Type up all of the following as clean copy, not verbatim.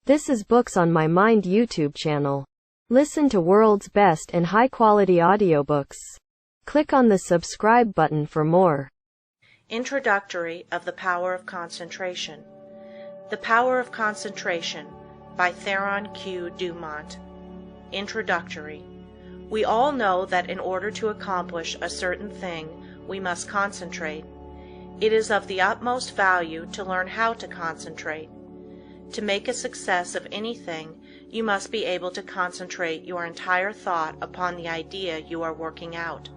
This is Books on My Mind YouTube channel. Listen to world's best and high-quality audiobooks. Click on the subscribe button for more. Introductory of The Power of Concentration. The Power of Concentration by Theron Dumont. Introductory. We all know that in order to accomplish a certain thing, we must concentrate. It is of the utmost value to learn how to concentrate. To make a success of anything, you must be able to concentrate your entire thought upon the idea you are working out.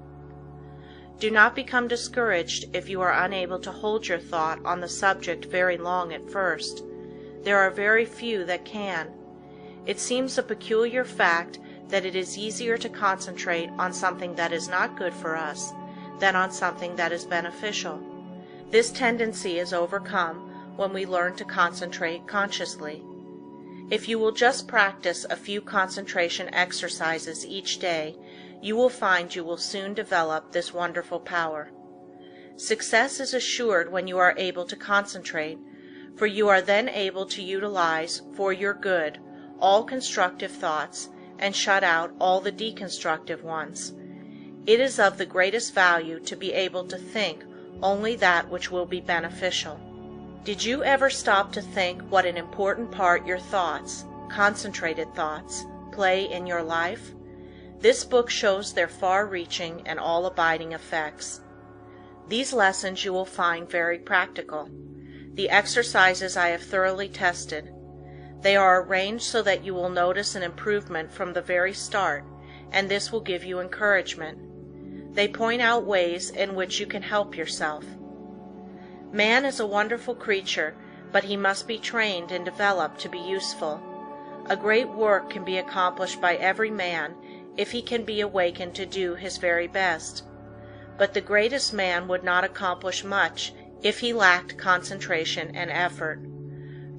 Do not become discouraged if you are unable to hold your thought on the subject very long at first. There are very few that can. It seems a peculiar fact that it is easier to concentrate on something that is not good for us than on something that is beneficial. This tendency is overcome when we learn to concentrate consciously. If you will just practice a few concentration exercises each day, you will find you will soon develop this wonderful power. Success is assured when you are able to concentrate, for you are then able to utilize for your good all constructive thoughts and shut out all the deconstructive ones. It is of the greatest value to be able to think only that which will be beneficial. Did you ever stop to think what an important part your thoughts, concentrated thoughts, play in your life? This book shows their far-reaching and all-abiding effects. These lessons you will find very practical. The exercises I have thoroughly tested. They are arranged so that you will notice an improvement from the very start, and this will give you encouragement. They point out ways in which you can help yourself. Man is a wonderful creature, but he must be trained and developed to be useful. A great work can be accomplished by every man if he can be awakened to do his very best. But the greatest man would not accomplish much if he lacked concentration and effort.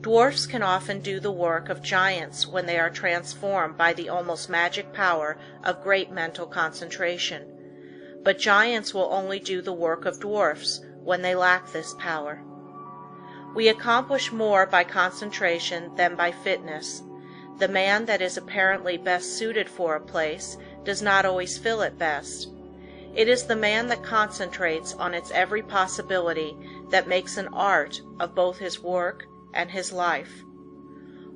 Dwarfs can often do the work of giants when they are transformed by the almost magic power of great mental concentration. But giants will only do the work of dwarfs when they lack this power. We accomplish more by concentration than by fitness. The man that is apparently best suited for a place does not always fill it best. It is the man that concentrates on its every possibility that makes an art of both his work and his life.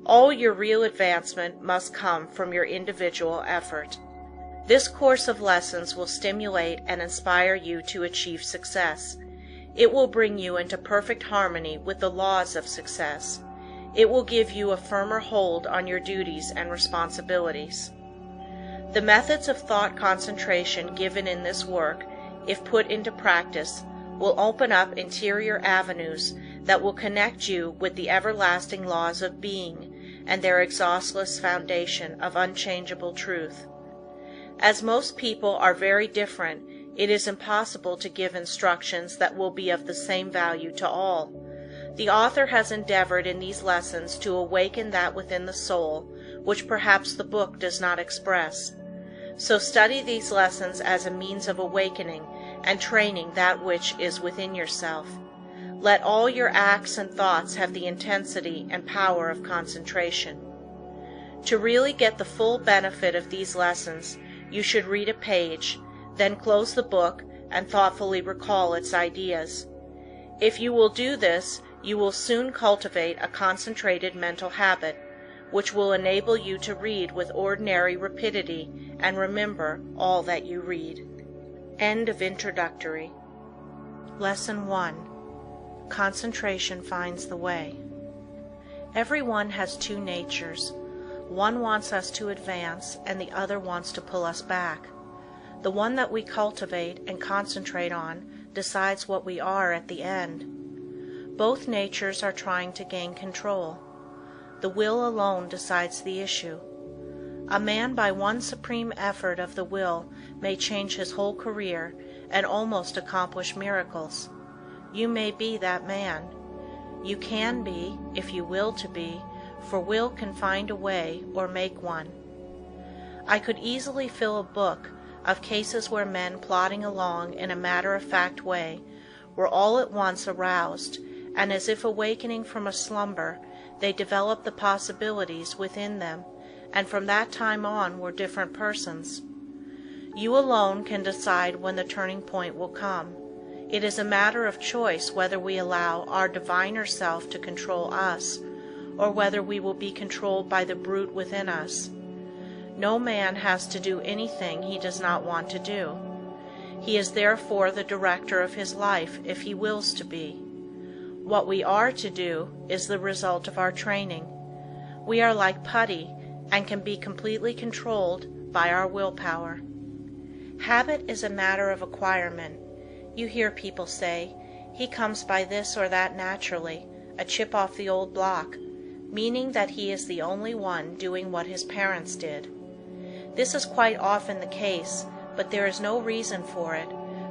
All your real advancement must come from your individual effort. This course of lessons will stimulate and inspire you to achieve success. It will bring you into perfect harmony with the laws of success. It will give you a firmer hold on your duties and responsibilities. The methods of thought concentration given in this work, if put into practice, will open up interior avenues that will connect you with the everlasting laws of being and their exhaustless foundation of unchangeable truth. As most people are very different, it is impossible to give instructions that will be of the same value to all. The author has endeavored in these lessons to awaken that within the soul which perhaps the book does not express. So study these lessons as a means of awakening and training that which is within yourself. Let all your acts and thoughts have the intensity and power of concentration. To really get the full benefit of these lessons, you should read a page, then close the book and thoughtfully recall its ideas. If you will do this, you will soon cultivate a concentrated mental habit, which will enable you to read with ordinary rapidity and remember all that you read. End of Introductory. Lesson 1. Concentration finds the way. Everyone has two natures. One wants us to advance, and the other wants to pull us back. The one that we cultivate and concentrate on decides what we are at the end. Both natures are trying to gain control. The will alone decides the issue. A man by one supreme effort of the will may change his whole career and almost accomplish miracles. You may be that man. You can be, if you will to be, for will can find a way or make one. I could easily fill a book of cases where men plodding along in a matter-of-fact way were all at once aroused, and as if awakening from a slumber, they developed the possibilities within them, and from that time on were different persons. You alone can decide when the turning point will come. It is a matter of choice whether we allow our diviner self to control us, or whether we will be controlled by the brute within us. No man has to do anything he does not want to do. He is therefore the director of his life if he wills to be. What we are to do is the result of our training. We are like putty and can be completely controlled by our willpower. Habit is a matter of acquirement. You hear people say, "He comes by this or that naturally, a chip off the old block," meaning that he is the only one doing what his parents did. This is quite often the case, but there is no reason for it,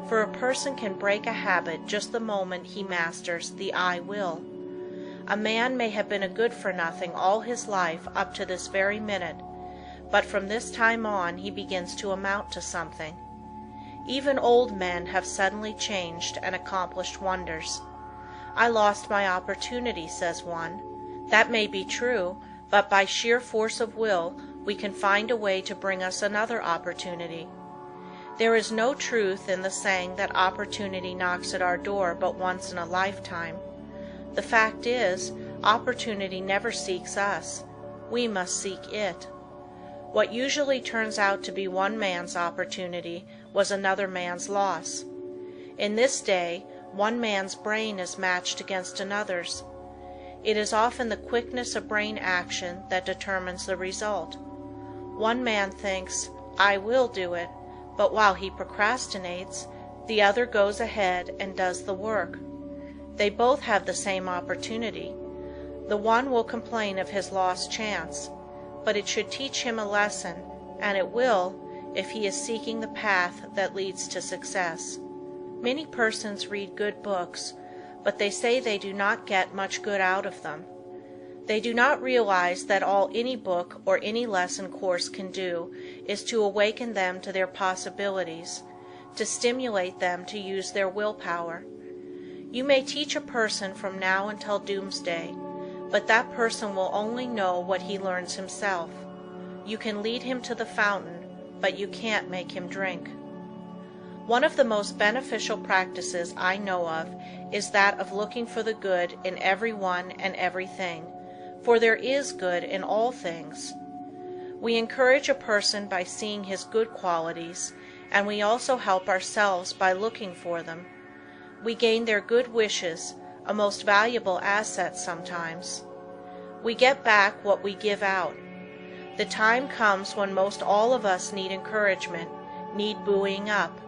for a person can break a habit just the moment he masters the I will. A man may have been a good-for-nothing all his life up to this very minute, but from this time on he begins to amount to something. Even old men have suddenly changed and accomplished wonders. "I lost my opportunity," says one. That may be true, but by sheer force of will we can find a way to bring us another opportunity. There is no truth in the saying that opportunity knocks at our door but once in a lifetime. The fact is, opportunity never seeks us. We must seek it. What usually turns out to be one man's opportunity was another man's loss. In this day, one man's brain is matched against another's. It is often the quickness of brain action that determines the result. One man thinks, "I will do it," but while he procrastinates, the other goes ahead and does the work. They both have the same opportunity. The one will complain of his lost chance, but it should teach him a lesson, and it will, if he is seeking the path that leads to success. Many persons read good books, but they say they do not get much good out of them. They do not realize that all any book or any lesson course can do is to awaken them to their possibilities, to stimulate them to use their willpower. You may teach a person from now until doomsday, but that person will only know what he learns himself. You can lead him to the fountain, but you can't make him drink. One of the most beneficial practices I know of is that of looking for the good in everyone and everything, for there is good in all things. We encourage a person by seeing his good qualities, and we also help ourselves by looking for them. We gain their good wishes, a most valuable asset sometimes. We get back what we give out. The time comes when most all of us need encouragement, need buoying up.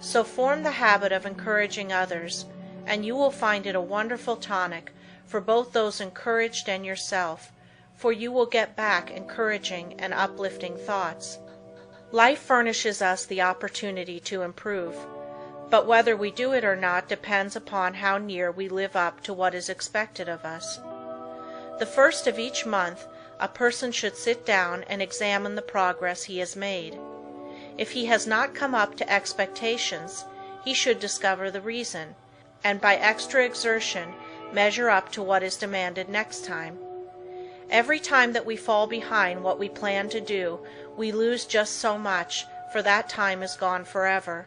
So form the habit of encouraging others, and you will find it a wonderful tonic for both those encouraged and yourself, for you will get back encouraging and uplifting thoughts. Life furnishes us the opportunity to improve, but whether we do it or not depends upon how near we live up to what is expected of us. The first of each month, a person should sit down and examine the progress he has made. If he has not come up to expectations, he should discover the reason, and by extra exertion measure up to what is demanded next time. Every time that we fall behind what we plan to do, we lose just so much, for that time is gone forever.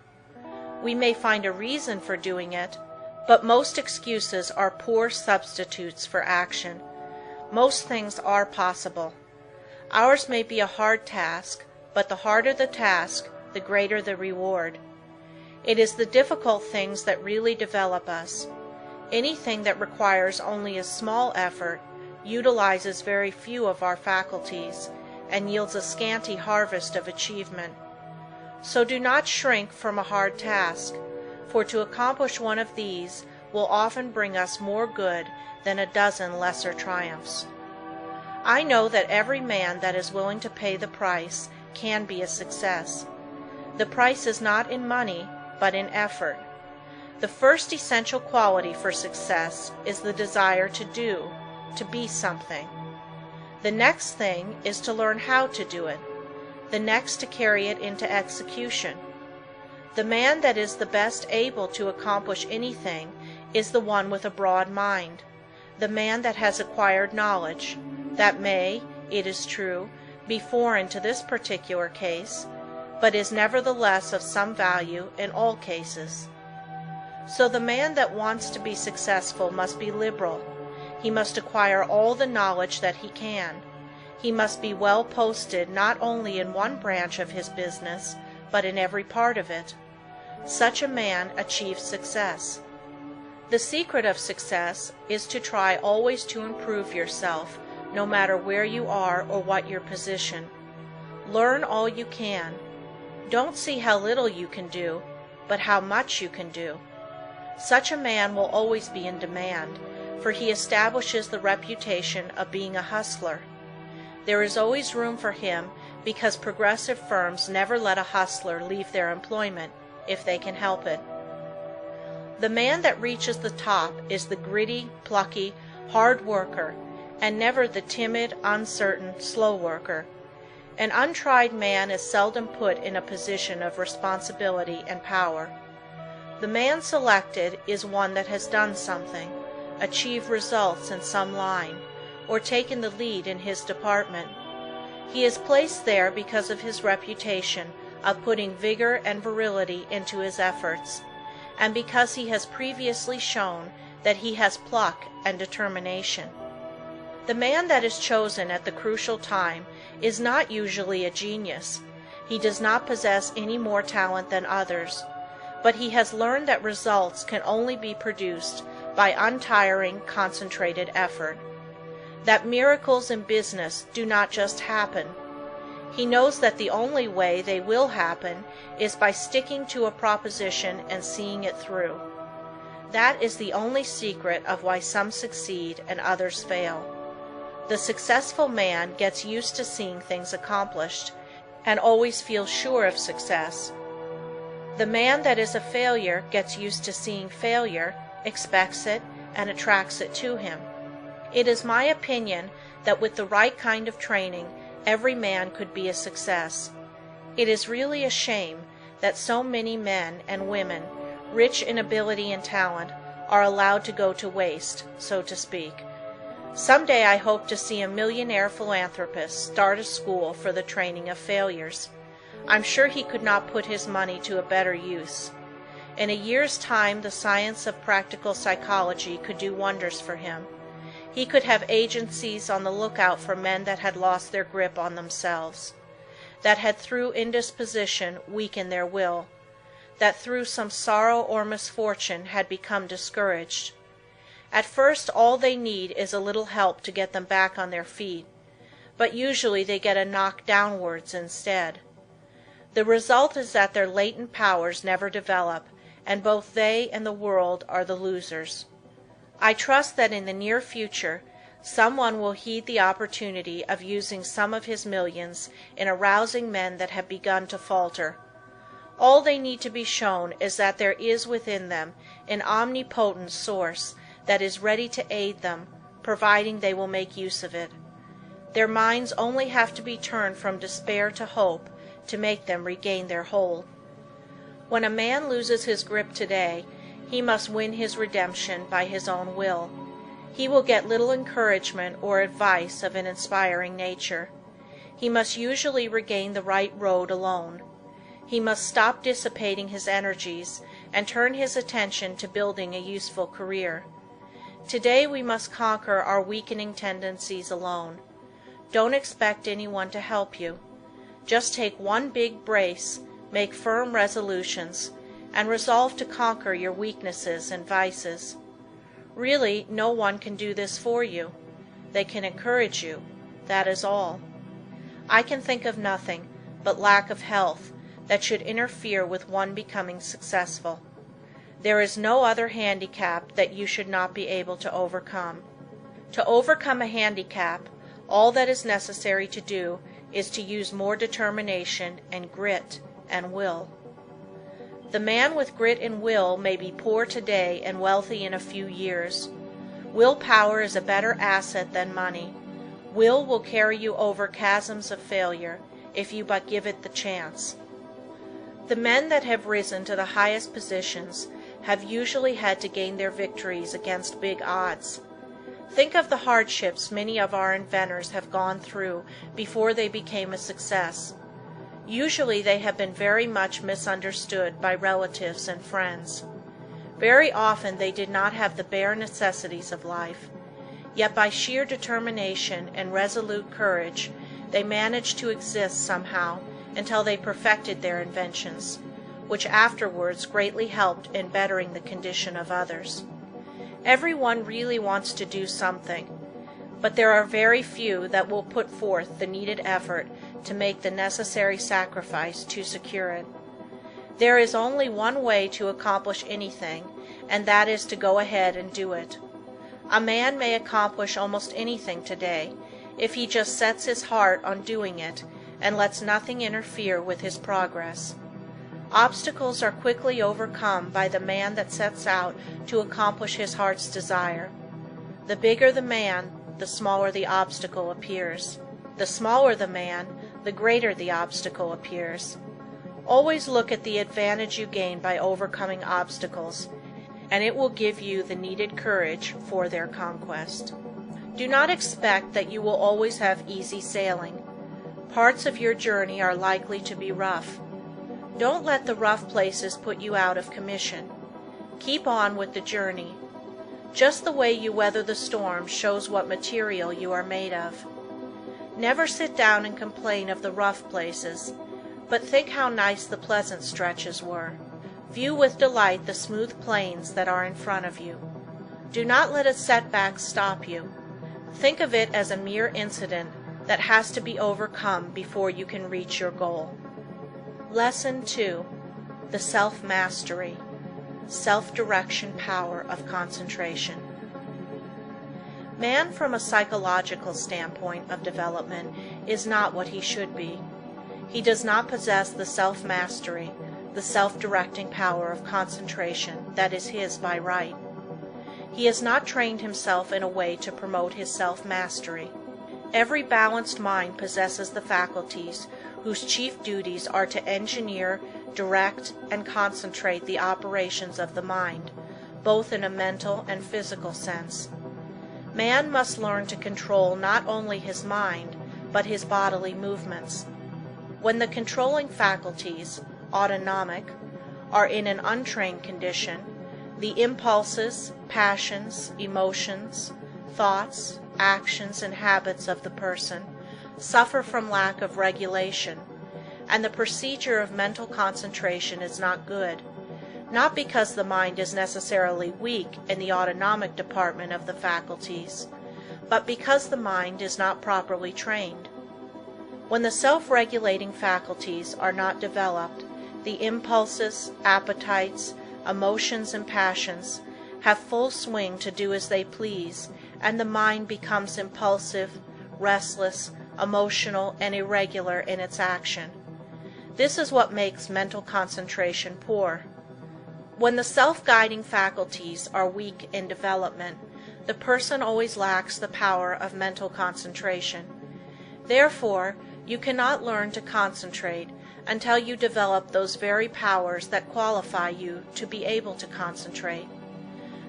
We may find a reason for doing it, but most excuses are poor substitutes for action. Most things are possible. Ours may be a hard task, but the harder the task, the greater the reward. It is the difficult things that really develop us. Anything that requires only a small effort utilizes very few of our faculties, and yields a scanty harvest of achievement. So do not shrink from a hard task, for to accomplish one of these will often bring us more good than a dozen lesser triumphs. I know that every man that is willing to pay the price can be a success. The price is not in money, but in effort. The first essential quality for success is the desire to do, to be something. The next thing is to learn how to do it. The next to carry it into execution. The man that is the best able to accomplish anything is the one with a broad mind. the man that has acquired knowledge, that may, it is true, be foreign to this particular case, but is nevertheless of some value in all cases. So the man that wants to be successful must be liberal. He must acquire all the knowledge that he can. He must be well posted not only in one branch of his business, but in every part of it. Such a man achieves success. The secret of success is to try always to improve yourself, no matter where you are or what your position. Learn all you can. Don't see how little you can do, but how much you can do. Such a man will always be in demand, for he establishes the reputation of being a hustler. There is always room for him because progressive firms never let a hustler leave their employment if they can help it. The man that reaches the top is the gritty, plucky, hard worker, and never the timid, uncertain, slow worker. An untried man is seldom put in a position of responsibility and power. The man selected is one that has done something, achieved results in some line, or taken the lead in his department. He is placed there because of his reputation of putting vigor and virility into his efforts, and because he has previously shown that he has pluck and determination. The man that is chosen at the crucial time is not usually a genius. He does not possess any more talent than others, but he has learned that results can only be produced by untiring, concentrated effort. That miracles in business do not just happen. He knows that the only way they will happen is by sticking to a proposition and seeing it through. That is the only secret of why some succeed and others fail. The successful man gets used to seeing things accomplished, and always feels sure of success. The man that is a failure gets used to seeing failure, expects it, and attracts it to him. It is my opinion that with the right kind of training, every man could be a success. It is really a shame that so many men and women, rich in ability and talent, are allowed to go to waste, so to speak. Someday I hope to see a millionaire philanthropist start a school for the training of failures. I'm sure he could not put his money to a better use. In a year's time, the science of practical psychology could do wonders for him. He could have agencies on the lookout for men that had lost their grip on themselves, that had through indisposition weakened their will, that through some sorrow or misfortune had become discouraged. At first all they need is a little help to get them back on their feet, but usually they get a knock downwards instead. The result is that their latent powers never develop, and both they and the world are the losers. I trust that in the near future someone will heed the opportunity of using some of his millions in arousing men that have begun to falter. All they need to be shown is that there is within them an omnipotent source that is ready to aid them, providing they will make use of it. Their minds only have to be turned from despair to hope to make them regain their hold. When a man loses his grip today, he must win his redemption by his own will. He will get little encouragement or advice of an inspiring nature. He must usually regain the right road alone. He must stop dissipating his energies and turn his attention to building a useful career. Today we must conquer our weakening tendencies alone. Don't expect anyone to help you. Just take one big brace, make firm resolutions, and resolve to conquer your weaknesses and vices. Really, no one can do this for you. They can encourage you, that is all. I can think of nothing but lack of health that should interfere with one becoming successful. There is no other handicap that you should not be able to overcome. To overcome a handicap, all that is necessary to do is to use more determination and grit and will. The man with grit and will may be poor today and wealthy in a few years. Willpower is a better asset than money. Will carry you over chasms of failure if you but give it the chance. The men that have risen to the highest positions have usually had to gain their victories against big odds. Think of the hardships many of our inventors have gone through before they became a success. Usually they have been very much misunderstood by relatives and friends. Very often they did not have the bare necessities of life, yet by sheer determination and resolute courage they managed to exist somehow until they perfected their inventions, which afterwards greatly helped in bettering the condition of others. Everyone really wants to do something, but there are very few that will put forth the needed effort to make the necessary sacrifice to secure it. There is only one way to accomplish anything, and that is to go ahead and do it. A man may accomplish almost anything today if he just sets his heart on doing it and lets nothing interfere with his progress. Obstacles are quickly overcome by the man that sets out to accomplish his heart's desire. The bigger the man, the smaller the obstacle appears. The smaller the man, the greater the obstacle appears. Always look at the advantage you gain by overcoming obstacles, and it will give you the needed courage for their conquest. Do not expect that you will always have easy sailing. Parts of your journey are likely to be rough. Don't let the rough places put you out of commission. Keep on with the journey. Just the way you weather the storm shows what material you are made of. Never sit down and complain of the rough places, but think how nice the pleasant stretches were. View with delight the smooth plains that are in front of you. Do not let a setback stop you. Think of it as a mere incident that has to be overcome before you can reach your goal. Lesson 2. The Self-Mastery, Self-Direction Power of Concentration. Man, from a psychological standpoint of development, is not what he should be. He does not possess the self-mastery, the self-directing power of concentration that is his by right. He has not trained himself in a way to promote his self-mastery. Every balanced mind possesses the faculties whose chief duties are to engineer, direct, and concentrate the operations of the mind, both in a mental and physical sense. Man must learn to control not only his mind, but his bodily movements. When the controlling faculties, autonomic, are in an untrained condition, the impulses, passions, emotions, thoughts, actions, and habits of the person suffer from lack of regulation, and the procedure of mental concentration is not good, not because the mind is necessarily weak in the autonomic department of the faculties, but because the mind is not properly trained. When the self-regulating faculties are not developed, the impulses, appetites, emotions, and passions have full swing to do as they please, and the mind becomes impulsive, restless, emotional, and irregular in its action. This is what makes mental concentration poor. When the self-guiding faculties are weak in development, the person always lacks the power of mental concentration. Therefore, you cannot learn to concentrate until you develop those very powers that qualify you to be able to concentrate.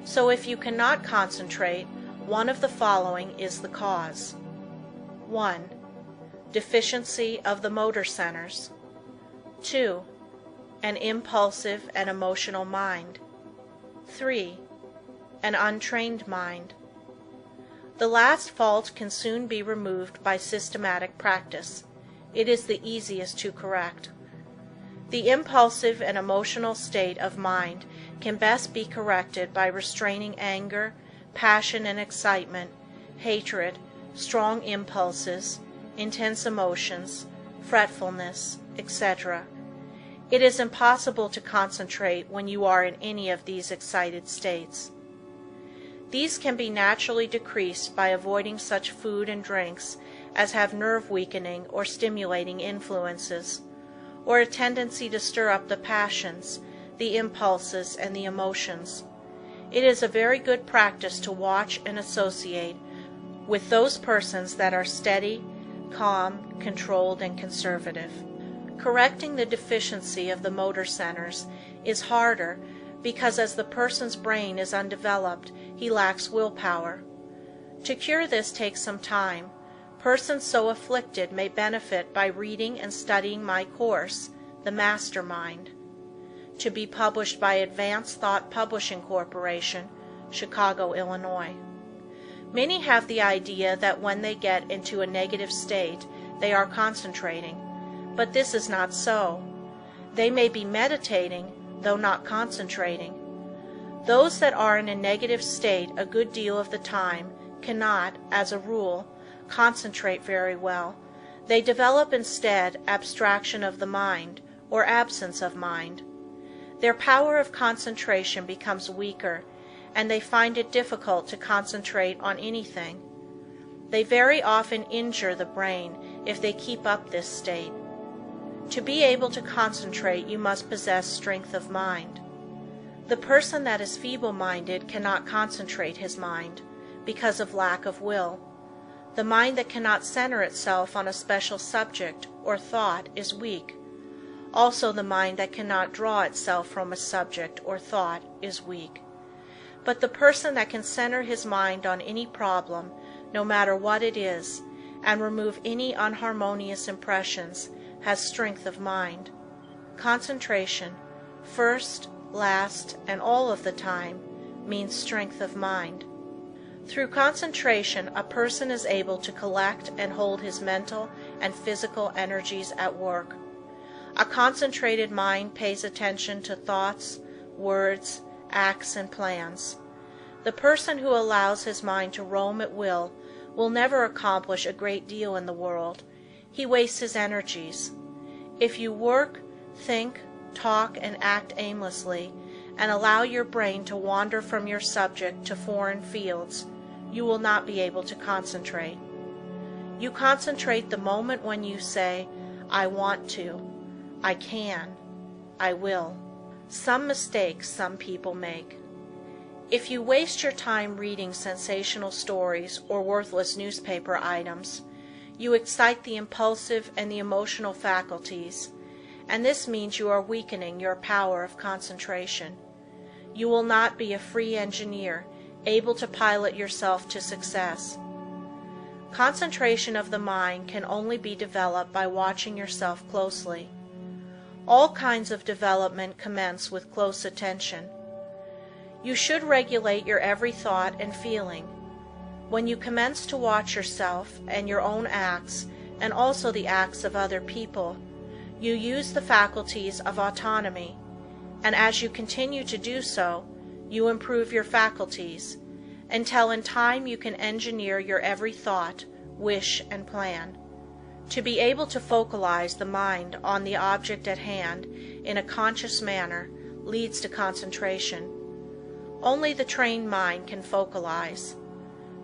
So if you cannot concentrate, one of the following is the cause. 1. Deficiency of the motor centers. 2. An impulsive and emotional mind. 3. An untrained mind. The last fault can soon be removed by systematic practice. It is the easiest to correct. The impulsive and emotional state of mind can best be corrected by restraining anger, passion and excitement, hatred, strong impulses, intense emotions, fretfulness, etc. It is impossible to concentrate when you are in any of these excited states. These can be naturally decreased by avoiding such food and drinks as have nerve-weakening or stimulating influences, or a tendency to stir up the passions, the impulses, and the emotions. It is a very good practice to watch and associate with those persons that are steady, calm, controlled, and conservative. Correcting the deficiency of the motor centers is harder because as the person's brain is undeveloped, he lacks willpower. To cure this takes some time. Persons so afflicted may benefit by reading and studying my course, The Mastermind, to be published by Advanced Thought Publishing Corporation, Chicago, Illinois. Many have the idea that when they get into a negative state, they are concentrating, but this is not so. They may be meditating, though not concentrating. Those that are in a negative state a good deal of the time cannot, as a rule, concentrate very well. They develop instead abstraction of the mind, or absence of mind. Their power of concentration becomes weaker, and they find it difficult to concentrate on anything. They very often injure the brain if they keep up this state. To be able to concentrate, you must possess strength of mind. The person that is feeble-minded cannot concentrate his mind, because of lack of will. The mind that cannot center itself on a special subject or thought is weak. Also, the mind that cannot draw itself from a subject or thought is weak. But the person that can center his mind on any problem, no matter what it is, and remove any unharmonious impressions, has strength of mind. Concentration, first, last, and all of the time, means strength of mind. Through concentration, a person is able to collect and hold his mental and physical energies at work. A concentrated mind pays attention to thoughts, words, acts, and plans. The person who allows his mind to roam at will never accomplish a great deal in the world. He wastes his energies. If you work, think, talk, and act aimlessly, and allow your brain to wander from your subject to foreign fields, you will not be able to concentrate. You concentrate the moment when you say, I want to, I can, I will. Some mistakes some people make. If you waste your time reading sensational stories or worthless newspaper items, you excite the impulsive and the emotional faculties, and this means you are weakening your power of concentration. You will not be a free engineer, able to pilot yourself to success. Concentration of the mind can only be developed by watching yourself closely. All kinds of development commence with close attention. You should regulate your every thought and feeling. When you commence to watch yourself and your own acts, and also the acts of other people, you use the faculties of autonomy, and as you continue to do so, you improve your faculties, until in time you can engineer your every thought, wish, and plan. To be able to focalize the mind on the object at hand in a conscious manner leads to concentration. Only the trained mind can focalize.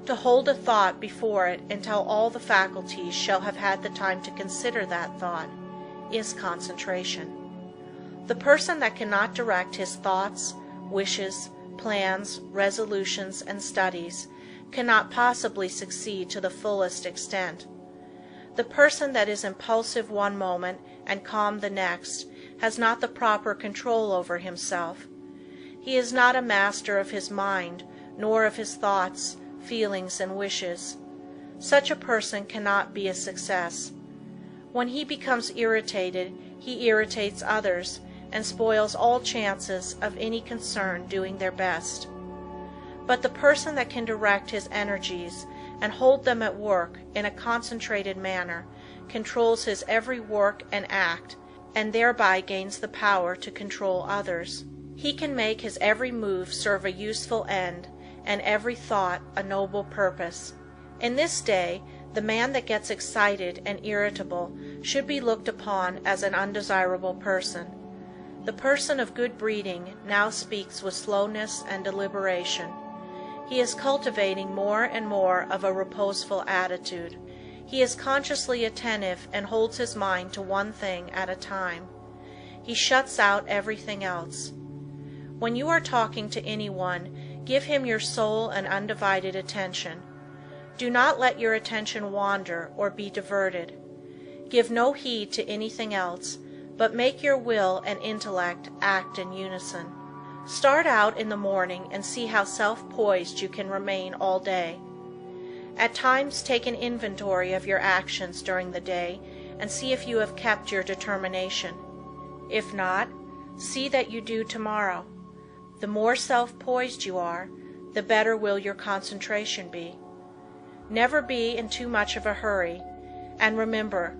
To hold a thought before it until all the faculties shall have had the time to consider that thought is concentration. The person that cannot direct his thoughts, wishes, plans, resolutions, and studies cannot possibly succeed to the fullest extent. The person that is impulsive one moment and calm the next has not the proper control over himself. He is not a master of his mind, nor of his thoughts, feelings, and wishes. Such a person cannot be a success. When he becomes irritated, he irritates others and spoils all chances of any concern doing their best. But the person that can direct his energies and hold them at work in a concentrated manner controls his every work and act, and thereby gains the power to control others. He can make his every move serve a useful end, and every thought a noble purpose. In this day, the man that gets excited and irritable should be looked upon as an undesirable person. The person of good breeding now speaks with slowness and deliberation. He is cultivating more and more of a reposeful attitude. He is consciously attentive and holds his mind to one thing at a time. He shuts out everything else. When you are talking to anyone, give him your sole and undivided attention. Do not let your attention wander or be diverted. Give no heed to anything else, but make your will and intellect act in unison. Start out in the morning and see how self-poised you can remain all day. At times take an inventory of your actions during the day and see if you have kept your determination. If not, see that you do tomorrow. The more self-poised you are, the better will your concentration be. Never be in too much of a hurry, and remember,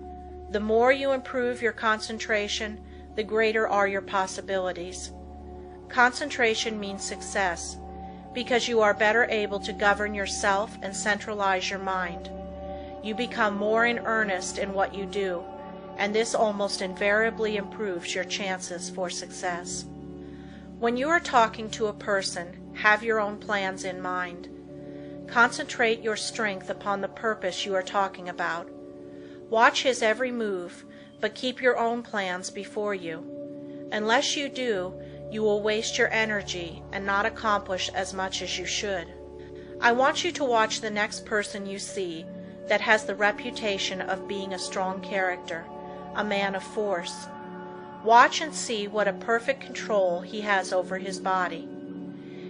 the more you improve your concentration, the greater are your possibilities. Concentration means success, because you are better able to govern yourself and centralize your mind. You become more in earnest in what you do, and this almost invariably improves your chances for success. When you are talking to a person, have your own plans in mind. Concentrate your strength upon the purpose you are talking about. Watch his every move, but keep your own plans before you. Unless you do, you will waste your energy and not accomplish as much as you should. I want you to watch the next person you see that has the reputation of being a strong character, a man of force. Watch and see what a perfect control he has over his body.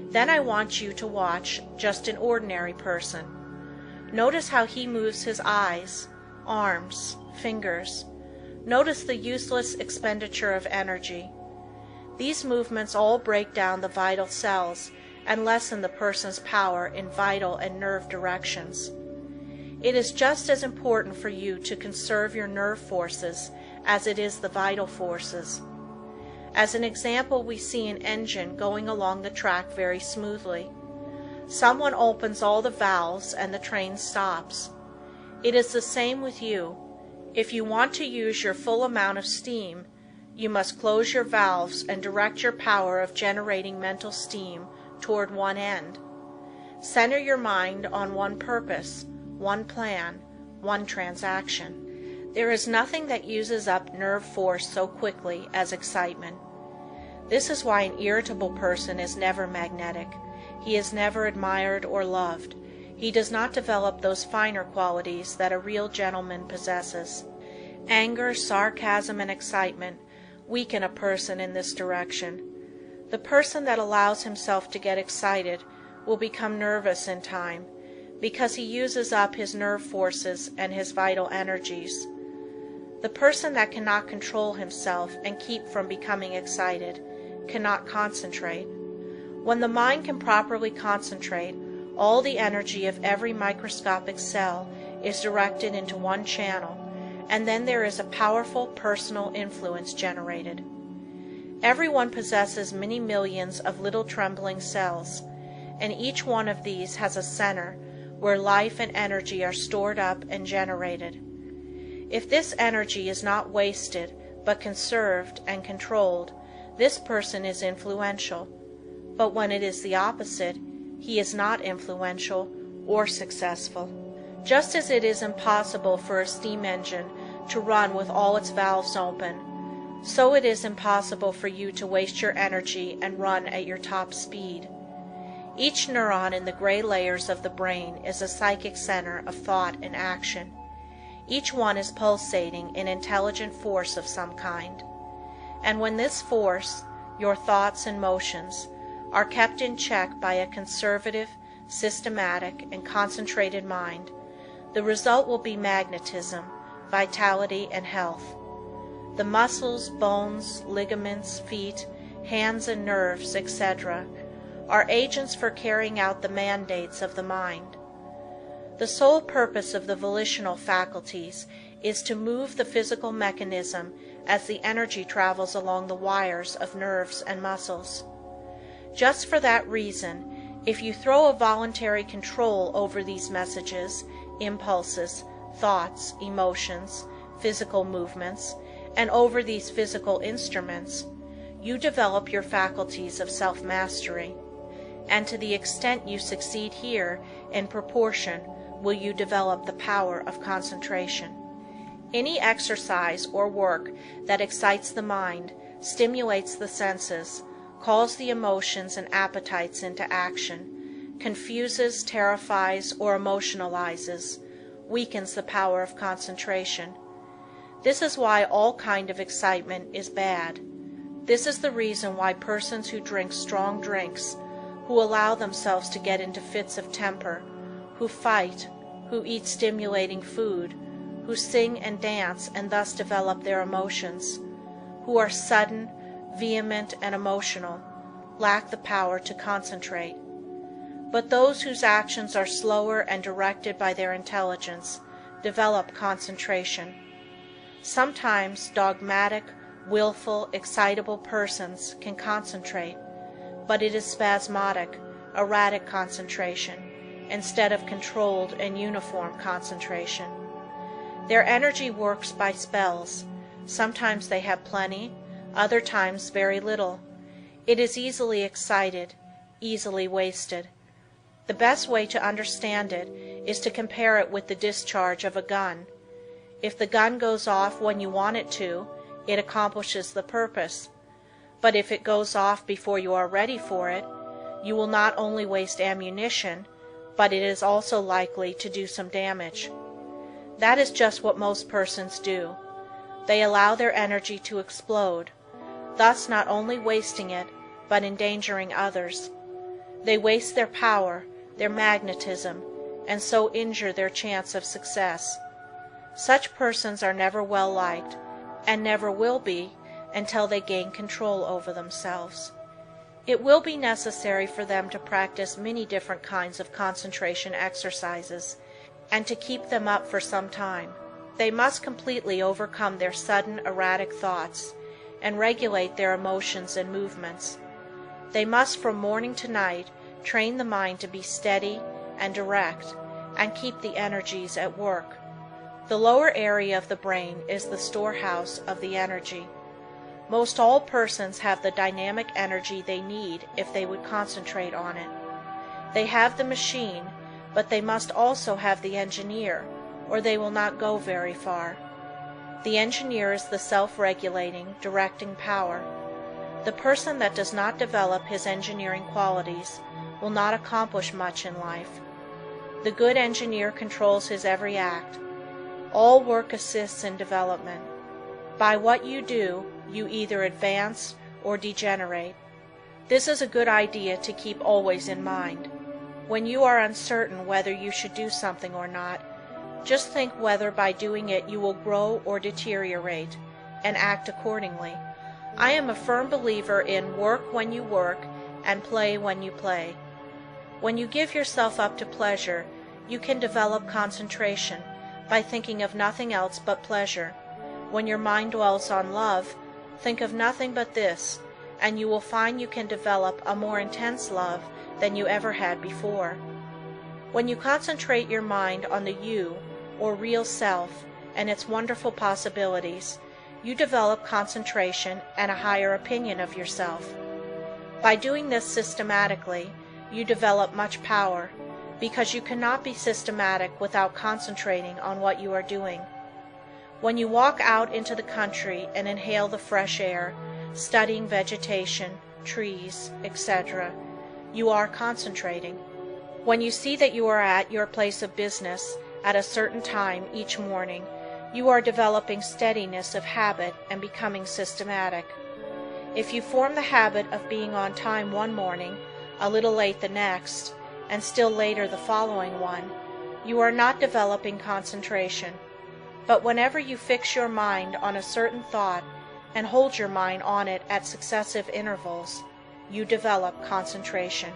Then I want you to watch just an ordinary person. Notice how he moves his eyes, arms, fingers. Notice the useless expenditure of energy. These movements all break down the vital cells and lessen the person's power in vital and nerve directions. It is just as important for you to conserve your nerve forces as it is the vital forces. As an example, we see an engine going along the track very smoothly. Someone opens all the valves and the train stops. It is the same with you. If you want to use your full amount of steam, you must close your valves and direct your power of generating mental steam toward one end. Center your mind on one purpose, one plan, one transaction. There is nothing that uses up nerve force so quickly as excitement. This is why an irritable person is never magnetic. He is never admired or loved. He does not develop those finer qualities that a real gentleman possesses. Anger, sarcasm, and excitement weaken a person in this direction. The person that allows himself to get excited will become nervous in time, because he uses up his nerve forces and his vital energies. The person that cannot control himself and keep from becoming excited cannot concentrate. When the mind can properly concentrate, all the energy of every microscopic cell is directed into one channel, and then there is a powerful personal influence generated. Everyone possesses many millions of little trembling cells, and each one of these has a center where life and energy are stored up and generated. If this energy is not wasted, but conserved and controlled, this person is influential. But when it is the opposite, he is not influential or successful. Just as it is impossible for a steam engine to run with all its valves open, so it is impossible for you to waste your energy and run at your top speed. Each neuron in the gray layers of the brain is a psychic center of thought and action. Each one is pulsating an intelligent force of some kind. And when this force, your thoughts and motions, are kept in check by a conservative, systematic, and concentrated mind, the result will be magnetism, vitality, and health. The muscles, bones, ligaments, feet, hands and nerves, etc., are agents for carrying out the mandates of the mind. The sole purpose of the volitional faculties is to move the physical mechanism as the energy travels along the wires of nerves and muscles. Just for that reason, if you throw a voluntary control over these messages, impulses, thoughts, emotions, physical movements, and over these physical instruments, you develop your faculties of self-mastery. And to the extent you succeed here, in proportion will you develop the power of concentration. Any exercise or work that excites the mind, stimulates the senses, calls the emotions and appetites into action, confuses, terrifies, or emotionalizes, weakens the power of concentration. This is why all kind of excitement is bad. This is the reason why persons who drink strong drinks, who allow themselves to get into fits of temper, who fight, who eat stimulating food, who sing and dance and thus develop their emotions, who are sudden, vehement, and emotional, lack the power to concentrate. But those whose actions are slower and directed by their intelligence develop concentration. Sometimes dogmatic, willful, excitable persons can concentrate, but it is spasmodic, erratic concentration, instead of controlled and uniform concentration. Their energy works by spells. Sometimes they have plenty, other times very little. It is easily excited, easily wasted. The best way to understand it is to compare it with the discharge of a gun. If the gun goes off when you want it to, it accomplishes the purpose. But if it goes off before you are ready for it, you will not only waste ammunition, but it is also likely to do some damage. That is just what most persons do. They allow their energy to explode, thus not only wasting it, but endangering others. They waste their power, their magnetism, and so injure their chance of success. Such persons are never well liked, and never will be until they gain control over themselves. It will be necessary for them to practice many different kinds of concentration exercises, and to keep them up for some time. They must completely overcome their sudden erratic thoughts, and regulate their emotions and movements. They must from morning to night train the mind to be steady and direct, and keep the energies at work. The lower area of the brain is the storehouse of the energy. Most all persons have the dynamic energy they need if they would concentrate on it. They have the machine, but they must also have the engineer, or they will not go very far. The engineer is the self-regulating, directing power. The person that does not develop his engineering qualities will not accomplish much in life. The good engineer controls his every act. All work assists in development. By what you do, you either advance or degenerate. This is a good idea to keep always in mind. When you are uncertain whether you should do something or not, just think whether by doing it you will grow or deteriorate, and act accordingly. I am a firm believer in work when you work and play when you play. When you give yourself up to pleasure, you can develop concentration by thinking of nothing else but pleasure. When your mind dwells on love, think of nothing but this, and you will find you can develop a more intense love than you ever had before. When you concentrate your mind on the you, or real self, and its wonderful possibilities, you develop concentration and a higher opinion of yourself. By doing this systematically, you develop much power, because you cannot be systematic without concentrating on what you are doing. When you walk out into the country and inhale the fresh air, studying vegetation, trees, etc., you are concentrating. When you see that you are at your place of business at a certain time each morning, you are developing steadiness of habit and becoming systematic. If you form the habit of being on time one morning, a little late the next, and still later the following one, you are not developing concentration. But whenever you fix your mind on a certain thought and hold your mind on it at successive intervals, you develop concentration.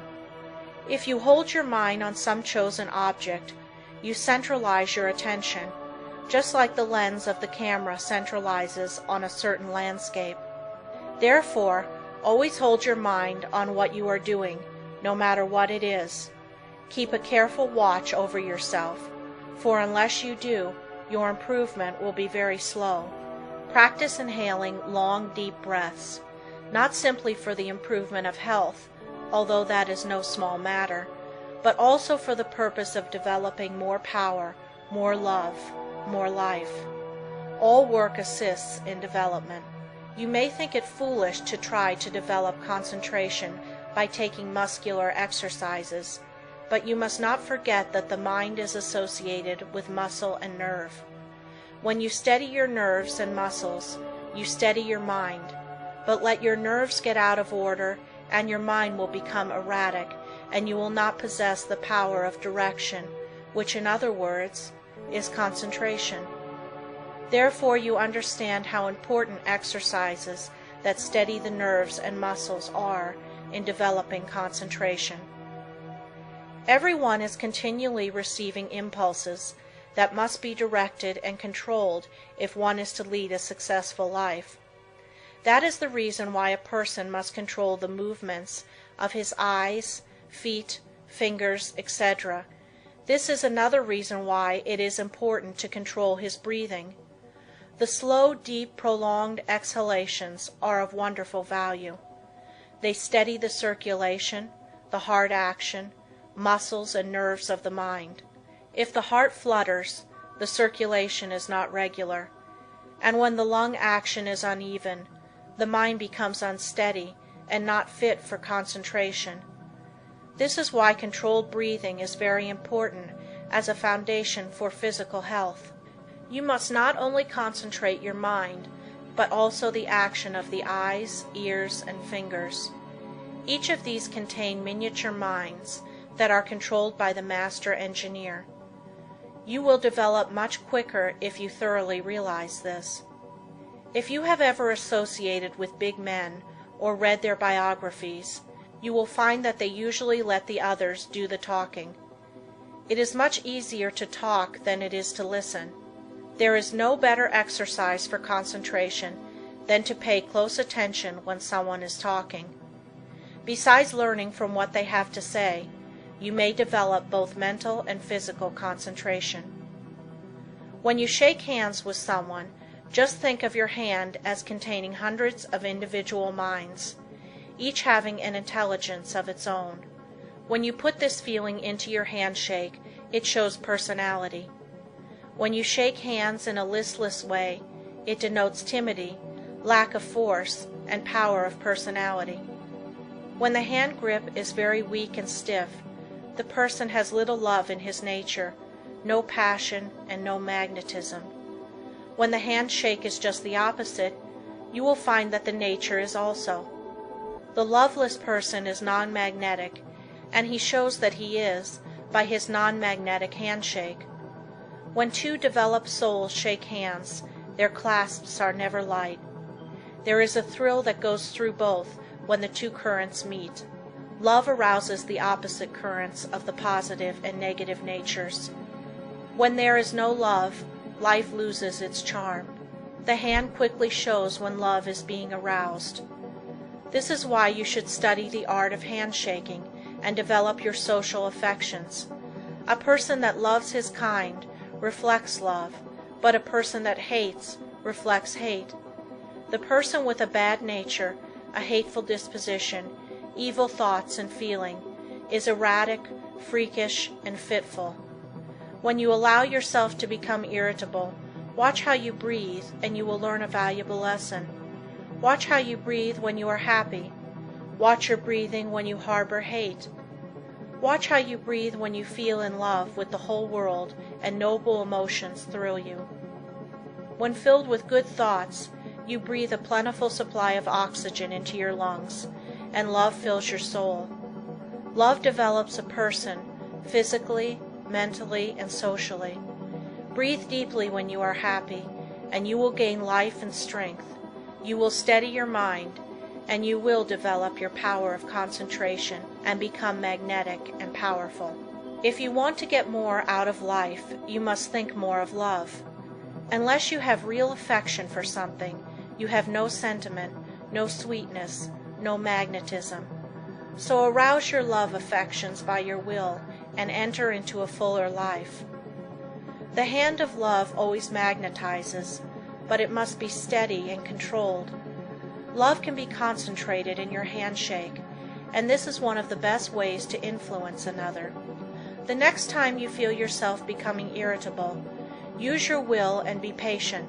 If you hold your mind on some chosen object, you centralize your attention, just like the lens of the camera centralizes on a certain landscape. Therefore, always hold your mind on what you are doing, no matter what it is. Keep a careful watch over yourself, for unless you do, your improvement will be very slow. Practice inhaling long, deep breaths, not simply for the improvement of health, although that is no small matter, but also for the purpose of developing more power, more love, more life. All work assists in development. You may think it foolish to try to develop concentration by taking muscular exercises, but you must not forget that the mind is associated with muscle and nerve. When you steady your nerves and muscles, you steady your mind, but let your nerves get out of order and your mind will become erratic, and you will not possess the power of direction, which in other words is concentration. Therefore you understand how important exercises that steady the nerves and muscles are in developing concentration. Everyone is continually receiving impulses that must be directed and controlled if one is to lead a successful life. That is the reason why a person must control the movements of his eyes, feet, fingers, etc. This is another reason why it is important to control his breathing. The slow, deep, prolonged exhalations are of wonderful value. They steady the circulation, the heart action, muscles and nerves of the mind. If the heart flutters, the circulation is not regular, and when the lung action is uneven, the mind becomes unsteady and not fit for concentration. This is why controlled breathing is very important as a foundation for physical health. You must not only concentrate your mind, but also the action of the eyes, ears, and fingers. Each of these contain miniature minds that are controlled by the master engineer. You will develop much quicker if you thoroughly realize this. If you have ever associated with big men or read their biographies, you will find that they usually let the others do the talking. It is much easier to talk than it is to listen. There is no better exercise for concentration than to pay close attention when someone is talking. Besides learning from what they have to say, you may develop both mental and physical concentration. When you shake hands with someone, just think of your hand as containing hundreds of individual minds, each having an intelligence of its own. When you put this feeling into your handshake, it shows personality. When you shake hands in a listless way, it denotes timidity, lack of force, and power of personality. When the hand grip is very weak and stiff, the person has little love in his nature, no passion, and no magnetism. When the handshake is just the opposite, you will find that the nature is also. The loveless person is non-magnetic, and he shows that he is by his non-magnetic handshake. When two developed souls shake hands, their clasps are never light. There is a thrill that goes through both when the two currents meet. Love arouses the opposite currents of the positive and negative natures. When there is no love, life loses its charm. The hand quickly shows when love is being aroused. This is why you should study the art of handshaking and develop your social affections. A person that loves his kind reflects love, but a person that hates reflects hate. The person with a bad nature, a hateful disposition, evil thoughts and feeling, is erratic, freakish, and fitful. When you allow yourself to become irritable, watch how you breathe and you will learn a valuable lesson. Watch how you breathe when you are happy. Watch your breathing when you harbor hate. Watch how you breathe when you feel in love with the whole world and noble emotions thrill you. When filled with good thoughts, you breathe a plentiful supply of oxygen into your lungs, and love fills your soul. Love develops a person, physically, mentally, and socially. Breathe deeply when you are happy, and you will gain life and strength. You will steady your mind, and you will develop your power of concentration and become magnetic and powerful. If you want to get more out of life, you must think more of love. Unless you have real affection for something, you have no sentiment, no sweetness, no magnetism. So arouse your love affections by your will and enter into a fuller life. The hand of love always magnetizes, but it must be steady and controlled. Love can be concentrated in your handshake, and this is one of the best ways to influence another. The next time you feel yourself becoming irritable, use your will and be patient.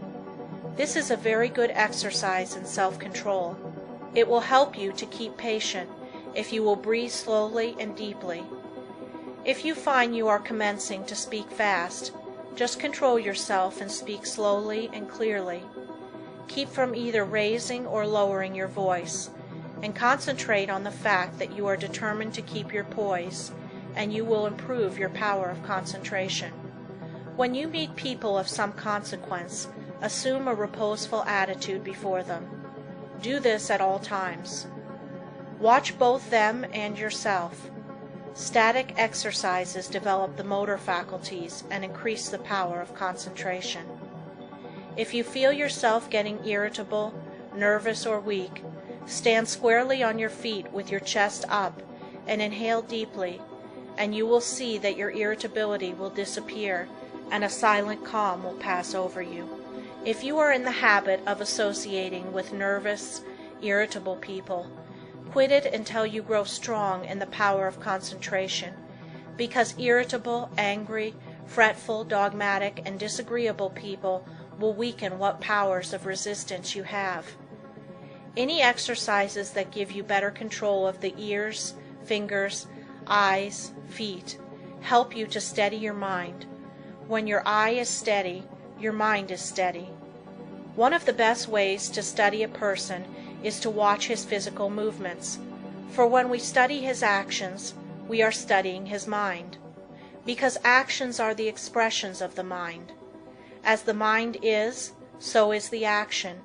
This is a very good exercise in self-control. It will help you to keep patient if you will breathe slowly and deeply. If you find you are commencing to speak fast, just control yourself and speak slowly and clearly. Keep from either raising or lowering your voice, and concentrate on the fact that you are determined to keep your poise, and you will improve your power of concentration. When you meet people of some consequence, assume a reposeful attitude before them. Do this at all times. Watch both them and yourself. Static exercises develop the motor faculties and increase the power of concentration. If you feel yourself getting irritable, nervous, or weak, stand squarely on your feet with your chest up and inhale deeply, and you will see that your irritability will disappear and a silent calm will pass over you. If you are in the habit of associating with nervous, irritable people, quit it until you grow strong in the power of concentration, because irritable, angry, fretful, dogmatic, and disagreeable people will weaken what powers of resistance you have. Any exercises that give you better control of the ears, fingers, eyes, feet, help you to steady your mind. When your eye is steady, your mind is steady. One of the best ways to study a person is to watch his physical movements, for when we study his actions, we are studying his mind, because actions are the expressions of the mind. As the mind is, so is the action.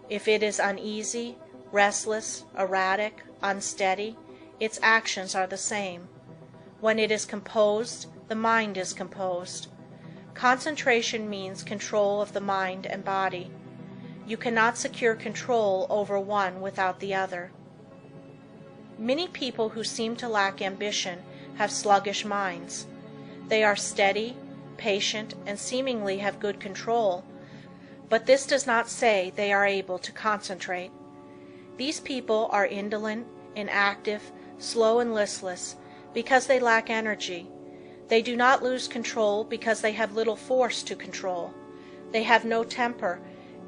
If it is uneasy, restless, erratic, unsteady, its actions are the same. When it is composed, the mind is composed. Concentration means control of the mind and body. You cannot secure control over one without the other. Many people who seem to lack ambition have sluggish minds. They are steady, patient, and seemingly have good control, but this does not say they are able to concentrate. These people are indolent, inactive, slow, and listless because they lack energy. They do not lose control because they have little force to control. They have no temper,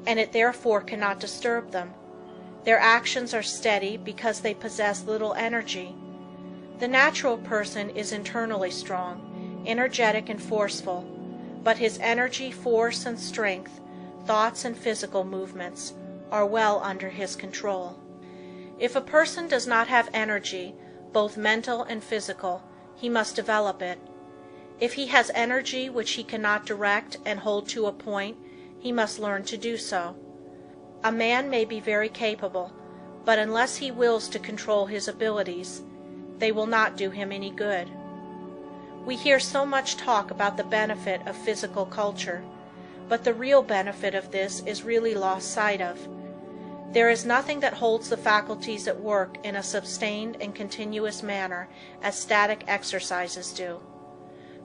and it therefore cannot disturb them. Their actions are steady because they possess little energy. The natural person is internally strong, energetic, and forceful, but his energy, force, and strength, thoughts, and physical movements are well under his control. If a person does not have energy, both mental and physical, he must develop it. If he has energy which he cannot direct and hold to a point, he must learn to do so. A man may be very capable, but unless he wills to control his abilities, they will not do him any good. We hear so much talk about the benefit of physical culture, but the real benefit of this is really lost sight of. There is nothing that holds the faculties at work in a sustained and continuous manner as static exercises do.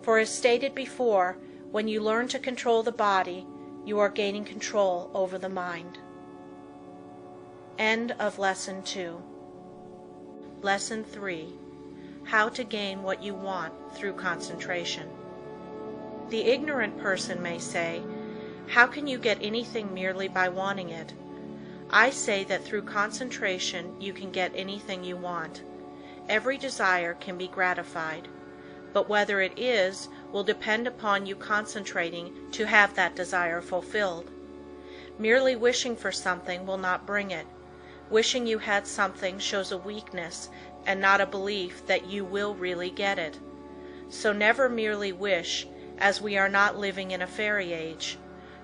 For as stated before, when you learn to control the body, you are gaining control over the mind. End of Lesson 2. Lesson 3. How to gain what you want through concentration. The ignorant person may say, "How can you get anything merely by wanting it?" I say that through concentration you can get anything you want. Every desire can be gratified, but whether it is will depend upon you concentrating to have that desire fulfilled. Merely wishing for something will not bring it. Wishing you had something shows a weakness and not a belief that you will really get it. So never merely wish, as we are not living in a fairy age.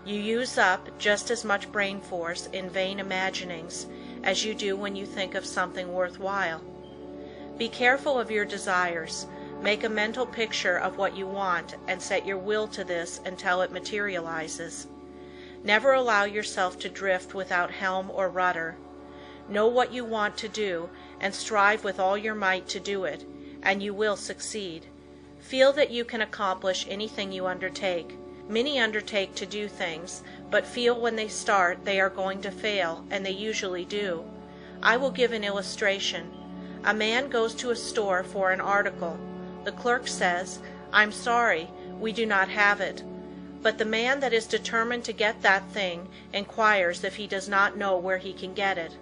You use up just as much brain force in vain imaginings as you do when you think of something worthwhile. Be careful of your desires. Make a mental picture of what you want and set your will to this until it materializes. Never allow yourself to drift without helm or rudder. Know what you want to do and strive with all your might to do it, and you will succeed. Feel that you can accomplish anything you undertake. Many undertake to do things, but feel when they start they are going to fail, and they usually do. I will give an illustration. A man goes to a store for an article. The clerk says, "I'm sorry, we do not have it." But the man that is determined to get that thing inquires if he does not know where he can get it.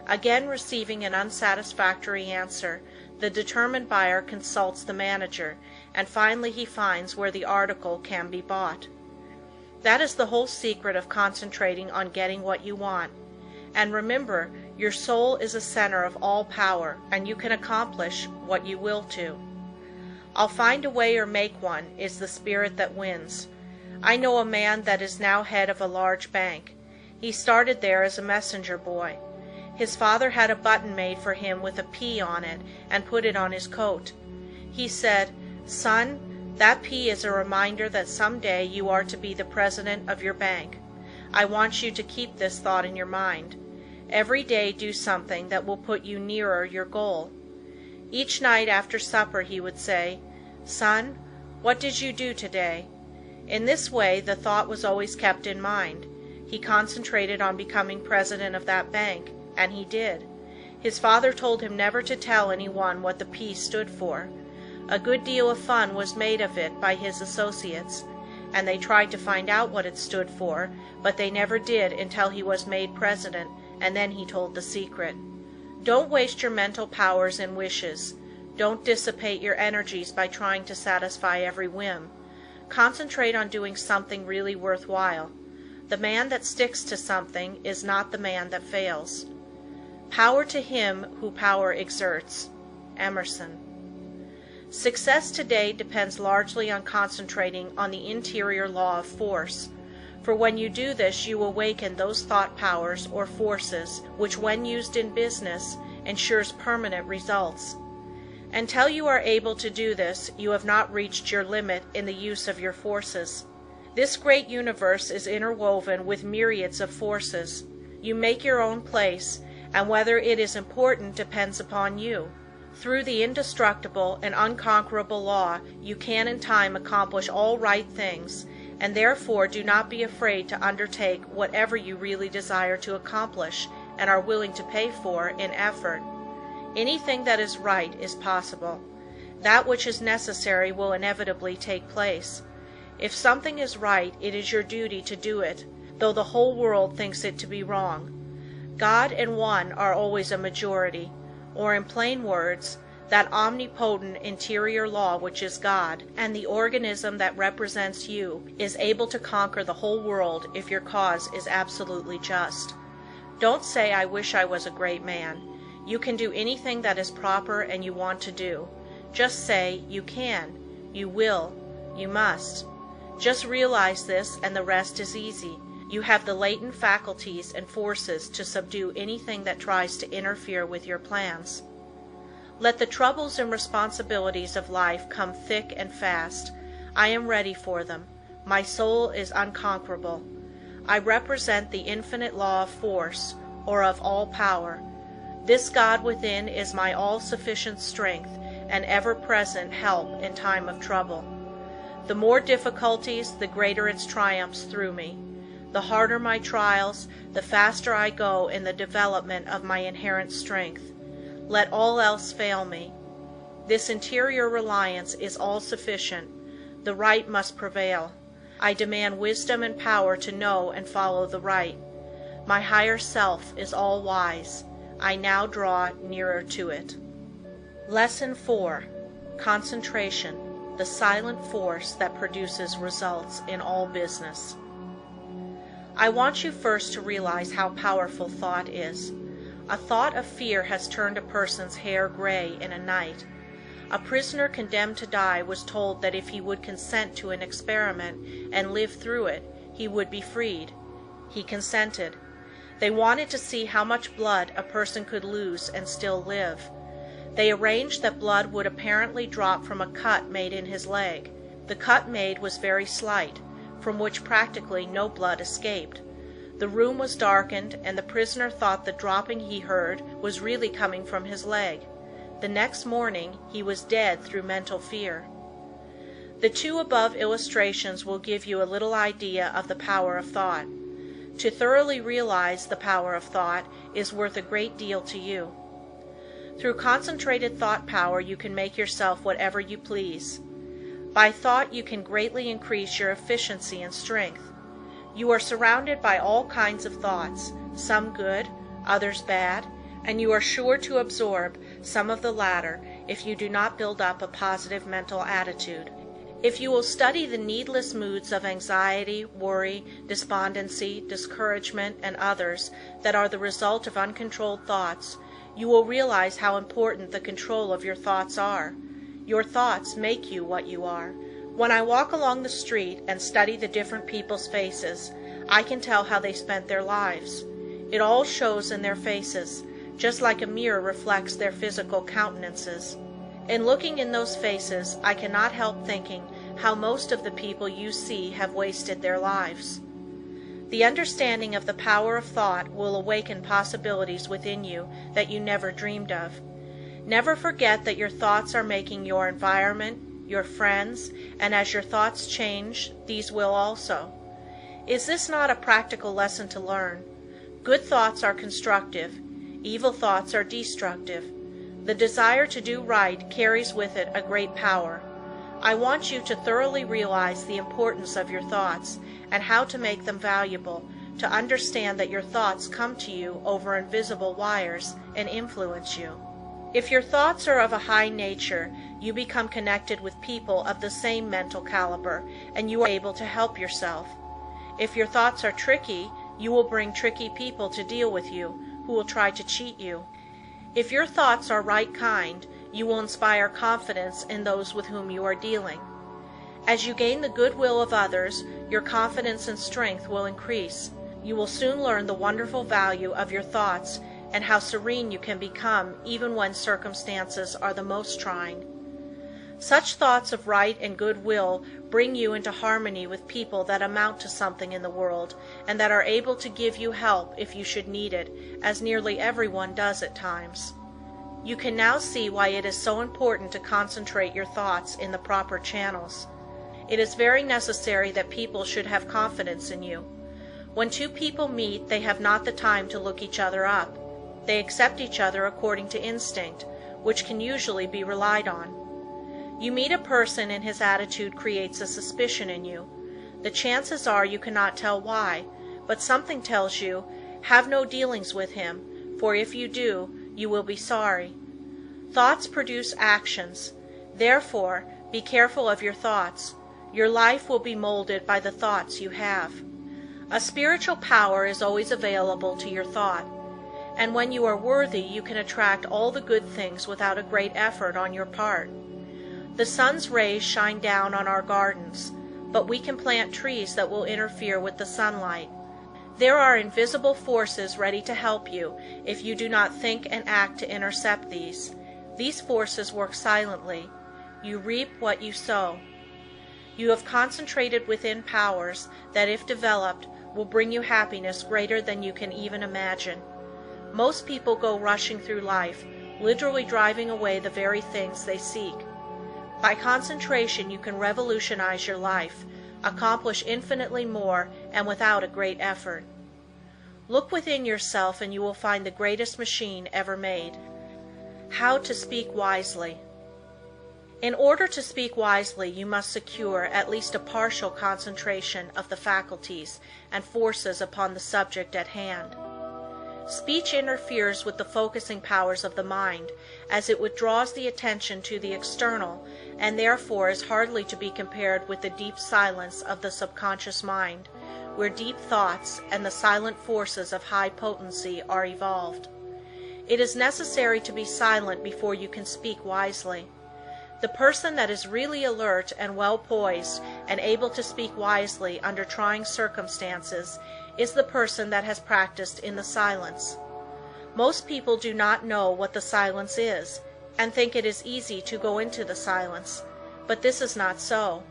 Again receiving an unsatisfactory answer, the determined buyer consults the manager, and finally he finds where the article can be bought. That is the whole secret of concentrating on getting what you want. And remember, your soul is a center of all power, and you can accomplish what you will to. "I'll find a way or make one," is the spirit that wins. I know a man that is now head of a large bank. He started there as a messenger boy. His father had a button made for him with a P on it and put it on his coat. He said, "Son, that P is a reminder that someday you are to be the president of your bank. I want you to keep this thought in your mind. Every day do something that will put you nearer your goal." Each night after supper he would say, "Son, what did you do today?" In this way the thought was always kept in mind. He concentrated on becoming president of that bank, and he did. His father told him never to tell anyone what the P stood for. A good deal of fun was made of it by his associates, and they tried to find out what it stood for, but they never did until he was made president, and then he told the secret. Don't waste your mental powers in wishes. Don't dissipate your energies by trying to satisfy every whim. Concentrate on doing something really worthwhile. The man that sticks to something is not the man that fails. Power to him who power exerts. Emerson. Success today depends largely on concentrating on the interior law of force, for when you do this you awaken those thought powers or forces which, when used in business, ensures permanent results. Until you are able to do this, you have not reached your limit in the use of your forces. This great universe is interwoven with myriads of forces. You make your own place, and whether it is important depends upon you. Through the indestructible and unconquerable law, you can in time accomplish all right things, and therefore do not be afraid to undertake whatever you really desire to accomplish and are willing to pay for in effort. Anything that is right is possible. That which is necessary will inevitably take place. If something is right, it is your duty to do it, though the whole world thinks it to be wrong. God and one are always a majority, or in plain words, that omnipotent interior law which is God, and the organism that represents you, is able to conquer the whole world if your cause is absolutely just. Don't say, "I wish I was a great man." You can do anything that is proper and you want to do. Just say, "You can," "You will," "You must." Just realize this and the rest is easy. You have the latent faculties and forces to subdue anything that tries to interfere with your plans. Let the troubles and responsibilities of life come thick and fast. I am ready for them. My soul is unconquerable. I represent the infinite law of force, or of all power. This God within is my all-sufficient strength and ever-present help in time of trouble. The more difficulties, the greater its triumphs through me. The harder my trials, the faster I go in the development of my inherent strength. Let all else fail me. This interior reliance is all-sufficient. The right must prevail. I demand wisdom and power to know and follow the right. My higher self is all-wise. I now draw nearer to it. Lesson 4. Concentration, the silent force that produces results in all business. I want you first to realize how powerful thought is. A thought of fear has turned a person's hair gray in a night. A prisoner condemned to die was told that if he would consent to an experiment and live through it, he would be freed. He consented. They wanted to see how much blood a person could lose and still live. They arranged that blood would apparently drop from a cut made in his leg. The cut made was very slight, from which practically no blood escaped. The room was darkened, and the prisoner thought the dropping he heard was really coming from his leg. The next morning he was dead through mental fear. The two above illustrations will give you a little idea of the power of thought. To thoroughly realize the power of thought is worth a great deal to you. Through concentrated thought power you can make yourself whatever you please. By thought you can greatly increase your efficiency and strength. You are surrounded by all kinds of thoughts, some good, others bad, and you are sure to absorb some of the latter if you do not build up a positive mental attitude. If you will study the needless moods of anxiety, worry, despondency, discouragement, and others that are the result of uncontrolled thoughts, you will realize how important the control of your thoughts are. Your thoughts make you what you are. When I walk along the street and study the different people's faces, I can tell how they spent their lives. It all shows in their faces, just like a mirror reflects their physical countenances. In looking in those faces, I cannot help thinking how most of the people you see have wasted their lives. The understanding of the power of thought will awaken possibilities within you that you never dreamed of. Never forget that your thoughts are making your environment, your friends, and as your thoughts change, these will also. Is this not a practical lesson to learn? Good thoughts are constructive, evil thoughts are destructive. The desire to do right carries with it a great power. I want you to thoroughly realize the importance of your thoughts and how to make them valuable, to understand that your thoughts come to you over invisible wires and influence you. If your thoughts are of a high nature, you become connected with people of the same mental caliber, and you are able to help yourself. If your thoughts are tricky, you will bring tricky people to deal with you, who will try to cheat you. If your thoughts are right kind, you will inspire confidence in those with whom you are dealing. As you gain the goodwill of others, your confidence and strength will increase. You will soon learn the wonderful value of your thoughts and how serene you can become even when circumstances are the most trying. Such thoughts of right and goodwill bring you into harmony with people that amount to something in the world and that are able to give you help if you should need it, as nearly everyone does at times. You can now see why it is so important to concentrate your thoughts in the proper channels. It is very necessary that people should have confidence in you. When two people meet, they have not the time to look each other up. They accept each other according to instinct, which can usually be relied on. You meet a person and his attitude creates a suspicion in you. The chances are you cannot tell why, but something tells you, have no dealings with him, for if you do, you will be sorry. Thoughts produce actions. Therefore, be careful of your thoughts. Your life will be molded by the thoughts you have. A spiritual power is always available to your thought, and when you are worthy, you can attract all the good things without a great effort on your part. The sun's rays shine down on our gardens, but we can plant trees that will interfere with the sunlight. There are invisible forces ready to help you if you do not think and act to intercept these. These forces work silently. You reap what you sow. You have concentrated within powers that, if developed, will bring you happiness greater than you can even imagine. Most people go rushing through life, literally driving away the very things they seek. By concentration you can revolutionize your life, accomplish infinitely more, and without a great effort. Look within yourself and you will find the greatest machine ever made. How to speak wisely. In order to speak wisely, you must secure at least a partial concentration of the faculties and forces upon the subject at hand. Speech interferes with the focusing powers of the mind, as it withdraws the attention to the external, and therefore is hardly to be compared with the deep silence of the subconscious mind, where deep thoughts and the silent forces of high potency are evolved. It is necessary to be silent before you can speak wisely. The person that is really alert and well poised and able to speak wisely under trying circumstances is the person that has practiced in the silence. Most people do not know what the silence is, and think it is easy to go into the silence, but this is not so.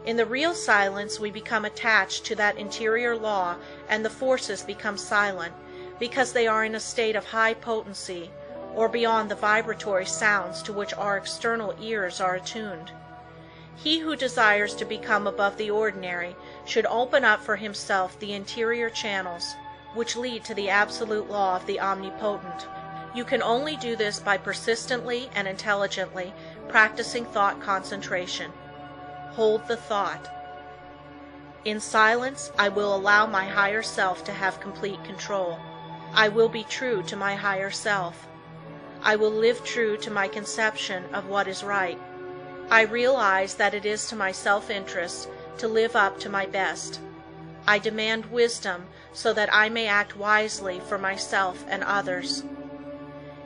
In the real silence we become attached to that interior law, and the forces become silent, because they are in a state of high potency, or beyond the vibratory sounds to which our external ears are attuned. He who desires to become above the ordinary should open up for himself the interior channels which lead to the absolute law of the omnipotent. You can only do this by persistently and intelligently practicing thought concentration. Hold the thought. In silence, I will allow my higher self to have complete control. I will be true to my higher self. I will live true to my conception of what is right. I realize that it is to my self-interest to live up to my best. I demand wisdom so that I may act wisely for myself and others.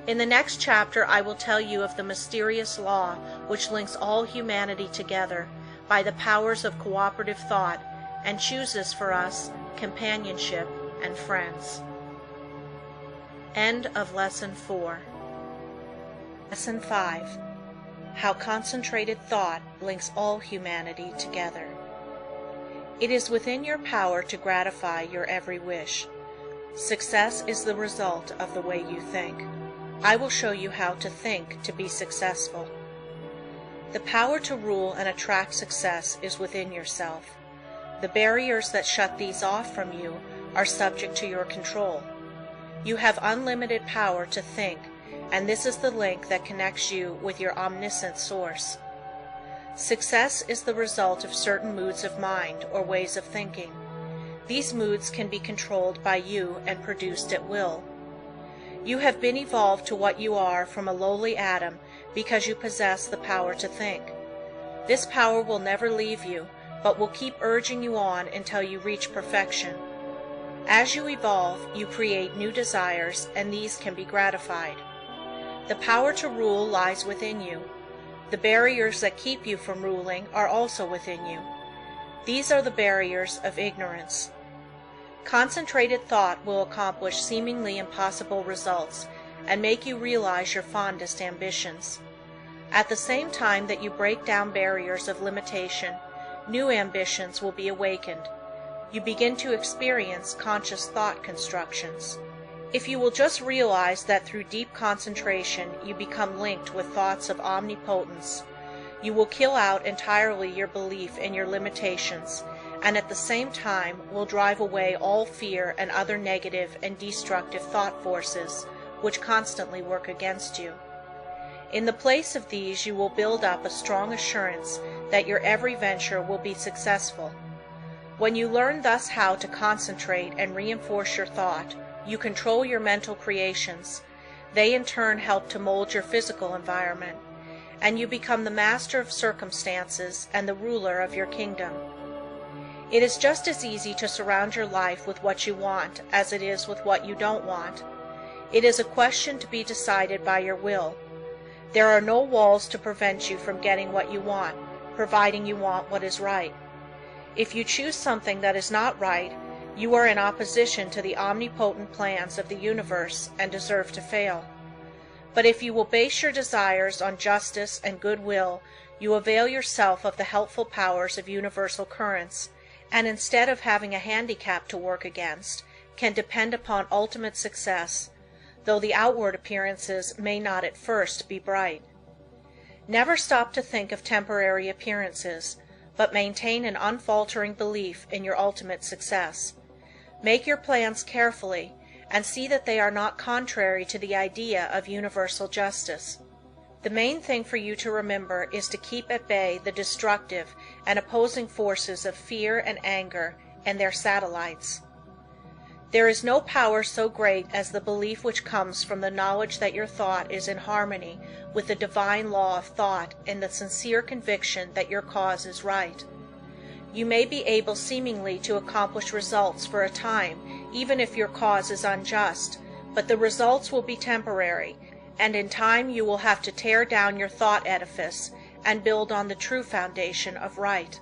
In the next chapter, I will tell you of the mysterious law which links all humanity together by the powers of cooperative thought and chooses for us companionship and friends. End of Lesson 4. Lesson 5. How concentrated thought links all humanity together. It is within your power to gratify your every wish. Success is the result of the way you think. I will show you how to think to be successful. The power to rule and attract success is within yourself. The barriers that shut these off from you are subject to your control. You have unlimited power to think, and this is the link that connects you with your omniscient source. Success is the result of certain moods of mind or ways of thinking. These moods can be controlled by you and produced at will. You have been evolved to what you are from a lowly atom because you possess the power to think. This power will never leave you, but will keep urging you on until you reach perfection. As you evolve, you create new desires, and these can be gratified. The power to rule lies within you. The barriers that keep you from ruling are also within you. These are the barriers of ignorance. Concentrated thought will accomplish seemingly impossible results and make you realize your fondest ambitions. At the same time that you break down barriers of limitation, new ambitions will be awakened. You begin to experience conscious thought constructions. If you will just realize that through deep concentration you become linked with thoughts of omnipotence, you will kill out entirely your belief in your limitations, and at the same time will drive away all fear and other negative and destructive thought forces which constantly work against you. In the place of these you will build up a strong assurance that your every venture will be successful. When you learn thus how to concentrate and reinforce your thought, you control your mental creations. They in turn help to mold your physical environment, and you become the master of circumstances and the ruler of your kingdom. It is just as easy to surround your life with what you want as it is with what you don't want. It is a question to be decided by your will. There are no walls to prevent you from getting what you want, providing you want what is right. If you choose something that is not right, you are in opposition to the omnipotent plans of the universe and deserve to fail. But if you will base your desires on justice and goodwill, you avail yourself of the helpful powers of universal currents, and instead of having a handicap to work against, can depend upon ultimate success, though the outward appearances may not at first be bright. Never stop to think of temporary appearances, but maintain an unfaltering belief in your ultimate success. Make your plans carefully, and see that they are not contrary to the idea of universal justice. The main thing for you to remember is to keep at bay the destructive and opposing forces of fear and anger and their satellites. There is no power so great as the belief which comes from the knowledge that your thought is in harmony with the divine law of thought and the sincere conviction that your cause is right. You may be able seemingly to accomplish results for a time, even if your cause is unjust, but the results will be temporary, and in time you will have to tear down your thought edifice and build on the true foundation of right.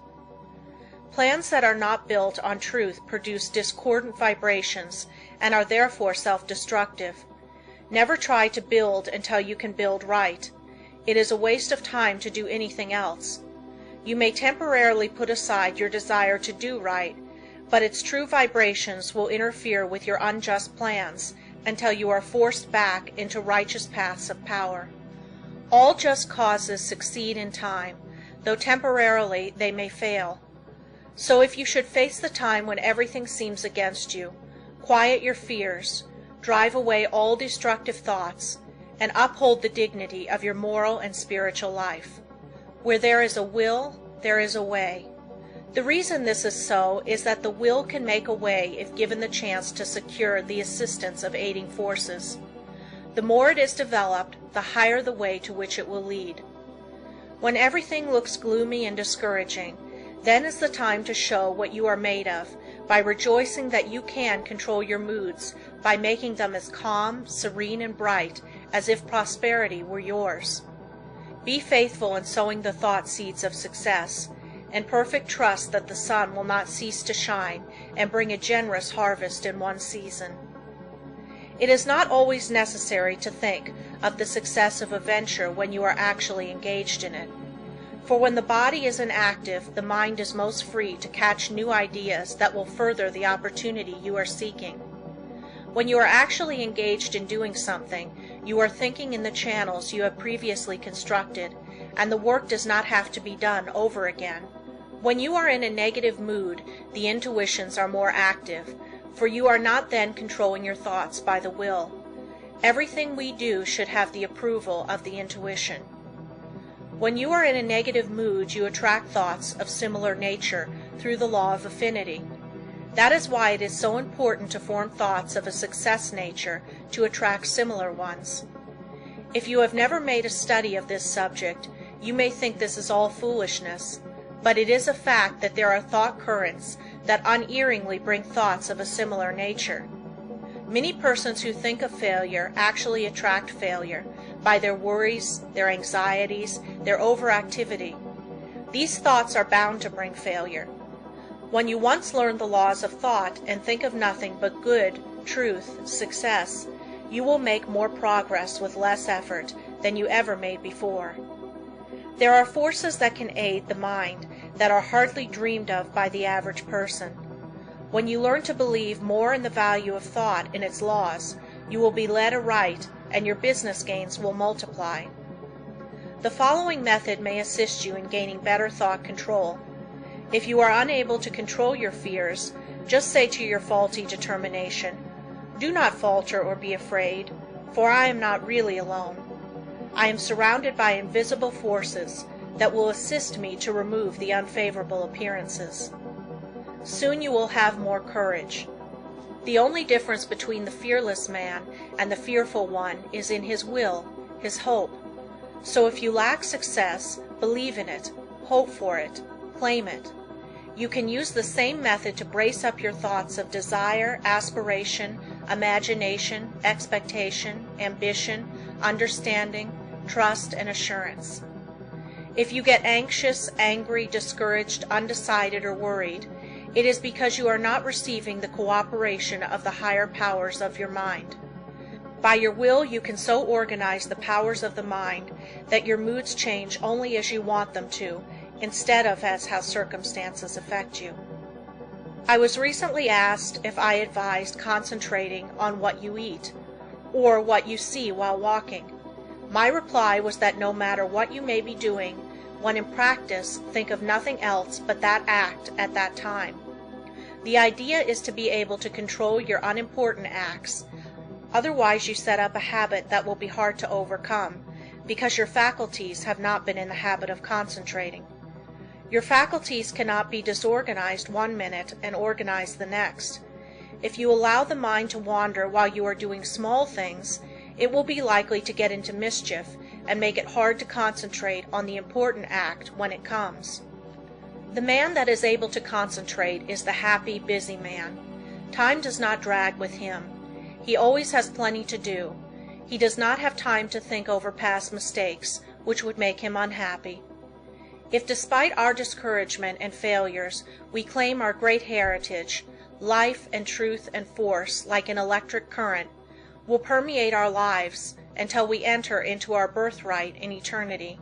Plans that are not built on truth produce discordant vibrations and are therefore self-destructive. Never try to build until you can build right. It is a waste of time to do anything else. You may temporarily put aside your desire to do right, but its true vibrations will interfere with your unjust plans until you are forced back into righteous paths of power. All just causes succeed in time, though temporarily they may fail. So if you should face the time when everything seems against you, quiet your fears, drive away all destructive thoughts, and uphold the dignity of your moral and spiritual life. Where there is a will, there is a way. The reason this is so is that the will can make a way if given the chance to secure the assistance of aiding forces. The more it is developed, the higher the way to which it will lead. When everything looks gloomy and discouraging, then is the time to show what you are made of by rejoicing that you can control your moods by making them as calm, serene, and bright as if prosperity were yours. Be faithful in sowing the thought seeds of success, and perfect trust that the sun will not cease to shine and bring a generous harvest in one season. It is not always necessary to think of the success of a venture when you are actually engaged in it. For when the body is inactive, the mind is most free to catch new ideas that will further the opportunity you are seeking. When you are actually engaged in doing something, you are thinking in the channels you have previously constructed, and the work does not have to be done over again. When you are in a negative mood, the intuitions are more active, for you are not then controlling your thoughts by the will. Everything we do should have the approval of the intuition. When you are in a negative mood, you attract thoughts of similar nature through the law of affinity. That is why it is so important to form thoughts of a success nature to attract similar ones. If you have never made a study of this subject, you may think this is all foolishness, but it is a fact that there are thought currents that unerringly bring thoughts of a similar nature. Many persons who think of failure actually attract failure by their worries, their anxieties, their overactivity. These thoughts are bound to bring failure. When you once learn the laws of thought and think of nothing but good, truth, success, you will make more progress with less effort than you ever made before. There are forces that can aid the mind that are hardly dreamed of by the average person. When you learn to believe more in the value of thought and its laws, you will be led aright and your business gains will multiply. The following method may assist you in gaining better thought control. If you are unable to control your fears, just say to your faulty determination, "Do not falter or be afraid, for I am not really alone. I am surrounded by invisible forces that will assist me to remove the unfavorable appearances." Soon you will have more courage. The only difference between the fearless man and the fearful one is in his will, his hope. So if you lack success, believe in it, hope for it, claim it. You can use the same method to brace up your thoughts of desire, aspiration, imagination, expectation, ambition, understanding, trust, and assurance. If you get anxious, angry, discouraged, undecided, or worried, it is because you are not receiving the cooperation of the higher powers of your mind. By your will you can so organize the powers of the mind that your moods change only as you want them to, instead of as how circumstances affect you. I was recently asked if I advised concentrating on what you eat, or what you see while walking. My reply was that no matter what you may be doing, when in practice, think of nothing else but that act at that time. The idea is to be able to control your unimportant acts. Otherwise you set up a habit that will be hard to overcome, because your faculties have not been in the habit of concentrating. Your faculties cannot be disorganized one minute and organized the next. If you allow the mind to wander while you are doing small things, it will be likely to get into mischief and make it hard to concentrate on the important act when it comes. The man that is able to concentrate is the happy, busy man. Time does not drag with him. He always has plenty to do. He does not have time to think over past mistakes, which would make him unhappy. If despite our discouragement and failures we claim our great heritage, life and truth and force, like an electric current, will permeate our lives until we enter into our birthright in eternity.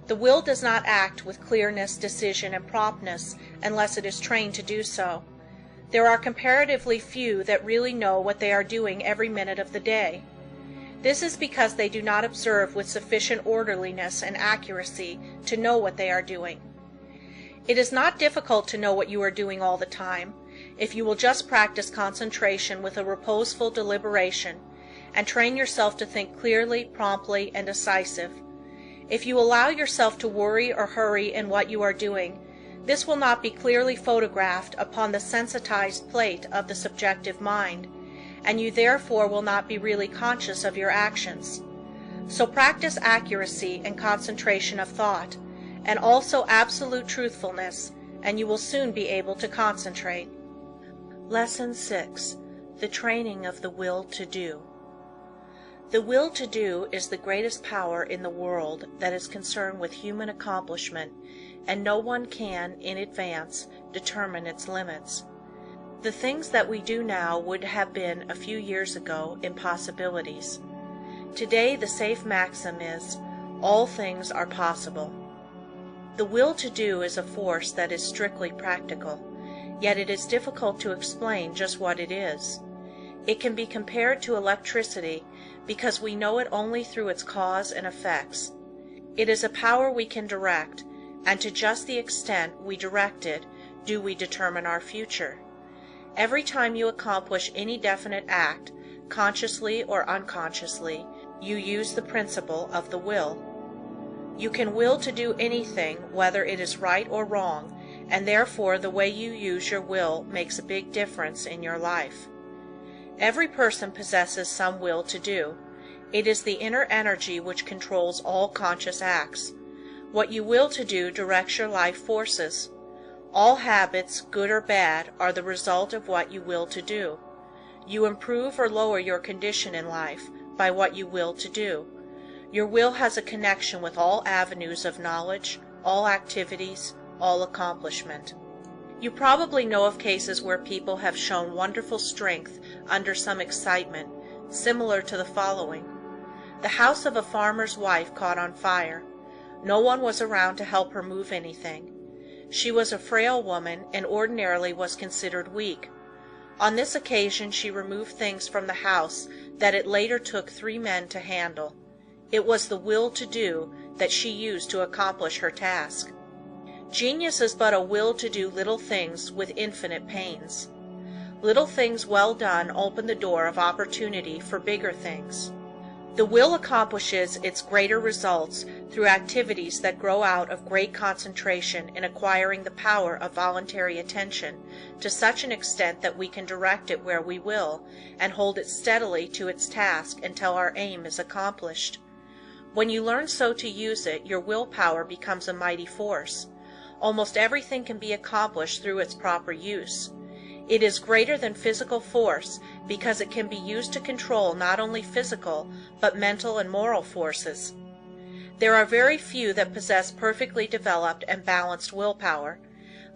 The will does not act with clearness, decision, and promptness unless it is trained to do so. There are comparatively few that really know what they are doing every minute of the day. This is because they do not observe with sufficient orderliness and accuracy to know what they are doing. It is not difficult to know what you are doing all the time, if you will just practice concentration with a reposeful deliberation, and train yourself to think clearly, promptly, and decisive. If you allow yourself to worry or hurry in what you are doing, this will not be clearly photographed upon the sensitized plate of the subjective mind, and you therefore will not be really conscious of your actions. So practice accuracy and concentration of thought, and also absolute truthfulness, and you will soon be able to concentrate. Lesson 6. The Training of the Will to Do. The will to do is the greatest power in the world that is concerned with human accomplishment, and no one can, in advance, determine its limits. The things that we do now would have been a few years ago impossibilities. Today the safe maxim is, all things are possible. The will to do is a force that is strictly practical, yet it is difficult to explain just what it is. It can be compared to electricity because we know it only through its cause and effects. It is a power we can direct, and to just the extent we direct it do we determine our future. Every time you accomplish any definite act, consciously or unconsciously, you use the principle of the will. You can will to do anything, whether it is right or wrong, and therefore the way you use your will makes a big difference in your life. Every person possesses some will to do. It is the inner energy which controls all conscious acts. What you will to do directs your life forces. All habits, good or bad, are the result of what you will to do. You improve or lower your condition in life by what you will to do. Your will has a connection with all avenues of knowledge, all activities, all accomplishment. You probably know of cases where people have shown wonderful strength under some excitement, similar to the following. The house of a farmer's wife caught on fire. No one was around to help her move anything. She was a frail woman and ordinarily was considered weak. On this occasion she removed things from the house that it later took 3 men to handle. It was the will to do that she used to accomplish her task. Genius is but a will to do little things with infinite pains. Little things well done open the door of opportunity for bigger things. The will accomplishes its greater results through activities that grow out of great concentration in acquiring the power of voluntary attention to such an extent that we can direct it where we will and hold it steadily to its task until our aim is accomplished. When you learn so to use it, your willpower becomes a mighty force. Almost everything can be accomplished through its proper use. It is greater than physical force because it can be used to control not only physical but mental and moral forces. There are very few that possess perfectly developed and balanced willpower,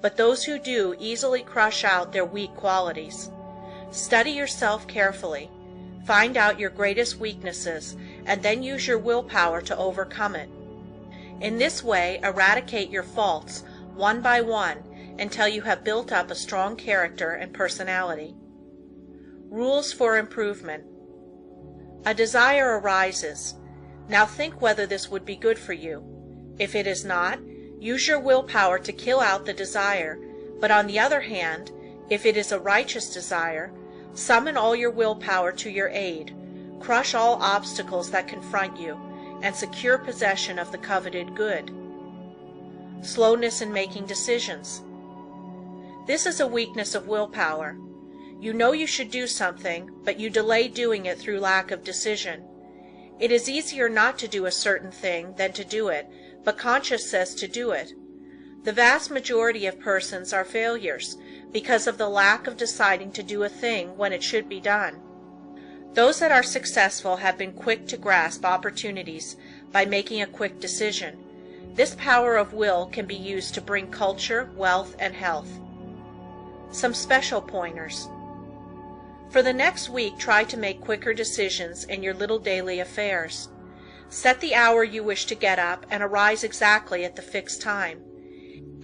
but those who do easily crush out their weak qualities. Study yourself carefully. Find out your greatest weaknesses and then use your willpower to overcome it. In this way, eradicate your faults one by one until you have built up a strong character and personality. Rules for improvement. A desire arises. Now think whether this would be good for you. If it is not, use your willpower to kill out the desire, but on the other hand, if it is a righteous desire, summon all your willpower to your aid, crush all obstacles that confront you, and secure possession of the coveted good. Slowness in making decisions. This is a weakness of willpower. You know you should do something, but you delay doing it through lack of decision. It is easier not to do a certain thing than to do it, but conscience says to do it. The vast majority of persons are failures because of the lack of deciding to do a thing when it should be done. Those that are successful have been quick to grasp opportunities by making a quick decision. This power of will can be used to bring culture, wealth, and health. Some special pointers. For the next week, try to make quicker decisions in your little daily affairs. Set the hour you wish to get up and arise exactly at the fixed time.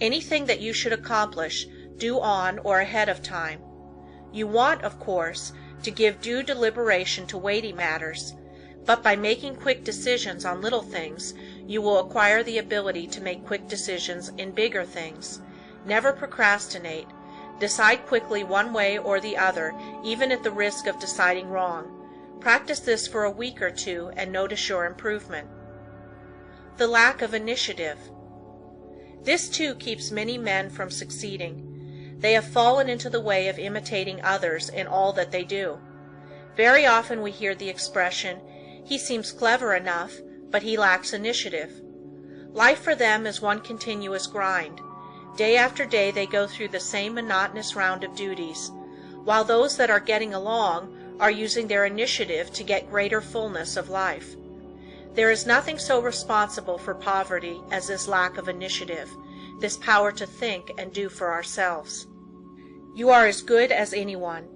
Anything that you should accomplish, do on or ahead of time. You want, of course, to give due deliberation to weighty matters, but by making quick decisions on little things, you will acquire the ability to make quick decisions in bigger things. Never procrastinate. Decide quickly one way or the other, even at the risk of deciding wrong. Practice this for a week or two and notice your improvement. The lack of initiative. This too keeps many men from succeeding. They have fallen into the way of imitating others in all that they do. Very often we hear the expression, "He seems clever enough, but he lacks initiative." Life for them is one continuous grind. Day after day they go through the same monotonous round of duties. while those that are getting along are using their initiative to get greater fullness of life. There is nothing so responsible for poverty as this lack of initiative, this power to think and do for ourselves. You are as good as anyone.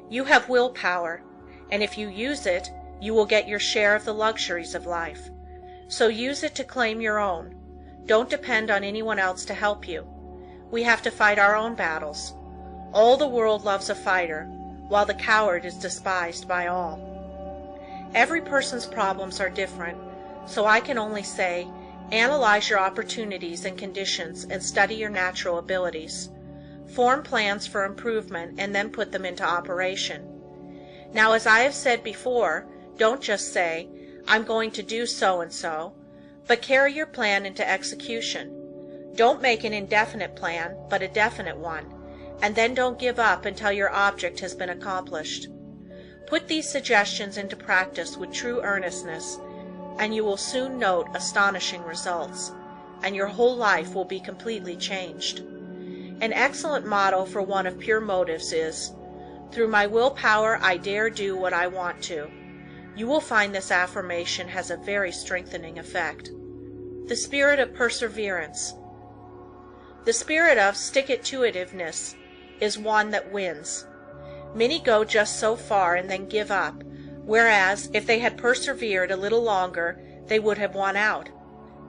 You have willpower, and if you use it, you will get your share of the luxuries of life. So use it to claim your own. Don't depend on anyone else to help you. We have to fight our own battles. All the world loves a fighter, while the coward is despised by all. Every person's problems are different, so I can only say, analyze your opportunities and conditions and study your natural abilities. Form plans for improvement and then put them into operation. Now, as I have said before, don't just say, I'm going to do so and so, but carry your plan into execution. Don't make an indefinite plan, but a definite one, and then don't give up until your object has been accomplished. Put these suggestions into practice with true earnestness, and you will soon note astonishing results, and your whole life will be completely changed. An excellent motto for one of pure motives is, "Through my willpower I dare do what I want to." You will find this affirmation has a very strengthening effect. The spirit of perseverance. The spirit of stick-it-to-itiveness is one that wins. Many go just so far and then give up, whereas if they had persevered a little longer, they would have won out.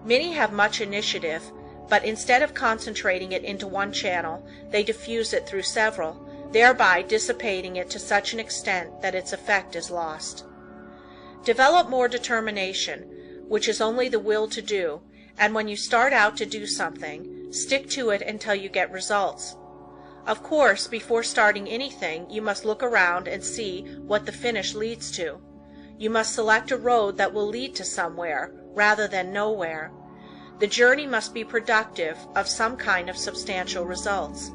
Many have much initiative, but instead of concentrating it into one channel, they diffuse it through several, thereby dissipating it to such an extent that its effect is lost. Develop more determination, which is only the will to do, and when you start out to do something, stick to it until you get results. Of course, before starting anything, you must look around and see what the finish leads to. You must select a road that will lead to somewhere, rather than nowhere. The journey must be productive of some kind of substantial results.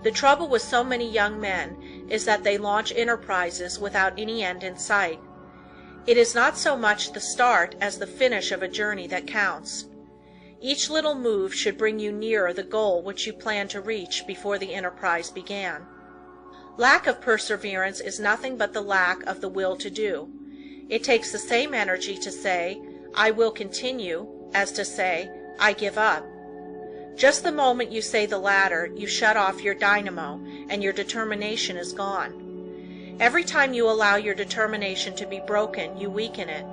The trouble with so many young men is that they launch enterprises without any end in sight. It is not so much the start as the finish of a journey that counts. Each little move should bring you nearer the goal which you planned to reach before the enterprise began. Lack of perseverance is nothing but the lack of the will to do. It takes the same energy to say, "I will continue," as to say, "I give up." Just the moment you say the latter, you shut off your dynamo, and your determination is gone. Every time you allow your determination to be broken, you weaken it.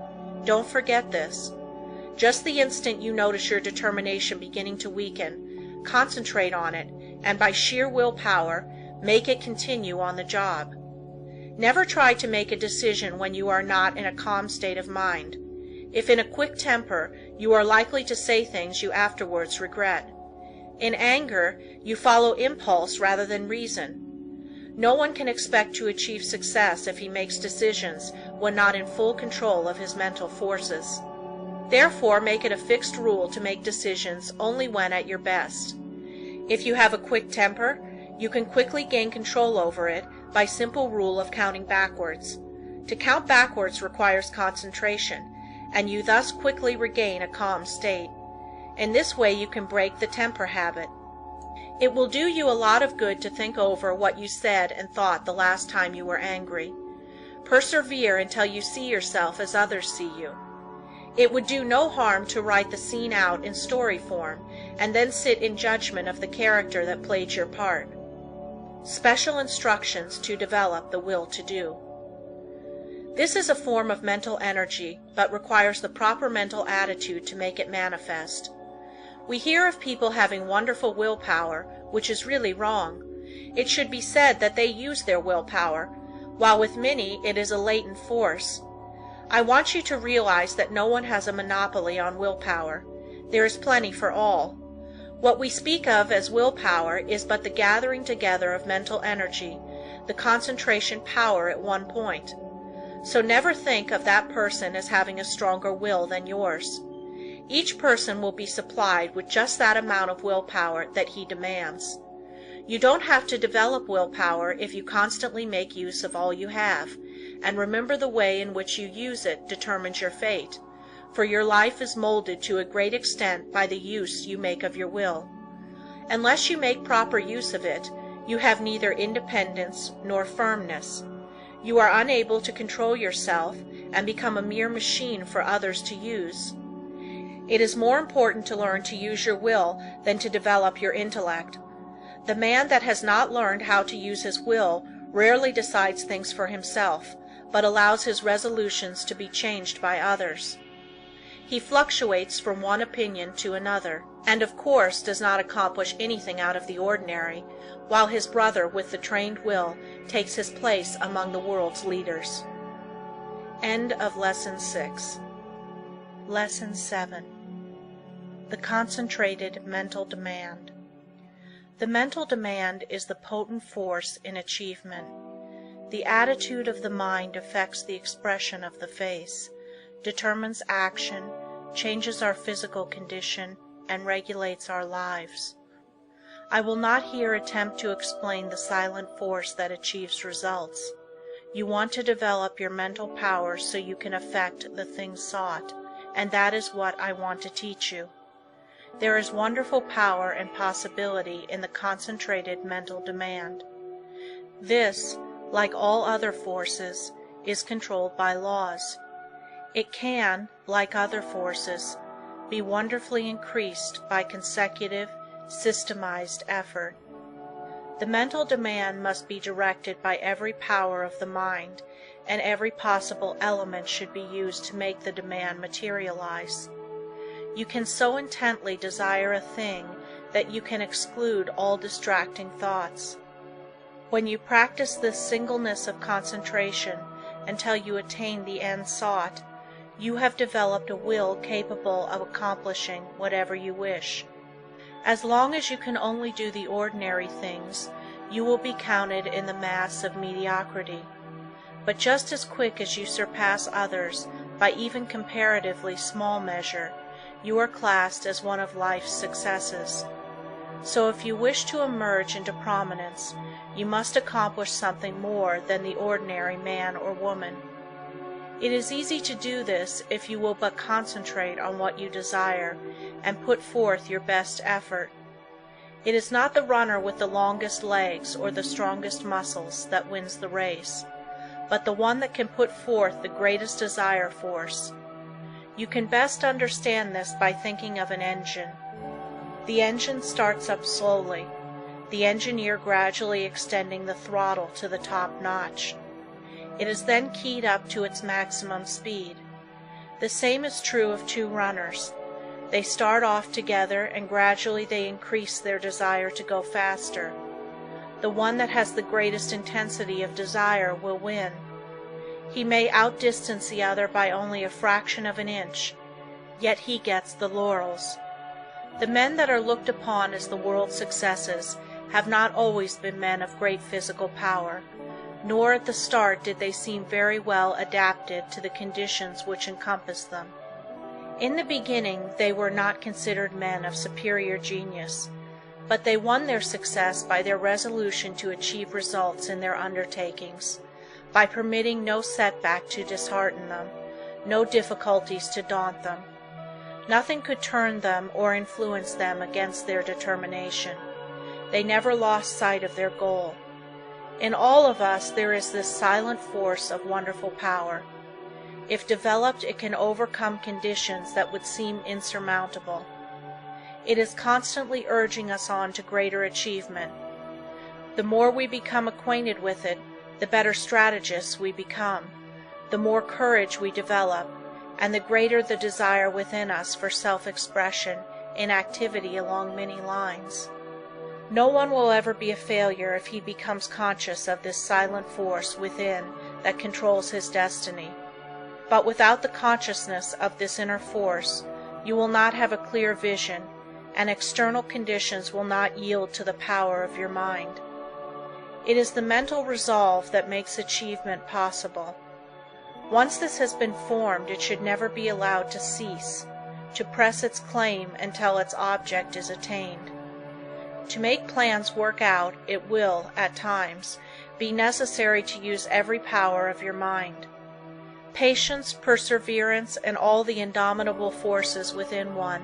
Don't forget this. Just the instant you notice your determination beginning to weaken, concentrate on it, and by sheer willpower, make it continue on the job. Never try to make a decision when you are not in a calm state of mind. If in a quick temper, you are likely to say things you afterwards regret. In anger, you follow impulse rather than reason. No one can expect to achieve success if he makes decisions when not in full control of his mental forces. Therefore, make it a fixed rule to make decisions only when at your best. If you have a quick temper, you can quickly gain control over it by simple rule of counting backwards. To count backwards requires concentration, and you thus quickly regain a calm state. In this way you can break the temper habit. It will do you a lot of good to think over what you said and thought the last time you were angry. Persevere until you see yourself as others see you. It would do no harm to write the scene out in story form, and then sit in judgment of the character that played your part. Special instructions to develop the will to do. This is a form of mental energy, but requires the proper mental attitude to make it manifest. We hear of people having wonderful willpower, which is really wrong. It should be said that they use their willpower, while with many it is a latent force. I want you to realize that no one has a monopoly on willpower. There is plenty for all. What we speak of as willpower is but the gathering together of mental energy, the concentration power at one point. So never think of that person as having a stronger will than yours. Each person will be supplied with just that amount of willpower that he demands. You don't have to develop willpower if you constantly make use of all you have, and remember the way in which you use it determines your fate, for your life is molded to a great extent by the use you make of your will. Unless you make proper use of it, You have neither independence nor firmness. You are unable to control yourself and become a mere machine for others to use. It is more important to learn to use your will than to develop your intellect. The man that has not learned how to use his will rarely decides things for himself, but allows his resolutions to be changed by others. He fluctuates from one opinion to another, and of course does not accomplish anything out of the ordinary, while his brother with the trained will takes his place among the world's leaders. End of Lesson 6. Lesson 7. The Concentrated Mental Demand. The mental demand is the potent force in achievement. The attitude of the mind affects the expression of the face, determines action, changes our physical condition, and regulates our lives. I will not here attempt to explain the silent force that achieves results. You want to develop your mental powers so you can effect the things sought, and that is what I want to teach you. There is wonderful power and possibility in the concentrated mental demand. This, like all other forces, is controlled by laws. It can, like other forces, be wonderfully increased by consecutive, systemized effort. The mental demand must be directed by every power of the mind, and every possible element should be used to make the demand materialize. You can so intently desire a thing that you can exclude all distracting thoughts. When you practice this singleness of concentration until you attain the end sought, you have developed a will capable of accomplishing whatever you wish. As long as you can only do the ordinary things, you will be counted in the mass of mediocrity. But just as quick as you surpass others by even comparatively small measure, you are classed as one of life's successes. So if you wish to emerge into prominence, you must accomplish something more than the ordinary man or woman. It is easy to do this if you will but concentrate on what you desire and put forth your best effort. It is not the runner with the longest legs or the strongest muscles that wins the race, but the one that can put forth the greatest desire force. You can best understand this by thinking of an engine. The engine starts up slowly, the engineer gradually extending the throttle to the top notch. It is then keyed up to its maximum speed. The same is true of two runners. They start off together and gradually they increase their desire to go faster. The one that has the greatest intensity of desire will win. He may outdistance the other by only a fraction of an inch, yet he gets the laurels. The men that are looked upon as the world's successes have not always been men of great physical power, nor at the start did they seem very well adapted to the conditions which encompass them. In the beginning they were not considered men of superior genius, but they won their success by their resolution to achieve results in their undertakings, by permitting no setback to dishearten them, no difficulties to daunt them. Nothing could turn them or influence them against their determination. They never lost sight of their goal. In all of us there is this silent force of wonderful power. If developed, it can overcome conditions that would seem insurmountable. It is constantly urging us on to greater achievement. The more we become acquainted with it, the better strategists we become, the more courage we develop, and the greater the desire within us for self-expression in activity along many lines. No one will ever be a failure if he becomes conscious of this silent force within that controls his destiny. But without the consciousness of this inner force, you will not have a clear vision, and external conditions will not yield to the power of your mind. It is the mental resolve that makes achievement possible. Once this has been formed, it should never be allowed to cease, to press its claim until its object is attained. To make plans work out, it will, at times, be necessary to use every power of your mind. Patience, perseverance, and all the indomitable forces within one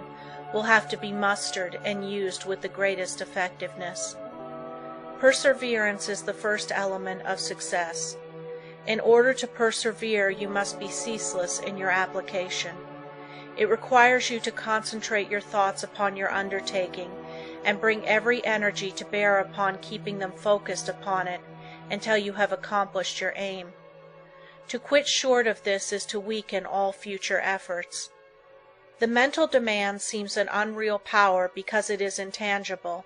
will have to be mustered and used with the greatest effectiveness. Perseverance is the first element of success. In order to persevere, you must be ceaseless in your application. It requires you to concentrate your thoughts upon your undertaking and bring every energy to bear upon keeping them focused upon it until you have accomplished your aim. To quit short of this is to weaken all future efforts. The mental demand seems an unreal power because it is intangible,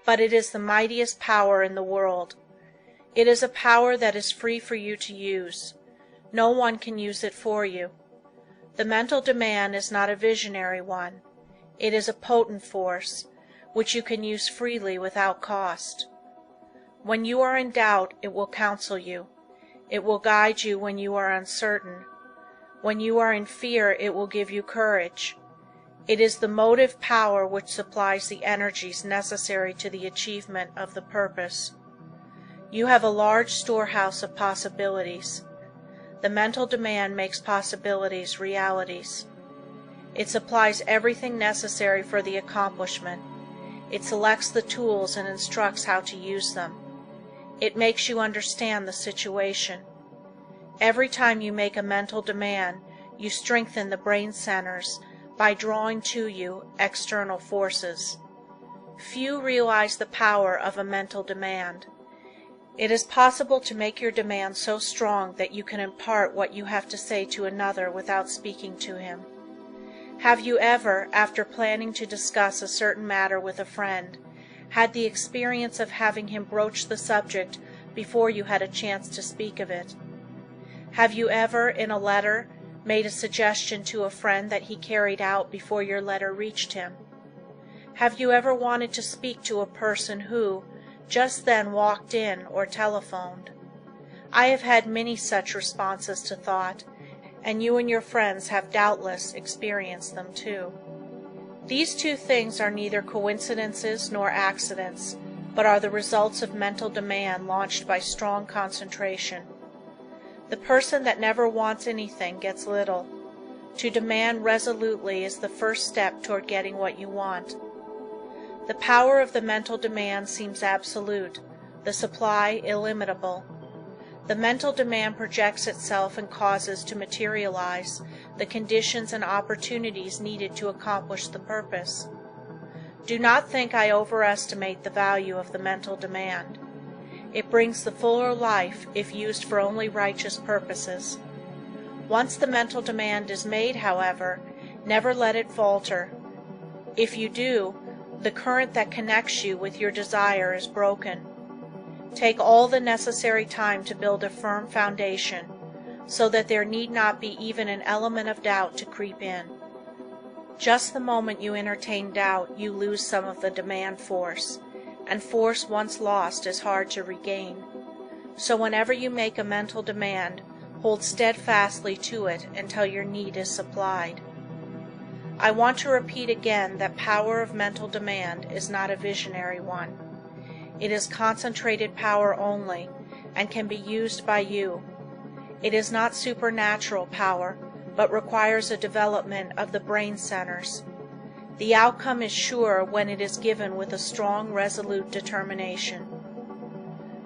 but it is the mightiest power in the world. It is a power that is free for you to use. No one can use it for you. The mental demand is not a visionary one. It is a potent force, which you can use freely without cost. When you are in doubt, it will counsel you. It will guide you when you are uncertain. When you are in fear, it will give you courage. It is the motive power which supplies the energies necessary to the achievement of the purpose. You have a large storehouse of possibilities. The mental demand makes possibilities realities. It supplies everything necessary for the accomplishment. It selects the tools and instructs how to use them. It makes you understand the situation. Every time you make a mental demand, you strengthen the brain centers by drawing to you external forces. Few realize the power of a mental demand. It is possible to make your demand so strong that you can impart what you have to say to another without speaking to him. Have you ever, after planning to discuss a certain matter with a friend, had the experience of having him broach the subject before you had a chance to speak of it? Have you ever, in a letter, made a suggestion to a friend that he carried out before your letter reached him? Have you ever wanted to speak to a person who, just then walked in or telephoned? I have had many such responses to thought, and you and your friends have doubtless experienced them too. These two things are neither coincidences nor accidents, but are the results of mental demand launched by strong concentration. The person that never wants anything gets little. To demand resolutely is the first step toward getting what you want. The power of the mental demand seems absolute, the supply illimitable. The mental demand projects itself and causes to materialize the conditions and opportunities needed to accomplish the purpose. Do not think I overestimate the value of the mental demand. It brings the fuller life if used for only righteous purposes. Once the mental demand is made, however, never let it falter. If you do, the current that connects you with your desire is broken. Take all the necessary time to build a firm foundation, so that there need not be even an element of doubt to creep in. Just the moment you entertain doubt, you lose some of the demand force, and force once lost is hard to regain. So whenever you make a mental demand, hold steadfastly to it until your need is supplied. I want to repeat again that power of mental demand is not a visionary one. It is concentrated power only, and can be used by you. It is not supernatural power, but requires a development of the brain centers. The outcome is sure when it is given with a strong, resolute determination.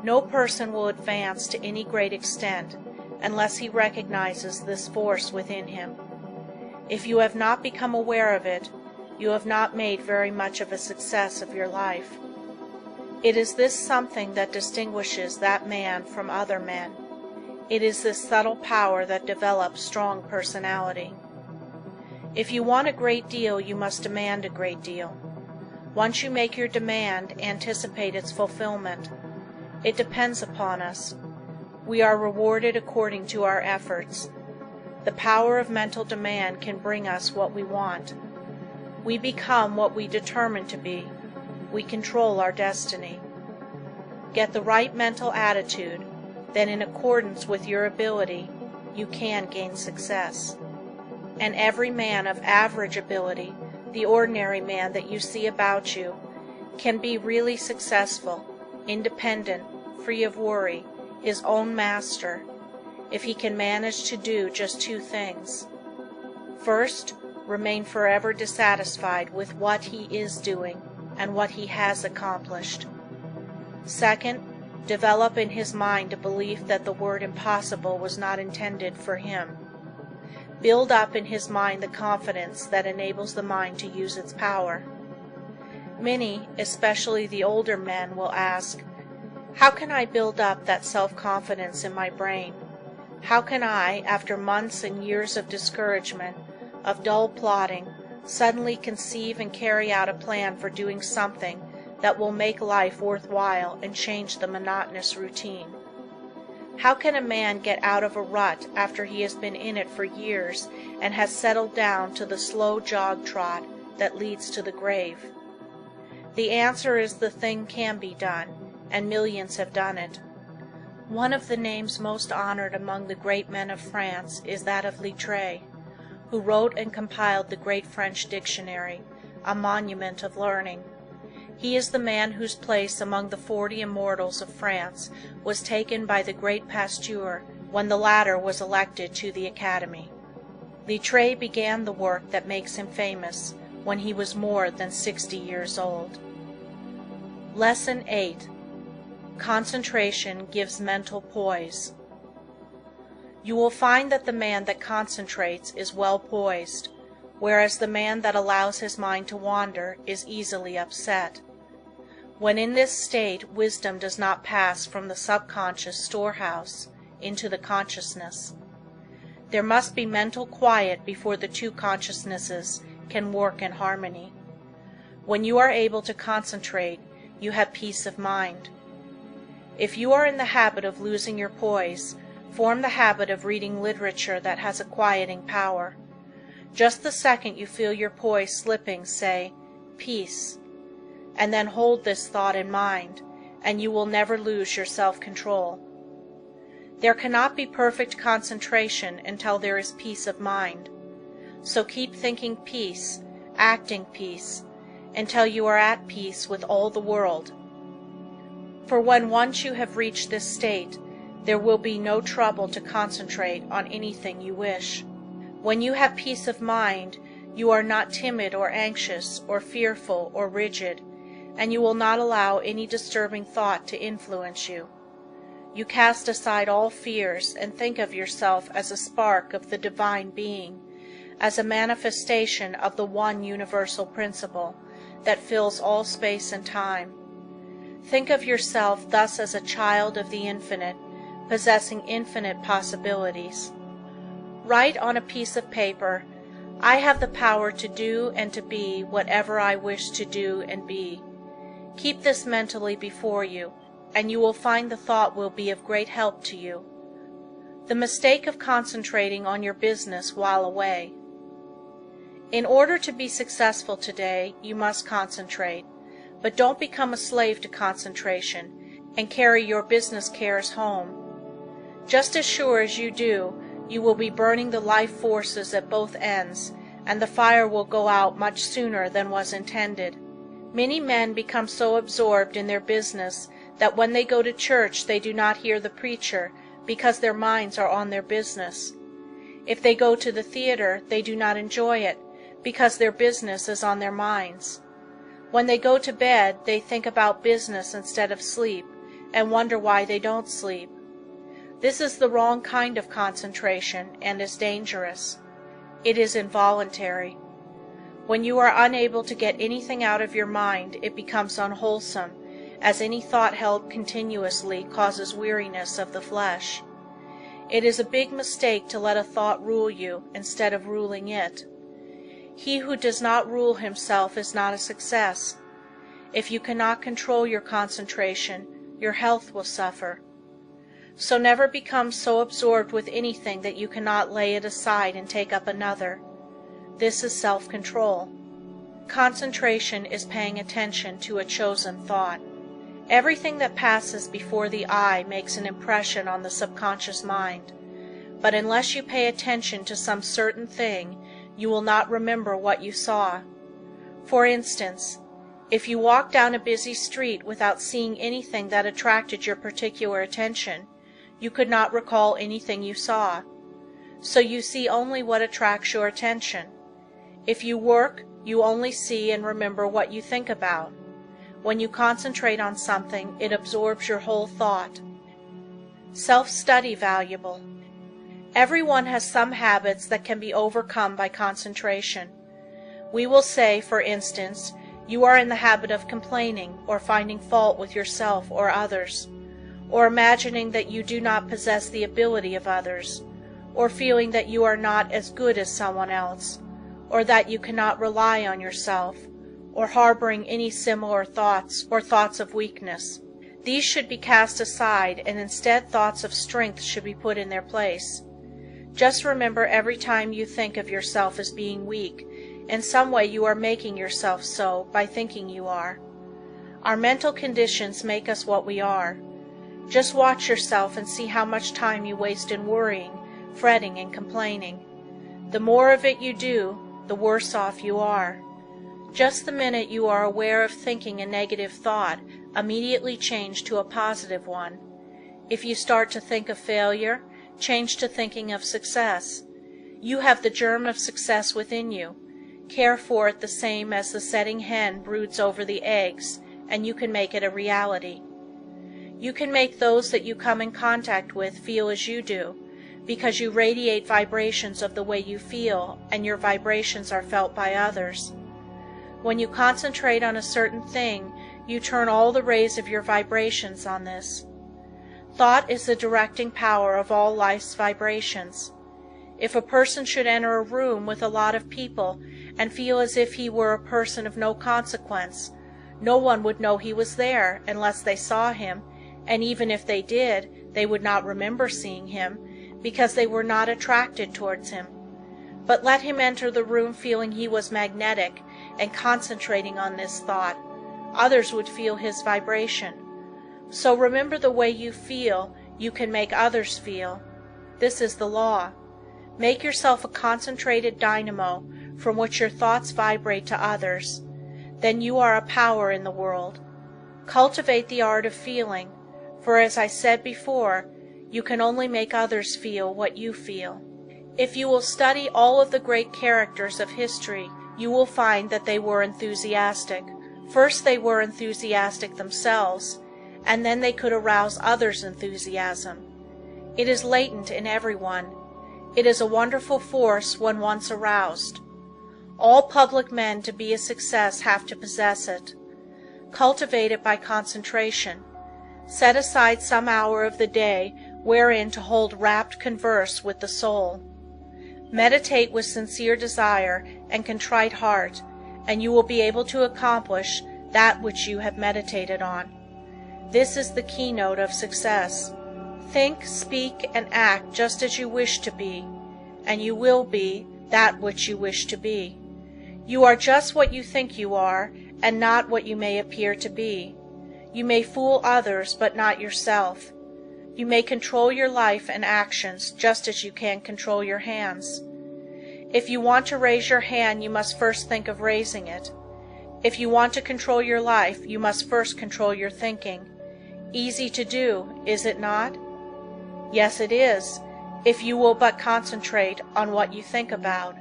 No person will advance to any great extent unless he recognizes this force within him. If you have not become aware of it, you have not made very much of a success of your life. It is this something that distinguishes that man from other men. It is this subtle power that develops strong personality. If you want a great deal, you must demand a great deal. Once you make your demand, anticipate its fulfillment. It depends upon us. We are rewarded according to our efforts. The power of mental demand can bring us what we want. We become what we determine to be. We control our destiny. Get the right mental attitude, then in accordance with your ability, you can gain success. And every man of average ability, the ordinary man that you see about you, can be really successful, independent, free of worry, his own master, if he can manage to do just two things. First, remain forever dissatisfied with what he is doing and what he has accomplished. Second, develop in his mind a belief that the word impossible was not intended for him. Build up in his mind the confidence that enables the mind to use its power. Many, especially the older men, will ask, "How can I build up that self-confidence in my brain? How can I, after months and years of discouragement, of dull plodding, suddenly conceive and carry out a plan for doing something that will make life worthwhile and change the monotonous routine? How can a man get out of a rut after he has been in it for years and has settled down to the slow jog trot that leads to the grave?" The answer is the thing can be done, and millions have done it. One of the names most honored among the great men of France is that of Littré, who wrote and compiled the great French dictionary, a monument of learning. He is the man whose place among the 40 immortals of France was taken by the great Pasteur when the latter was elected to the Academy. Littré began the work that makes him famous when he was more than 60 years old. Lesson 8. Concentration gives mental poise. You will find that the man that concentrates is well poised, whereas the man that allows his mind to wander is easily upset. When in this state, wisdom does not pass from the subconscious storehouse into the consciousness. There must be mental quiet before the two consciousnesses can work in harmony. When you are able to concentrate, you have peace of mind. If you are in the habit of losing your poise, form the habit of reading literature that has a quieting power. Just the second you feel your poise slipping, say, "Peace," and then hold this thought in mind, and you will never lose your self-control. There cannot be perfect concentration until there is peace of mind. So keep thinking peace, acting peace, until you are at peace with all the world. For when once you have reached this state, there will be no trouble to concentrate on anything you wish. When you have peace of mind, you are not timid or anxious or fearful or rigid, and you will not allow any disturbing thought to influence you. You cast aside all fears and think of yourself as a spark of the Divine Being, as a manifestation of the one universal principle that fills all space and time. Think of yourself thus as a child of the infinite, possessing infinite possibilities. Write on a piece of paper, "I have the power to do and to be whatever I wish to do and be." Keep this mentally before you, and you will find the thought will be of great help to you. The mistake of concentrating on your business while away. In order to be successful today, you must concentrate, but don't become a slave to concentration and carry your business cares home. Just as sure as you do, you will be burning the life forces at both ends, and the fire will go out much sooner than was intended. Many men become so absorbed in their business that when they go to church they do not hear the preacher because their minds are on their business. If they go to the theater, they do not enjoy it because their business is on their minds. When they go to bed, they think about business instead of sleep and wonder why they don't sleep. This is the wrong kind of concentration and is dangerous. It is involuntary. When you are unable to get anything out of your mind, it becomes unwholesome, as any thought held continuously causes weariness of the flesh. It is a big mistake to let a thought rule you instead of ruling it. He who does not rule himself is not a success. If you cannot control your concentration, your health will suffer. So never become so absorbed with anything that you cannot lay it aside and take up another. This is self-control. Concentration is paying attention to a chosen thought. Everything that passes before the eye makes an impression on the subconscious mind, but unless you pay attention to some certain thing, you will not remember what you saw. For instance, if you walk down a busy street without seeing anything that attracted your particular attention, you could not recall anything you saw. So you see only what attracts your attention. If you work, you only see and remember what you think about. When you concentrate on something, it absorbs your whole thought. Self-study valuable. Everyone has some habits that can be overcome by concentration. We will say, for instance, you are in the habit of complaining or finding fault with yourself or others, or imagining that you do not possess the ability of others, or feeling that you are not as good as someone else, or that you cannot rely on yourself, or harboring any similar thoughts or thoughts of weakness. These should be cast aside, and instead thoughts of strength should be put in their place. Just remember, every time you think of yourself as being weak, in some way you are making yourself so by thinking you are. Our mental conditions make us what we are. Just watch yourself and see how much time you waste in worrying, fretting, and complaining. The more of it you do, the worse off you are. Just the minute you are aware of thinking a negative thought, immediately change to a positive one. If you start to think of failure, change to thinking of success. You have the germ of success within you. Care for it the same as the setting hen broods over the eggs, and you can make it a reality. You can make those that you come in contact with feel as you do, because you radiate vibrations of the way you feel, and your vibrations are felt by others. When you concentrate on a certain thing, you turn all the rays of your vibrations on this. Thought is the directing power of all life's vibrations. If a person should enter a room with a lot of people and feel as if he were a person of no consequence, no one would know he was there unless they saw him, and even if they did, they would not remember seeing him, because they were not attracted towards him. But let him enter the room feeling he was magnetic and concentrating on this thought, others would feel his vibration. So remember, the way you feel, you can make others feel. This is the law. Make yourself a concentrated dynamo from which your thoughts vibrate to others. Then you are a power in the world. Cultivate the art of feeling, for as I said before, you can only make others feel what you feel. If you will study all of the great characters of history, you will find that they were enthusiastic. First they were enthusiastic themselves, and then they could arouse others' enthusiasm. It is latent in everyone. It is a wonderful force when once aroused. All public men to be a success have to possess it. Cultivate it by concentration. Set aside some hour of the day wherein to hold rapt converse with the soul. Meditate with sincere desire and contrite heart, and you will be able to accomplish that which you have meditated on. This is the keynote of success. Think, speak, and act just as you wish to be, and you will be that which you wish to be. You are just what you think you are, and not what you may appear to be. You may fool others, but not yourself. You may control your life and actions just as you can control your hands. If you want to raise your hand, you must first think of raising it. If you want to control your life, you must first control your thinking. Easy to do, is it not? Yes, it is, if you will but concentrate on what you think about.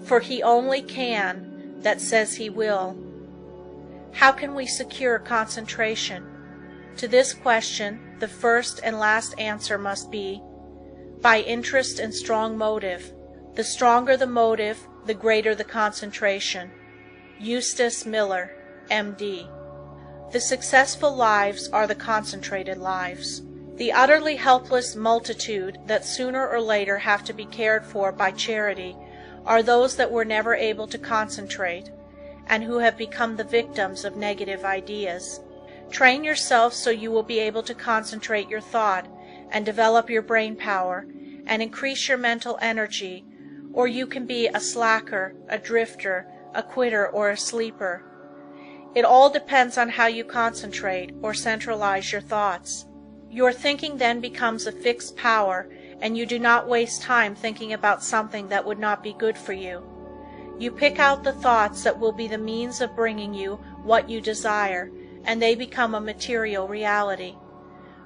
For he only can that says he will. How can we secure concentration? To this question, the first and last answer must be, by interest and strong motive. The stronger the motive, the greater the concentration. Eustace Miller, M.D. The successful lives are the concentrated lives. The utterly helpless multitude that sooner or later have to be cared for by charity are those that were never able to concentrate, and who have become the victims of negative ideas. Train yourself so you will be able to concentrate your thought and develop your brain power and increase your mental energy, or you can be a slacker, a drifter, a quitter, or a sleeper. It all depends on how you concentrate or centralize your thoughts. Your thinking then becomes a fixed power, and you do not waste time thinking about something that would not be good for you. You pick out the thoughts that will be the means of bringing you what you desire, and they become a material reality.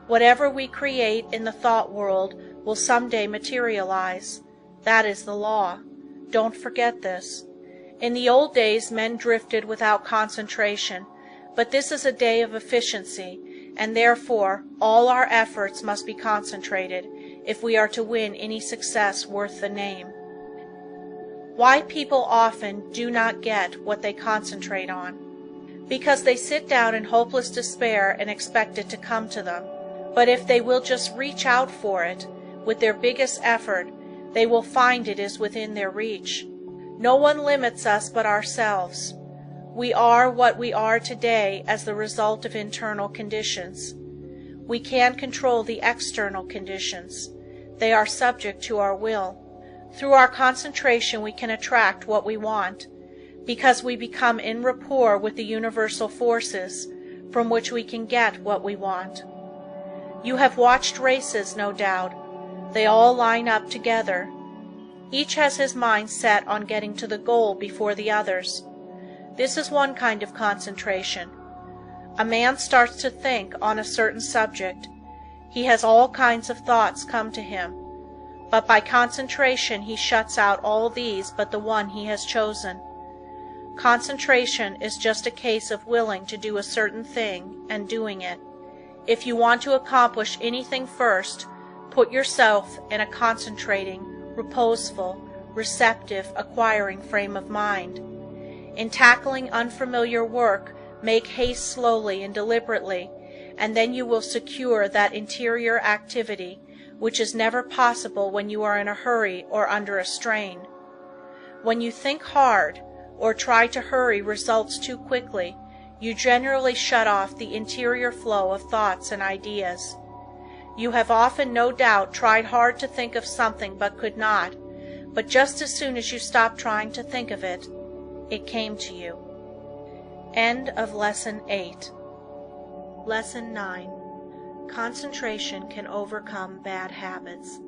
Whatever we create in the thought world will someday materialize. That is the law. Don't forget this. In the old days men drifted without concentration, But this is a day of efficiency, and therefore all our efforts must be concentrated if we are to win any success worth the name. Why people often do not get what they concentrate on. Because they sit down in hopeless despair and expect it to come to them. But if they will just reach out for it, with their biggest effort, they will find it is within their reach. No one limits us but ourselves. We are what we are today as the result of internal conditions. We can control the external conditions. They are subject to our will. Through our concentration we can attract what we want, because we become in rapport with the universal forces from which we can get what we want. You have watched races, no doubt. They all line up together. Each has his mind set on getting to the goal before the others. This is one kind of concentration. A man starts to think on a certain subject. He has all kinds of thoughts come to him, but by concentration he shuts out all these but the one he has chosen. Concentration is just a case of willing to do a certain thing and doing it. If you want to accomplish anything first, put yourself in a concentrating, reposeful, receptive, acquiring frame of mind. In tackling unfamiliar work, make haste slowly and deliberately, and then you will secure that interior activity which is never possible when you are in a hurry or under a strain. When you think hard, or try to hurry results too quickly, you generally shut off the interior flow of thoughts and ideas. You have often, no doubt, tried hard to think of something but could not, but just as soon as you stopped trying to think of it, it came to you. End of Lesson 8. Lesson 9. Concentration can overcome bad habits.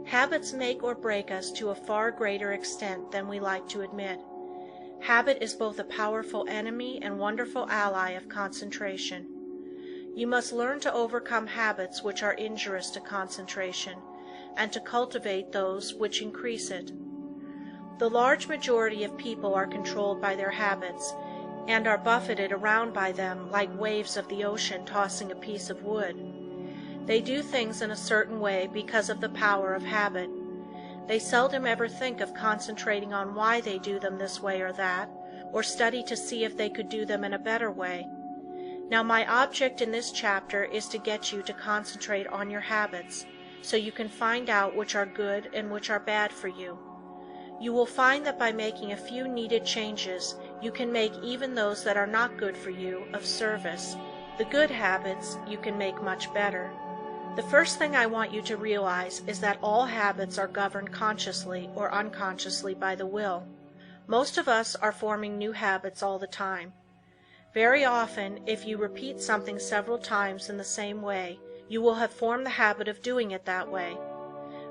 Habits make or break us to a far greater extent than we like to admit. Habit is both a powerful enemy and wonderful ally of concentration. You must learn to overcome habits which are injurious to concentration, and to cultivate those which increase it. The large majority of people are controlled by their habits, and are buffeted around by them like waves of the ocean tossing a piece of wood. They do things in a certain way because of the power of habit. They seldom ever think of concentrating on why they do them this way or that, or study to see if they could do them in a better way. Now my object in this chapter is to get you to concentrate on your habits, so you can find out which are good and which are bad for you. You will find that by making a few needed changes, you can make even those that are not good for you of service. The good habits you can make much better. The first thing I want you to realize is that all habits are governed consciously or unconsciously by the will. Most of us are forming new habits all the time. Very often, if you repeat something several times in the same way, you will have formed the habit of doing it that way.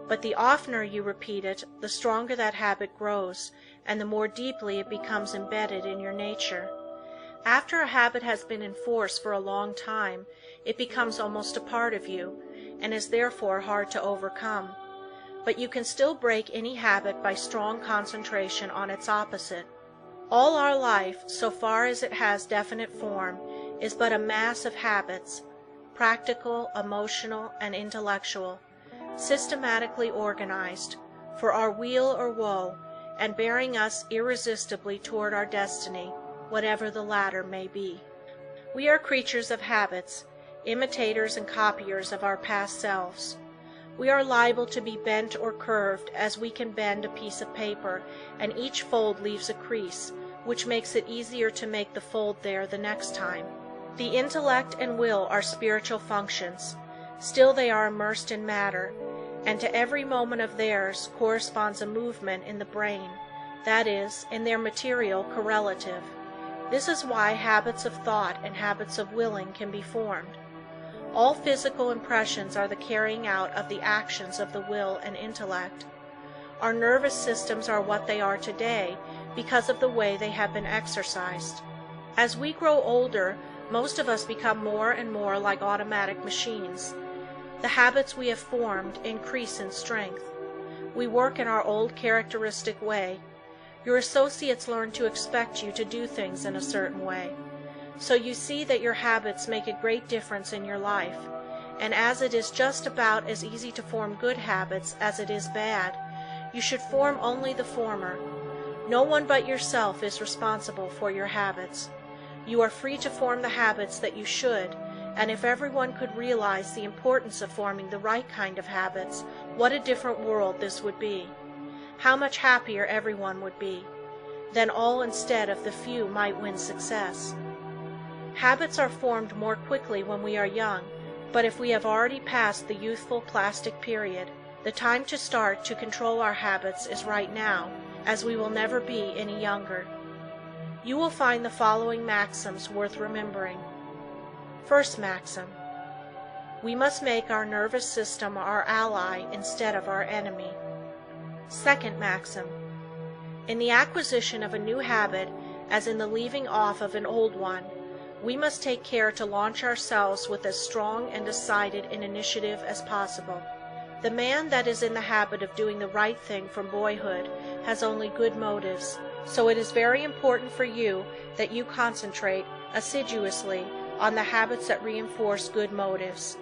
But the oftener you repeat it, the stronger that habit grows, and the more deeply it becomes embedded in your nature. After a habit has been in force for a long time, it becomes almost a part of you, and is therefore hard to overcome. But you can still break any habit by strong concentration on its opposite. All our life, so far as it has definite form, is but a mass of habits, practical, emotional, and intellectual, systematically organized, for our weal or woe, and bearing us irresistibly toward our destiny, whatever the latter may be. We are creatures of habits, imitators and copiers of our past selves. We are liable to be bent or curved as we can bend a piece of paper, and each fold leaves a crease, which makes it easier to make the fold there the next time. The intellect and will are spiritual functions, still they are immersed in matter, and to every moment of theirs corresponds a movement in the brain, that is, in their material correlative. This is why habits of thought and habits of willing can be formed. All physical impressions are the carrying out of the actions of the will and intellect. Our nervous systems are what they are today because of the way they have been exercised. As we grow older, most of us become more and more like automatic machines. The habits we have formed increase in strength. We work in our old characteristic way. Your associates learn to expect you to do things in a certain way. So you see that your habits make a great difference in your life, and as it is just about as easy to form good habits as it is bad, you should form only the former. No one but yourself is responsible for your habits. You are free to form the habits that you should, and if everyone could realize the importance of forming the right kind of habits, what a different world this would be. How much happier everyone would be. Then all instead of the few might win success. Habits are formed more quickly when we are young, but if we have already passed the youthful plastic period, the time to start to control our habits is right now, as we will never be any younger. You will find the following maxims worth remembering. First maxim: we must make our nervous system our ally instead of our enemy. Second maxim: in the acquisition of a new habit, as in the leaving off of an old one, we must take care to launch ourselves with as strong and decided an initiative as possible. The man that is in the habit of doing the right thing from boyhood has only good motives, so it is very important for you that you concentrate assiduously on the habits that reinforce good motives.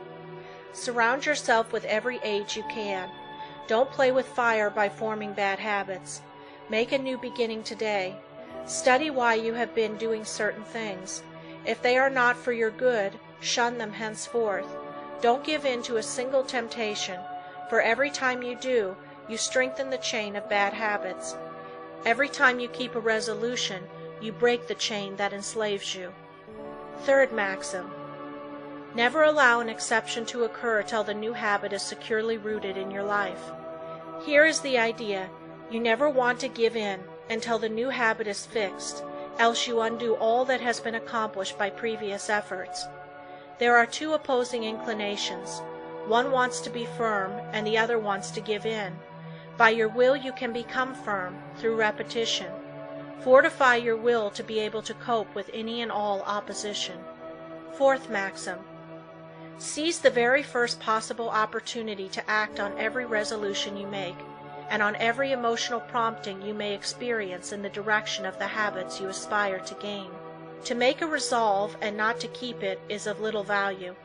Surround yourself with every aid you can. Don't play with fire by forming bad habits. Make a new beginning today. Study why you have been doing certain things. If they are not for your good, shun them henceforth. Don't give in to a single temptation, for every time you do, you strengthen the chain of bad habits. Every time you keep a resolution, you break the chain that enslaves you. Third maxim: never allow an exception to occur till the new habit is securely rooted in your life. Here is the idea: you never want to give in until the new habit is fixed, else you undo all that has been accomplished by previous efforts. There are two opposing inclinations. One wants to be firm, and the other wants to give in. By your will you can become firm, through repetition. Fortify your will to be able to cope with any and all opposition. Fourth maxim: seize the very first possible opportunity to act on every resolution you make, and on every emotional prompting you may experience in the direction of the habits you aspire to gain. To make a resolve and not to keep it is of little value.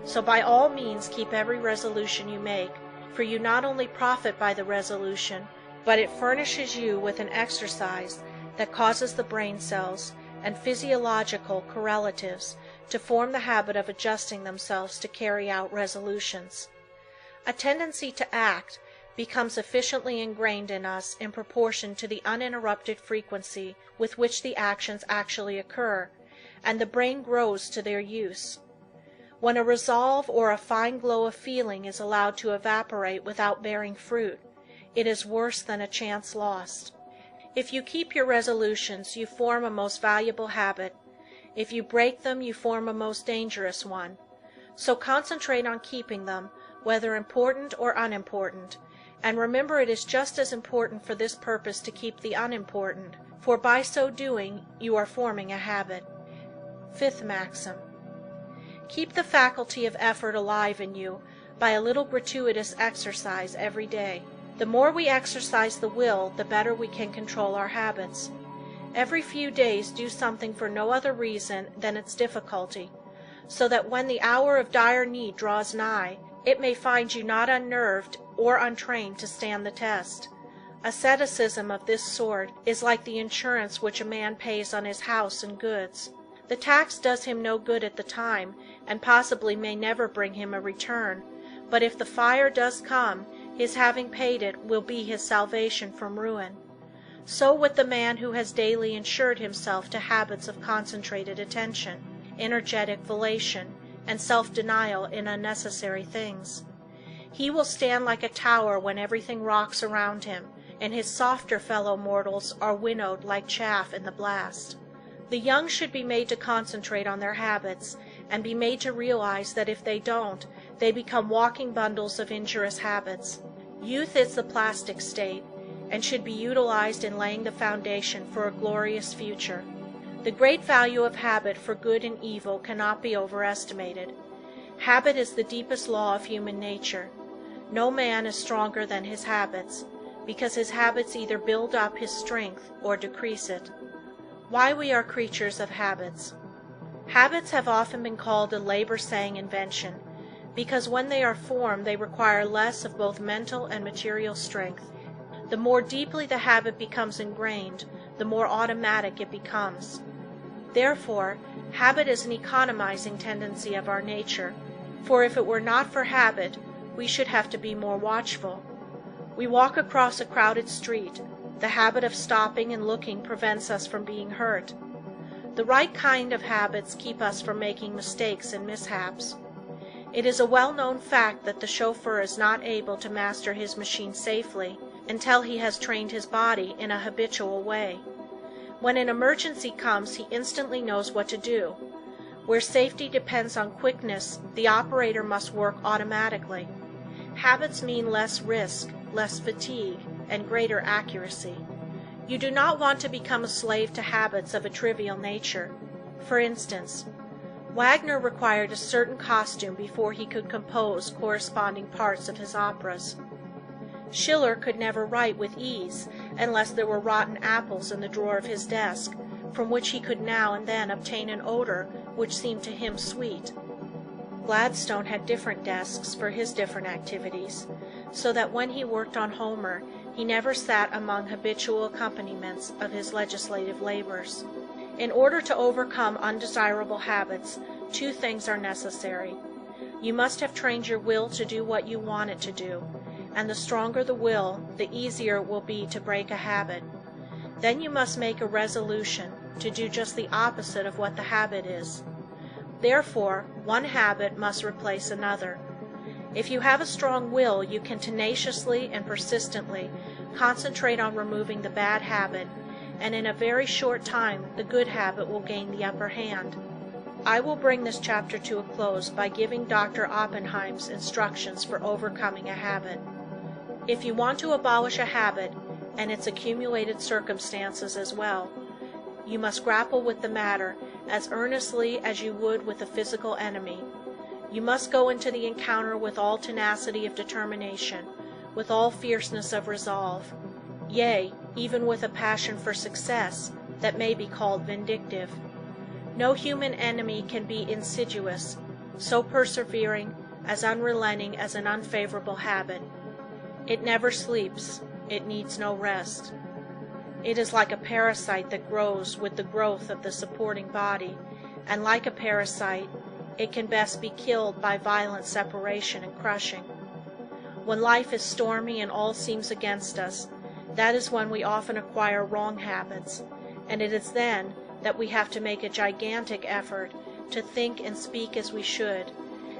So by all means keep every resolution you make, for you not only profit by the resolution, but it furnishes you with an exercise that causes the brain cells and physiological correlatives to form the habit of adjusting themselves to carry out resolutions. A tendency to act becomes efficiently ingrained in us in proportion to the uninterrupted frequency with which the actions actually occur, and the brain grows to their use. When a resolve or a fine glow of feeling is allowed to evaporate without bearing fruit, it is worse than a chance lost. If you keep your resolutions, you form a most valuable habit. If you break them, you form a most dangerous one. So concentrate on keeping them, whether important or unimportant, and remember it is just as important for this purpose to keep the unimportant, for by so doing you are forming a habit. Fifth maxim: keep the faculty of effort alive in you by a little gratuitous exercise every day. The more we exercise the will, the better we can control our habits. Every few days do something for no other reason than its difficulty, so that when the hour of dire need draws nigh, it may find you not unnerved or untrained to stand the test. Asceticism of this sort is like the insurance which a man pays on his house and goods. The tax does him no good at the time, and possibly may never bring him a return, but if the fire does come, his having paid it will be his salvation from ruin. So with the man who has daily insured himself to habits of concentrated attention, energetic volation, and self-denial in unnecessary things. He will stand like a tower when everything rocks around him, and his softer fellow mortals are winnowed like chaff in the blast. The young should be made to concentrate on their habits, and be made to realize that if they don't, they become walking bundles of injurious habits. Youth is the plastic state, and should be utilized in laying the foundation for a glorious future. The great value of habit for good and evil cannot be overestimated. Habit is the deepest law of human nature. No man is stronger than his habits, because his habits either build up his strength or decrease it. Why we are creatures of habits. Habits have often been called a labor-saving invention because when they are formed they require less of both mental and material strength. The more deeply the habit becomes ingrained, the more automatic it becomes. Therefore, habit is an economizing tendency of our nature, for if it were not for habit, we should have to be more watchful. We walk across a crowded street. The habit of stopping and looking prevents us from being hurt. The right kind of habits keep us from making mistakes and mishaps. It is a well-known fact that the chauffeur is not able to master his machine safely until he has trained his body in a habitual way. When an emergency comes, he instantly knows what to do. Where safety depends on quickness, the operator must work automatically. Habits mean less risk, less fatigue, and greater accuracy. You do not want to become a slave to habits of a trivial nature. For instance, Wagner required a certain costume before he could compose corresponding parts of his operas. Schiller could never write with ease unless there were rotten apples in the drawer of his desk, from which he could now and then obtain an odor which seemed to him sweet. Gladstone had different desks for his different activities, so that when he worked on Homer, he never sat among habitual accompaniments of his legislative labors. In order to overcome undesirable habits, two things are necessary. You must have trained your will to do what you want it to do, and the stronger the will, the easier it will be to break a habit. Then you must make a resolution to do just the opposite of what the habit is. Therefore, one habit must replace another. If you have a strong will, you can tenaciously and persistently concentrate on removing the bad habit, and in a very short time the good habit will gain the upper hand. I will bring this chapter to a close by giving Dr. Oppenheim's instructions for overcoming a habit. If you want to abolish a habit, and its accumulated circumstances as well, you must grapple with the matter as earnestly as you would with a physical enemy. You must go into the encounter with all tenacity of determination, with all fierceness of resolve, yea, even with a passion for success that may be called vindictive. No human enemy can be insidious, so persevering, as unrelenting as an unfavorable habit. It never sleeps, it needs no rest. It is like a parasite that grows with the growth of the supporting body, and like a parasite, it can best be killed by violent separation and crushing. When life is stormy and all seems against us, that is when we often acquire wrong habits, and it is then that we have to make a gigantic effort to think and speak as we should,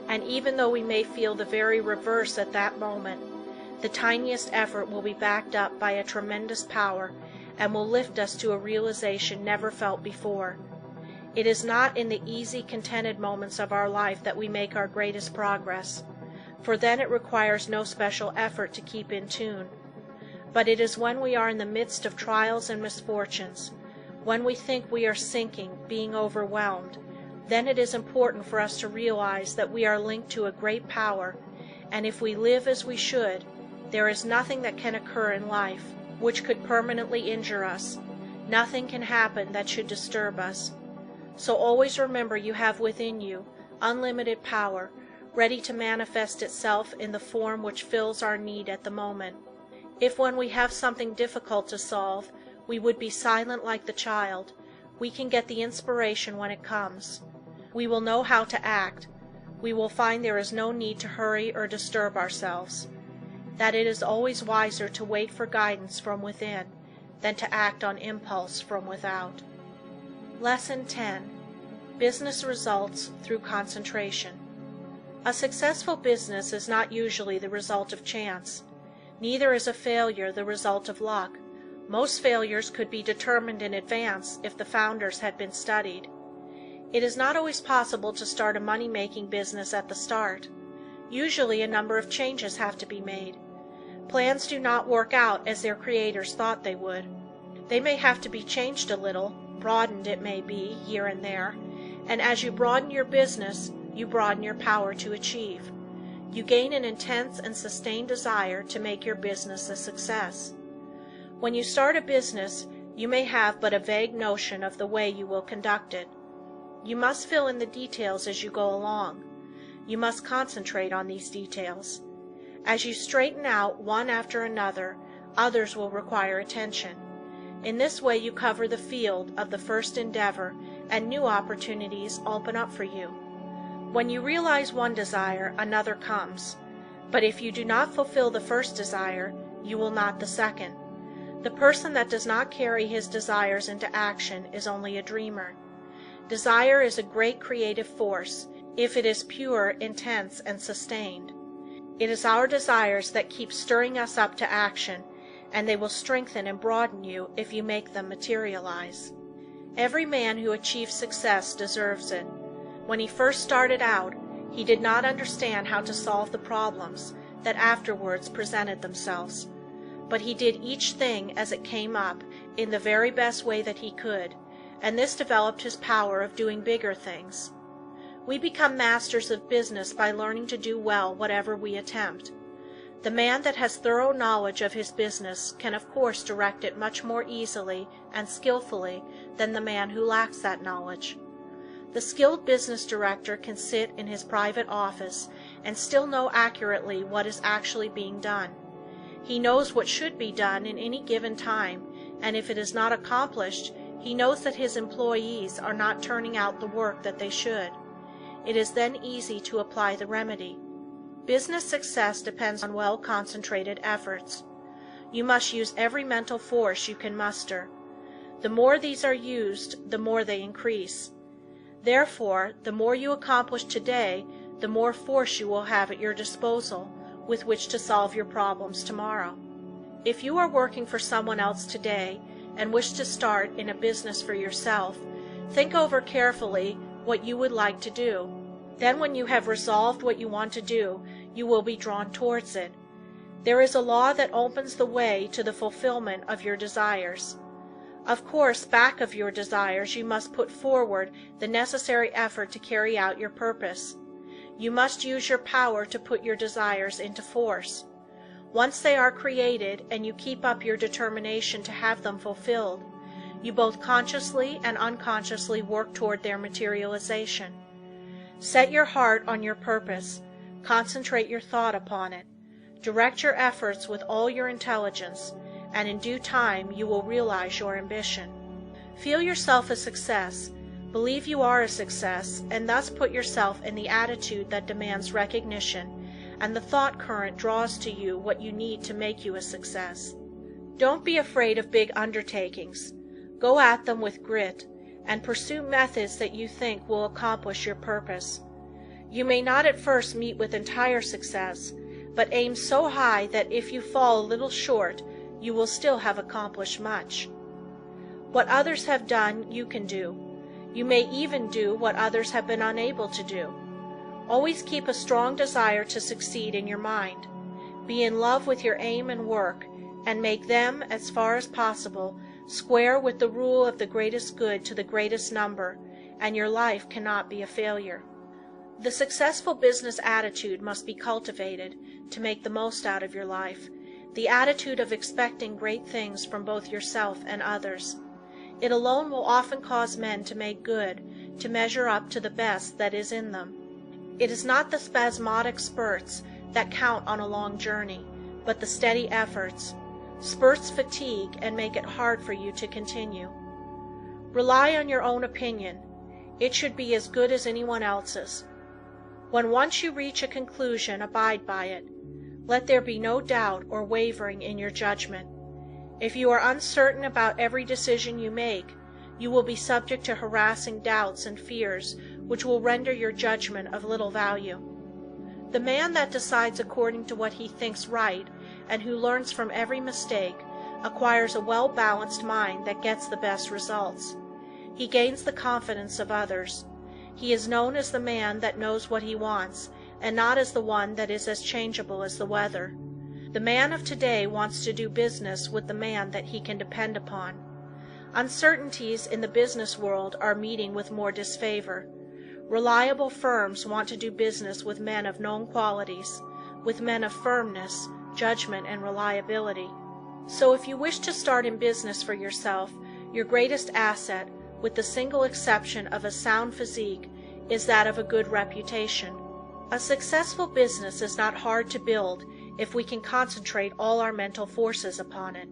and even though we may feel the very reverse at that moment, the tiniest effort will be backed up by a tremendous power and will lift us to a realization never felt before. It is not in the easy, contented moments of our life that we make our greatest progress, for then it requires no special effort to keep in tune. But it is when we are in the midst of trials and misfortunes, when we think we are sinking, being overwhelmed, then it is important for us to realize that we are linked to a great power, and if we live as we should, there is nothing that can occur in life which could permanently injure us. Nothing can happen that should disturb us. So always remember you have within you unlimited power, ready to manifest itself in the form which fills our need at the moment. If when we have something difficult to solve, we would be silent like the child, we can get the inspiration when it comes. We will know how to act. We will find there is no need to hurry or disturb ourselves. That it is always wiser to wait for guidance from within than to act on impulse from without. Lesson 10. Business results through concentration. A successful business is not usually the result of chance. Neither is a failure the result of luck. Most failures could be determined in advance if the founders had been studied. It is not always possible to start a money-making business at the start. Usually a number of changes have to be made. Plans do not work out as their creators thought they would. They may have to be changed a little, broadened it may be, here and there, and as you broaden your business, you broaden your power to achieve. You gain an intense and sustained desire to make your business a success. When you start a business, you may have but a vague notion of the way you will conduct it. You must fill in the details as you go along. You must concentrate on these details. As you straighten out one after another, others will require attention. In this way you cover the field of the first endeavor, and new opportunities open up for you. When you realize one desire, another comes. But if you do not fulfill the first desire, you will not the second. The person that does not carry his desires into action is only a dreamer. Desire is a great creative force, if it is pure, intense, and sustained. It is our desires that keep stirring us up to action, and they will strengthen and broaden you if you make them materialize. Every man who achieves success deserves it. When he first started out, he did not understand how to solve the problems that afterwards presented themselves. But he did each thing as it came up in the very best way that he could, and this developed his power of doing bigger things. We become masters of business by learning to do well whatever we attempt. The man that has thorough knowledge of his business can of course direct it much more easily and skillfully than the man who lacks that knowledge. The skilled business director can sit in his private office and still know accurately what is actually being done. He knows what should be done in any given time, and if it is not accomplished, he knows that his employees are not turning out the work that they should. It is then easy to apply the remedy. Business success depends on well-concentrated efforts. You must use every mental force you can muster. The more these are used, the more they increase. Therefore, the more you accomplish today, the more force you will have at your disposal with which to solve your problems tomorrow. If you are working for someone else today and wish to start in a business for yourself, think over carefully what you would like to do. Then when you have resolved what you want to do, you will be drawn towards it. There is a law that opens the way to the fulfillment of your desires. Of course, back of your desires you must put forward the necessary effort to carry out your purpose. You must use your power to put your desires into force. Once they are created and you keep up your determination to have them fulfilled, you both consciously and unconsciously work toward their materialization. Set your heart on your purpose, concentrate your thought upon it, direct your efforts with all your intelligence, and in due time you will realize your ambition. Feel yourself a success, believe you are a success, and thus put yourself in the attitude that demands recognition, and the thought current draws to you what you need to make you a success. Don't be afraid of big undertakings. Go at them with grit, and pursue methods that you think will accomplish your purpose. You may not at first meet with entire success, but aim so high that if you fall a little short, you will still have accomplished much. What others have done, you can do. You may even do what others have been unable to do. Always keep a strong desire to succeed in your mind. Be in love with your aim and work, and make them, as far as possible, square with the rule of the greatest good to the greatest number, and your life cannot be a failure. The successful business attitude must be cultivated to make the most out of your life, the attitude of expecting great things from both yourself and others. It alone will often cause men to make good, to measure up to the best that is in them. It is not the spasmodic spurts that count on a long journey, but the steady efforts. Spurts fatigue and make it hard for you to continue. Rely on your own opinion. It should be as good as anyone else's. When once you reach a conclusion, abide by it. Let there be no doubt or wavering in your judgment. If you are uncertain about every decision you make, you will be subject to harassing doubts and fears which will render your judgment of little value. The man that decides according to what he thinks right and who learns from every mistake acquires a well-balanced mind that gets the best results. He gains the confidence of others. He is known as the man that knows what he wants, and not as the one that is as changeable as the weather. The man of today wants to do business with the man that he can depend upon. Uncertainties in the business world are meeting with more disfavor. Reliable firms want to do business with men of known qualities, with men of firmness, judgment, and reliability. So if you wish to start in business for yourself, your greatest asset, with the single exception of a sound physique, is that of a good reputation. A successful business is not hard to build if we can concentrate all our mental forces upon it.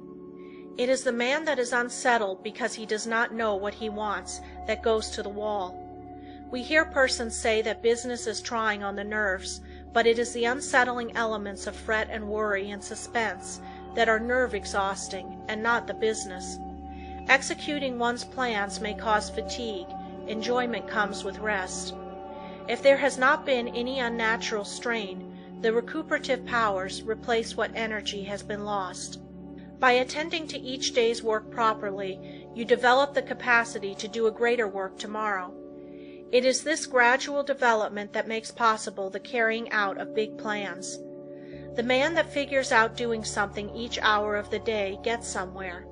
It is the man that is unsettled because he does not know what he wants that goes to the wall. We hear persons say that business is trying on the nerves, but it is the unsettling elements of fret and worry and suspense that are nerve exhausting, and not the business. Executing one's plans may cause fatigue. Enjoyment comes with rest. If there has not been any unnatural strain, the recuperative powers replace what energy has been lost. By attending to each day's work properly, you develop the capacity to do a greater work tomorrow. It is this gradual development that makes possible the carrying out of big plans. The man that figures out doing something each hour of the day gets somewhere.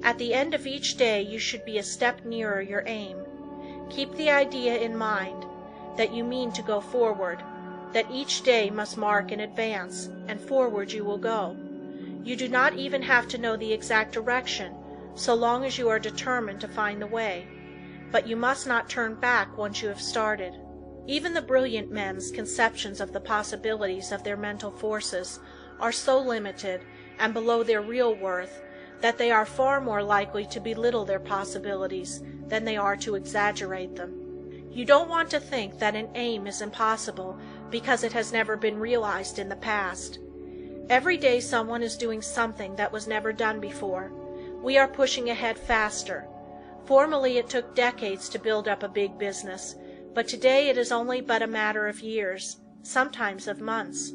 At the end of each day you should be a step nearer your aim. Keep the idea in mind that you mean to go forward, that each day must mark an advance, and forward you will go. You do not even have to know the exact direction, so long as you are determined to find the way, but you must not turn back once you have started. Even the brilliant men's conceptions of the possibilities of their mental forces are so limited and below their real worth that they are far more likely to belittle their possibilities than they are to exaggerate them. You don't want to think that an aim is impossible because it has never been realized in the past. Every day someone is doing something that was never done before. We are pushing ahead faster. Formerly it took decades to build up a big business, but today it is only but a matter of years, sometimes of months.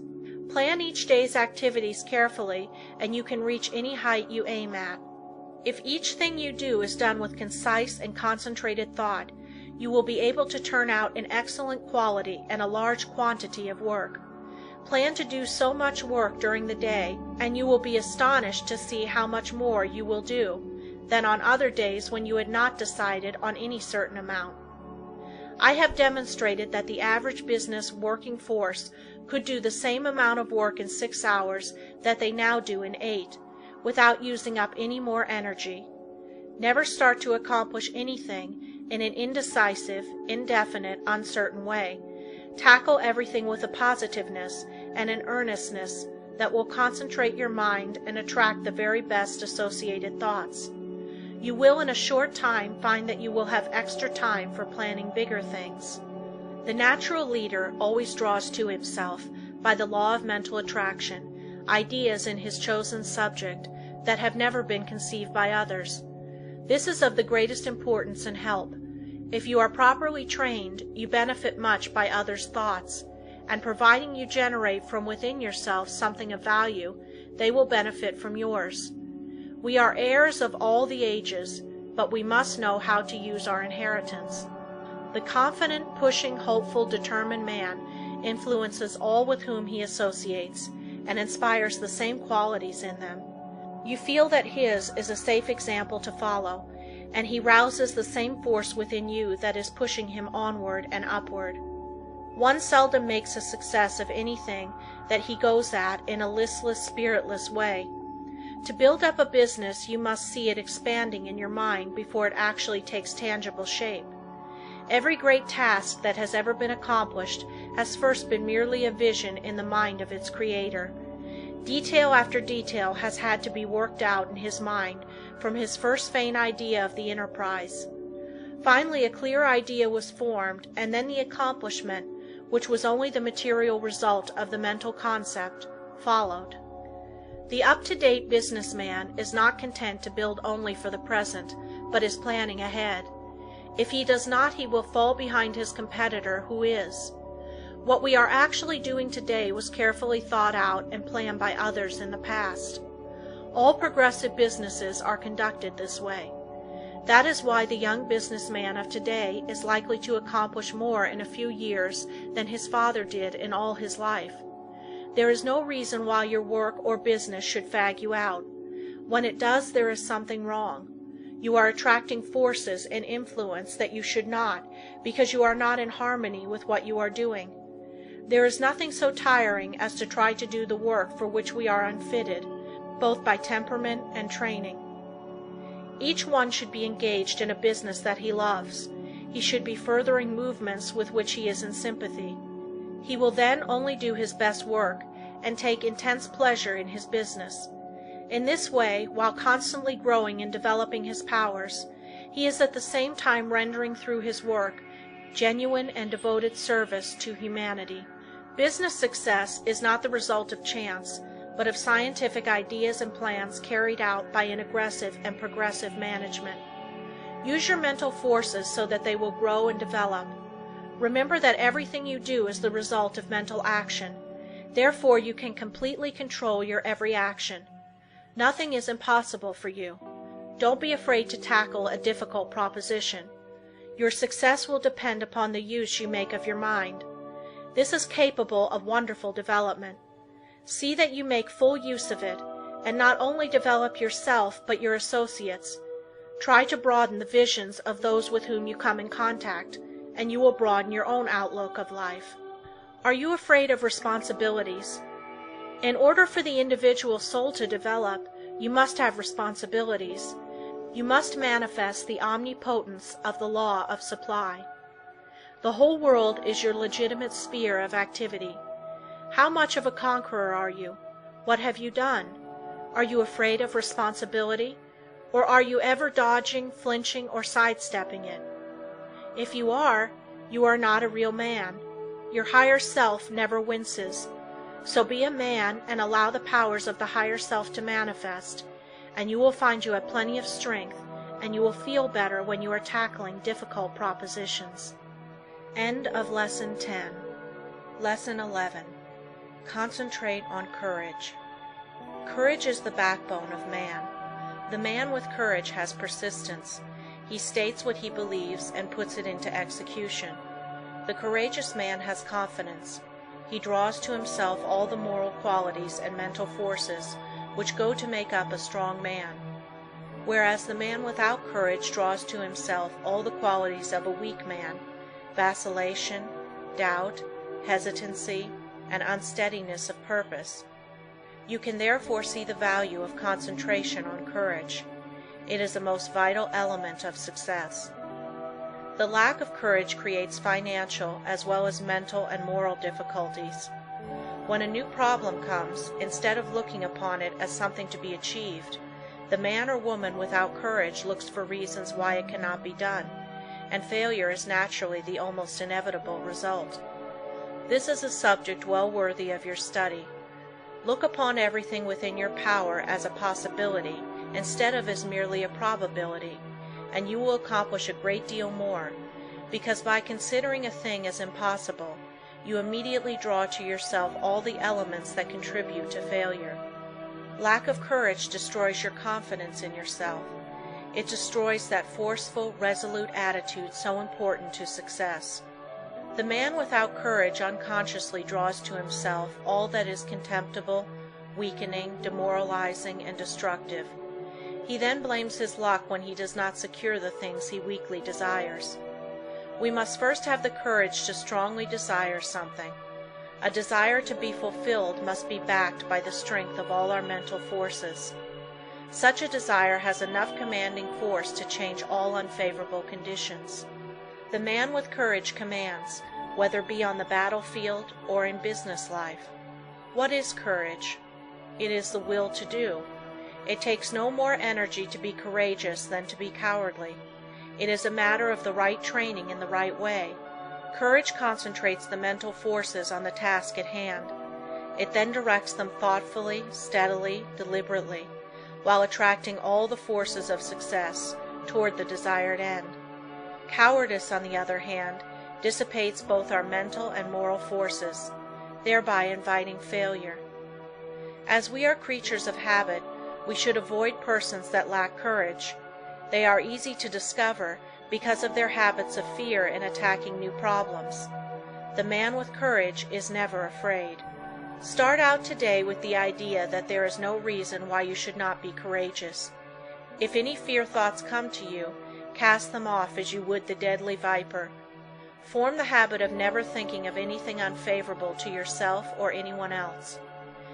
Plan each day's activities carefully, and you can reach any height you aim at. If each thing you do is done with concise and concentrated thought, you will be able to turn out an excellent quality and a large quantity of work. Plan to do so much work during the day, and you will be astonished to see how much more you will do than on other days when you had not decided on any certain amount. I have demonstrated that the average business working force could do the same amount of work in 6 hours that they now do in 8, without using up any more energy. Never start to accomplish anything in an indecisive, indefinite, uncertain way. Tackle everything with a positiveness and an earnestness that will concentrate your mind and attract the very best associated thoughts. You will in a short time find that you will have extra time for planning bigger things. The natural leader always draws to himself, by the law of mental attraction, ideas in his chosen subject that have never been conceived by others. This is of the greatest importance and help. If you are properly trained, you benefit much by others' thoughts, and providing you generate from within yourself something of value, they will benefit from yours. We are heirs of all the ages, but we must know how to use our inheritance. The confident, pushing, hopeful, determined man influences all with whom he associates, and inspires the same qualities in them. You feel that his is a safe example to follow, and he rouses the same force within you that is pushing him onward and upward. One seldom makes a success of anything that he goes at in a listless, spiritless way. To build up a business, you must see it expanding in your mind before it actually takes tangible shape. Every great task that has ever been accomplished has first been merely a vision in the mind of its creator. Detail after detail has had to be worked out in his mind from his first faint idea of the enterprise. Finally, a clear idea was formed, and then the accomplishment, which was only the material result of the mental concept, followed. The up-to-date businessman is not content to build only for the present, but is planning ahead. If he does not, he will fall behind his competitor who is. What we are actually doing today was carefully thought out and planned by others in the past. All progressive businesses are conducted this way. That is why the young businessman of today is likely to accomplish more in a few years than his father did in all his life. There is no reason why your work or business should fag you out. When it does, there is something wrong. You are attracting forces and influence that you should not, because you are not in harmony with what you are doing. There is nothing so tiring as to try to do the work for which we are unfitted, both by temperament and training. Each one should be engaged in a business that he loves. He should be furthering movements with which he is in sympathy. He will then only do his best work and take intense pleasure in his business. In this way, while constantly growing and developing his powers, he is at the same time rendering through his work genuine and devoted service to humanity. Business success is not the result of chance, but of scientific ideas and plans carried out by an aggressive and progressive management. Use your mental forces so that they will grow and develop. Remember that everything you do is the result of mental action. Therefore, you can completely control your every action. Nothing is impossible for you. Don't be afraid to tackle a difficult proposition. Your success will depend upon the use you make of your mind. This is capable of wonderful development. See that you make full use of it, and not only develop yourself but your associates. Try to broaden the visions of those with whom you come in contact, and you will broaden your own outlook of life. Are you afraid of responsibilities? In order for the individual soul to develop, you must have responsibilities. You must manifest the omnipotence of the law of supply. The whole world is your legitimate sphere of activity. How much of a conqueror are you? What have you done? Are you afraid of responsibility? Or are you ever dodging, flinching, or sidestepping it? If you are not a real man. Your higher self never winces. So be a man and allow the powers of the higher self to manifest, and you will find you have plenty of strength, and you will feel better when you are tackling difficult propositions. End of Lesson 10. Lesson 11. Concentrate on courage. Courage is the backbone of man. The man with courage has persistence. He states what he believes and puts it into execution. The courageous man has confidence. He draws to himself all the moral qualities and mental forces which go to make up a strong man, whereas the man without courage draws to himself all the qualities of a weak man: vacillation, doubt, hesitancy, and unsteadiness of purpose. You can therefore see the value of concentration on courage. It is a most vital element of success. The lack of courage creates financial as well as mental and moral difficulties. When a new problem comes, instead of looking upon it as something to be achieved, the man or woman without courage looks for reasons why it cannot be done, and failure is naturally the almost inevitable result. This is a subject well worthy of your study. Look upon everything within your power as a possibility instead of as merely a probability, and you will accomplish a great deal more, because by considering a thing as impossible, you immediately draw to yourself all the elements that contribute to failure. Lack of courage destroys your confidence in yourself. It destroys that forceful, resolute attitude so important to success. The man without courage unconsciously draws to himself all that is contemptible, weakening, demoralizing, and destructive. He then blames his luck when he does not secure the things he weakly desires. We must first have the courage to strongly desire something. A desire to be fulfilled must be backed by the strength of all our mental forces. Such a desire has enough commanding force to change all unfavorable conditions. The man with courage commands, whether be on the battlefield or in business life. What is courage? It is the will to do. It takes no more energy to be courageous than to be cowardly. It is a matter of the right training in the right way. Courage concentrates the mental forces on the task at hand. It then directs them thoughtfully, steadily, deliberately, while attracting all the forces of success toward the desired end. Cowardice, on the other hand, dissipates both our mental and moral forces, thereby inviting failure. As we are creatures of habit, we should avoid persons that lack courage. They are easy to discover because of their habits of fear in attacking new problems. The man with courage is never afraid. Start out today with the idea that there is no reason why you should not be courageous. If any fear thoughts come to you, cast them off as you would the deadly viper. Form the habit of never thinking of anything unfavorable to yourself or anyone else.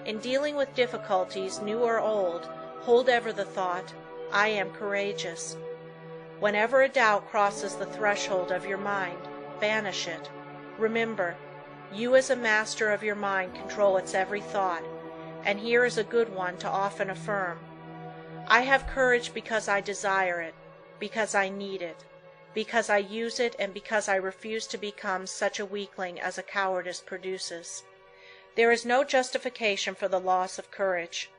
In dealing with difficulties, new or old, hold ever the thought, I am courageous. Whenever a doubt crosses the threshold of your mind, banish it. Remember, you as a master of your mind control its every thought, and here is a good one to often affirm. I have courage because I desire it, because I need it, because I use it, and because I refuse to become such a weakling as a cowardice produces. There is no justification for the loss of courage.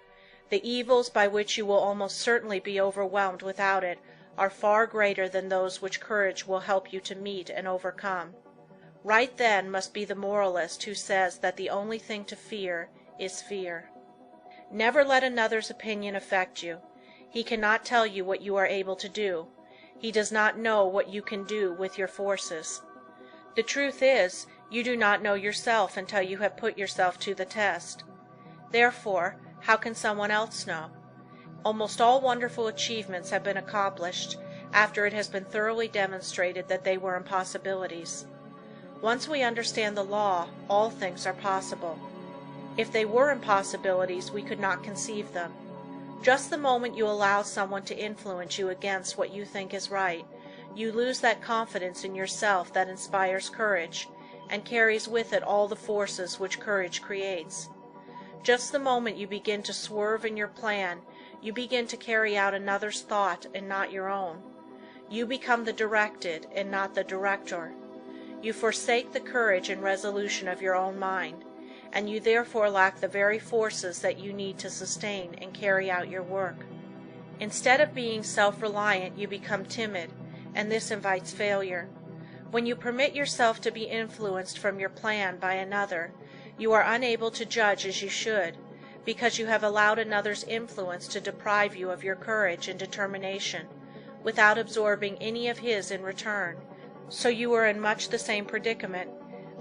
The evils by which you will almost certainly be overwhelmed without it are far greater than those which courage will help you to meet and overcome. Right then must be the moralist who says that the only thing to fear is fear. Never let another's opinion affect you. He cannot tell you what you are able to do. He does not know what you can do with your forces. The truth is, you do not know yourself until you have put yourself to the test. Therefore, how can someone else know? Almost all wonderful achievements have been accomplished after it has been thoroughly demonstrated that they were impossibilities. Once we understand the law, all things are possible. If they were impossibilities, we could not conceive them. Just the moment you allow someone to influence you against what you think is right, you lose that confidence in yourself that inspires courage, and carries with it all the forces which courage creates. Just the moment you begin to swerve in your plan, you begin to carry out another's thought and not your own. You become the directed and not the director. You forsake the courage and resolution of your own mind, and you therefore lack the very forces that you need to sustain and carry out your work. Instead of being self-reliant, you become timid, and this invites failure. When you permit yourself to be influenced from your plan by another, you are unable to judge as you should, because you have allowed another's influence to deprive you of your courage and determination, without absorbing any of his in return. So you are in much the same predicament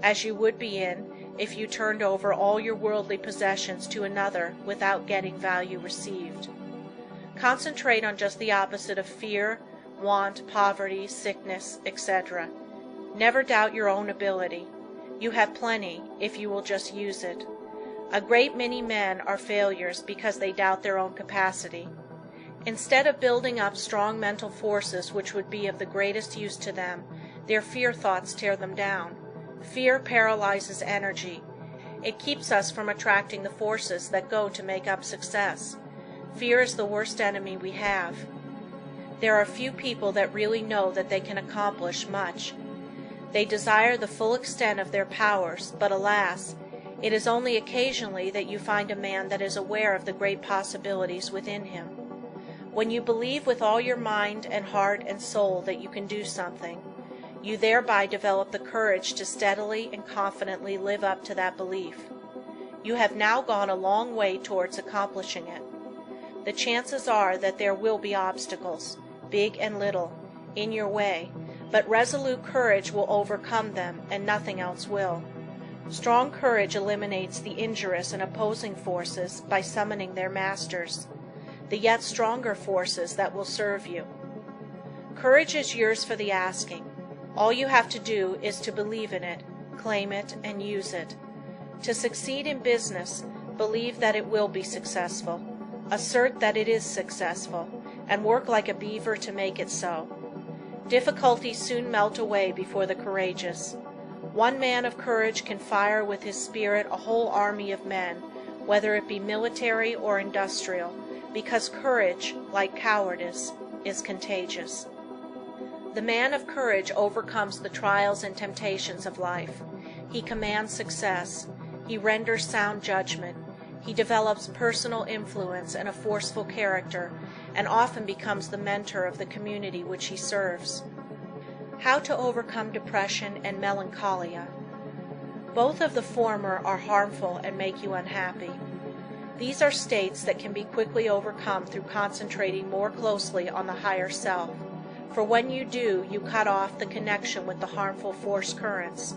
as you would be in if you turned over all your worldly possessions to another without getting value received. Concentrate on just the opposite of fear, want, poverty, sickness, etc. Never doubt your own ability. You have plenty if you will just use it. A great many men are failures because they doubt their own capacity. Instead of building up strong mental forces which would be of the greatest use to them, their fear thoughts tear them down. Fear paralyzes energy. It keeps us from attracting the forces that go to make up success. Fear is the worst enemy we have. There are few people that really know that they can accomplish much. They desire the full extent of their powers, but alas, it is only occasionally that you find a man that is aware of the great possibilities within him. When you believe with all your mind and heart and soul that you can do something, you thereby develop the courage to steadily and confidently live up to that belief. You have now gone a long way towards accomplishing it. The chances are that there will be obstacles, big and little, in your way, but resolute courage will overcome them, and nothing else will. Strong courage eliminates the injurious and opposing forces by summoning their masters, the yet stronger forces that will serve you. Courage is yours for the asking. All you have to do is to believe in it, claim it, and use it. To succeed in business, believe that it will be successful, assert that it is successful, and work like a beaver to make it so. Difficulties soon melt away before the courageous. One man of courage can fire with his spirit a whole army of men, whether it be military or industrial, because courage, like cowardice, is contagious. The man of courage overcomes the trials and temptations of life. He commands success. He renders sound judgment. He develops personal influence and a forceful character, and often becomes the mentor of the community which he serves. How to overcome depression and melancholia. Both of the former are harmful and make you unhappy. These are states that can be quickly overcome through concentrating more closely on the higher self, for when you do, you cut off the connection with the harmful force currents.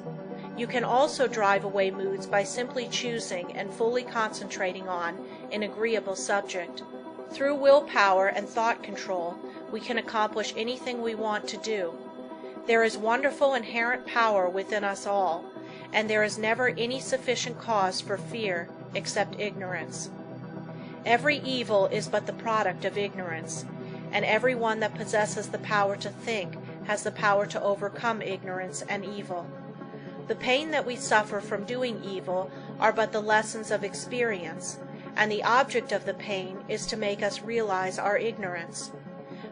You can also drive away moods by simply choosing and fully concentrating on an agreeable subject. Through willpower and thought control, we can accomplish anything we want to do. There is wonderful inherent power within us all, and there is never any sufficient cause for fear except ignorance. Every evil is but the product of ignorance. and every one that possesses the power to think has the power to overcome ignorance and evil. The pain that we suffer from doing evil are but the lessons of experience, and the object of the pain is to make us realize our ignorance.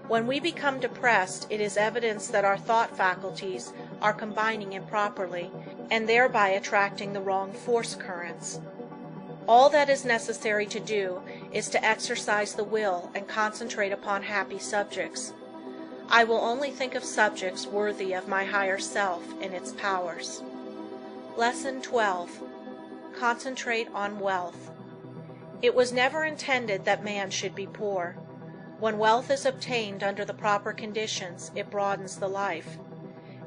When we become depressed, it is evidence that our thought faculties are combining improperly, and thereby attracting the wrong force currents. All that is necessary to do is to exercise the will and concentrate upon happy subjects. I will only think of subjects worthy of my higher self and its powers. Lesson 12. Concentrate on wealth. It was never intended that man should be poor. When wealth is obtained under the proper conditions, it broadens the life.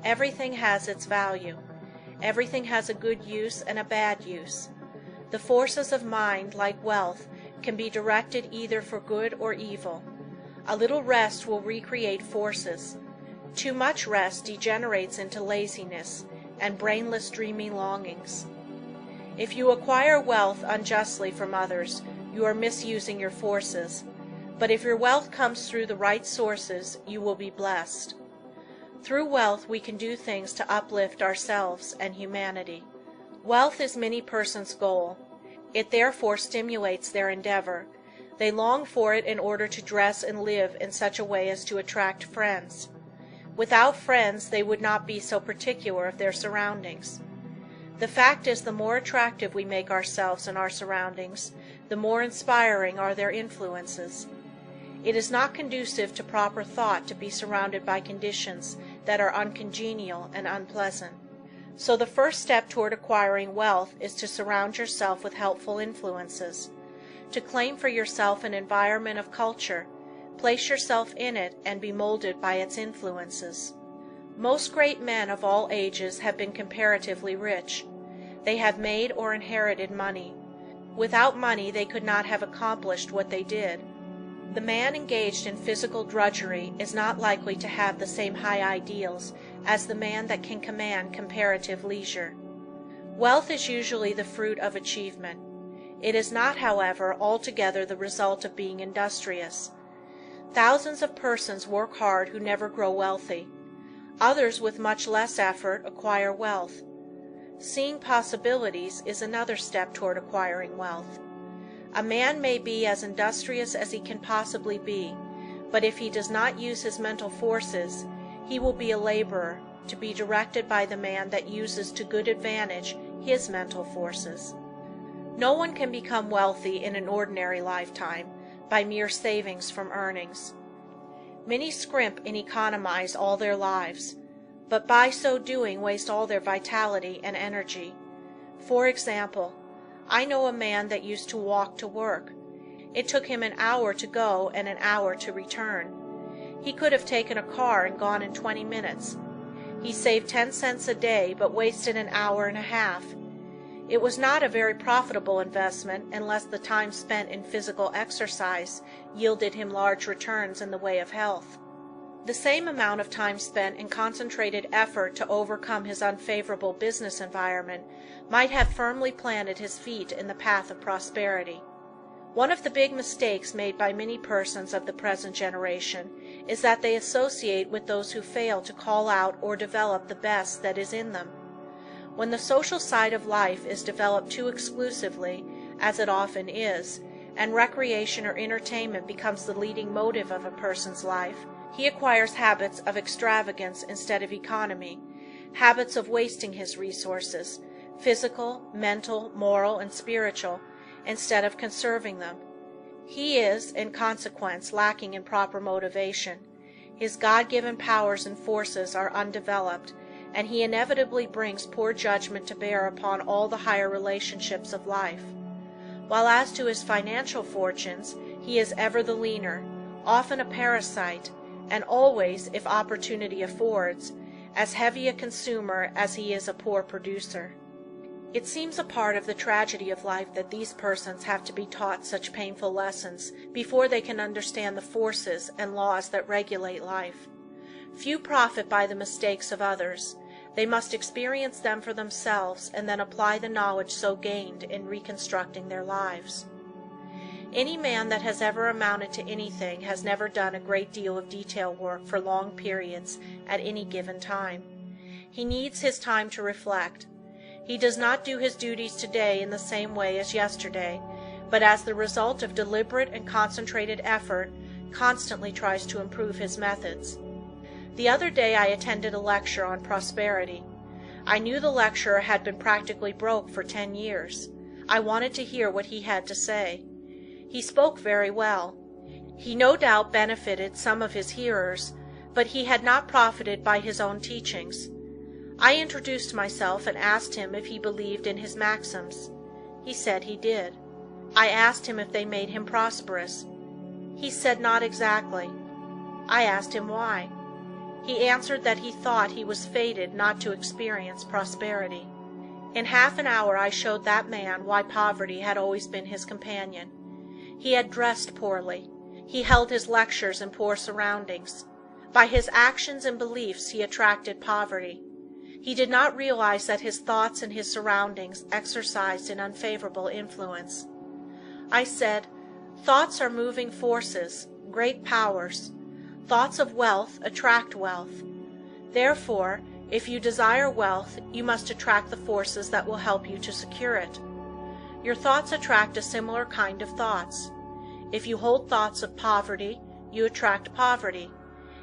Everything has its value. Everything has a good use and a bad use. The forces of mind, like wealth, can be directed either for good or evil. A little rest will recreate forces. Too much rest degenerates into laziness and brainless dreaming longings. If you acquire wealth unjustly from others, you are misusing your forces. But if your wealth comes through the right sources, you will be blessed. Through wealth we can do things to uplift ourselves and humanity. Wealth is many persons' goal. It therefore stimulates their endeavor. They long for it in order to dress and live in such a way as to attract friends. Without friends they would not be so particular of their surroundings. The fact is, the more attractive we make ourselves and our surroundings, the more inspiring are their influences. It is not conducive to proper thought to be surrounded by conditions that are uncongenial and unpleasant. So the first step toward acquiring wealth is to surround yourself with helpful influences. To claim for yourself an environment of culture, place yourself in it and be molded by its influences. Most great men of all ages have been comparatively rich. They have made or inherited money. Without money they could not have accomplished what they did. The man engaged in physical drudgery is not likely to have the same high ideals as the man that can command comparative leisure. Wealth is usually the fruit of achievement. It is not, however, altogether the result of being industrious. Thousands of persons work hard who never grow wealthy. Others with much less effort acquire wealth. Seeing possibilities is another step toward acquiring wealth. A man may be as industrious as he can possibly be, but if he does not use his mental forces, he will be a laborer, to be directed by the man that uses to good advantage his mental forces. No one can become wealthy in an ordinary lifetime by mere savings from earnings. Many scrimp and economize all their lives, but by so doing waste all their vitality and energy. For example, I know a man that used to walk to work. It took him an hour to go and an hour to return. He could have taken a car and gone in 20 minutes. He saved 10 cents a day but wasted an hour and a half. It was not a very profitable investment unless the time spent in physical exercise yielded him large returns in the way of health. The same amount of time spent in concentrated effort to overcome his unfavorable business environment might have firmly planted his feet in the path of prosperity. One of the big mistakes made by many persons of the present generation is that they associate with those who fail to call out or develop the best that is in them. When the social side of life is developed too exclusively, as it often is, and recreation or entertainment becomes the leading motive of a person's life, he acquires habits of extravagance instead of economy, habits of wasting his resources, physical, mental, moral, and spiritual, instead of conserving them. He is, in consequence, lacking in proper motivation. His God-given powers and forces are undeveloped, and he inevitably brings poor judgment to bear upon all the higher relationships of life. While as to his financial fortunes, he is ever the leaner, often a parasite, and always, if opportunity affords, as heavy a consumer as he is a poor producer. It seems a part of the tragedy of life that these persons have to be taught such painful lessons before they can understand the forces and laws that regulate life. Few profit by the mistakes of others. They must experience them for themselves and then apply the knowledge so gained in reconstructing their lives. Any man that has ever amounted to anything has never done a great deal of detail work for long periods at any given time. He needs his time to reflect. He does not do his duties today in the same way as yesterday, but as the result of deliberate and concentrated effort, constantly tries to improve his methods. The other day I attended a lecture on prosperity. I knew the lecturer had been practically broke for 10 years. I wanted to hear what he had to say. He spoke very well. He no doubt benefited some of his hearers, but he had not profited by his own teachings. I introduced myself and asked him if he believed in his maxims. He said he did. I asked him if they made him prosperous. He said not exactly. I asked him why. He answered that he thought he was fated not to experience prosperity. In half an hour I showed that man why poverty had always been his companion. He had dressed poorly. He held his lectures in poor surroundings. By his actions and beliefs he attracted poverty. He did not realize that his thoughts and his surroundings exercised an unfavorable influence. I said, thoughts are moving forces, great powers. Thoughts of wealth attract wealth. Therefore, if you desire wealth, you must attract the forces that will help you to secure it. Your thoughts attract a similar kind of thoughts. If you hold thoughts of poverty, you attract poverty.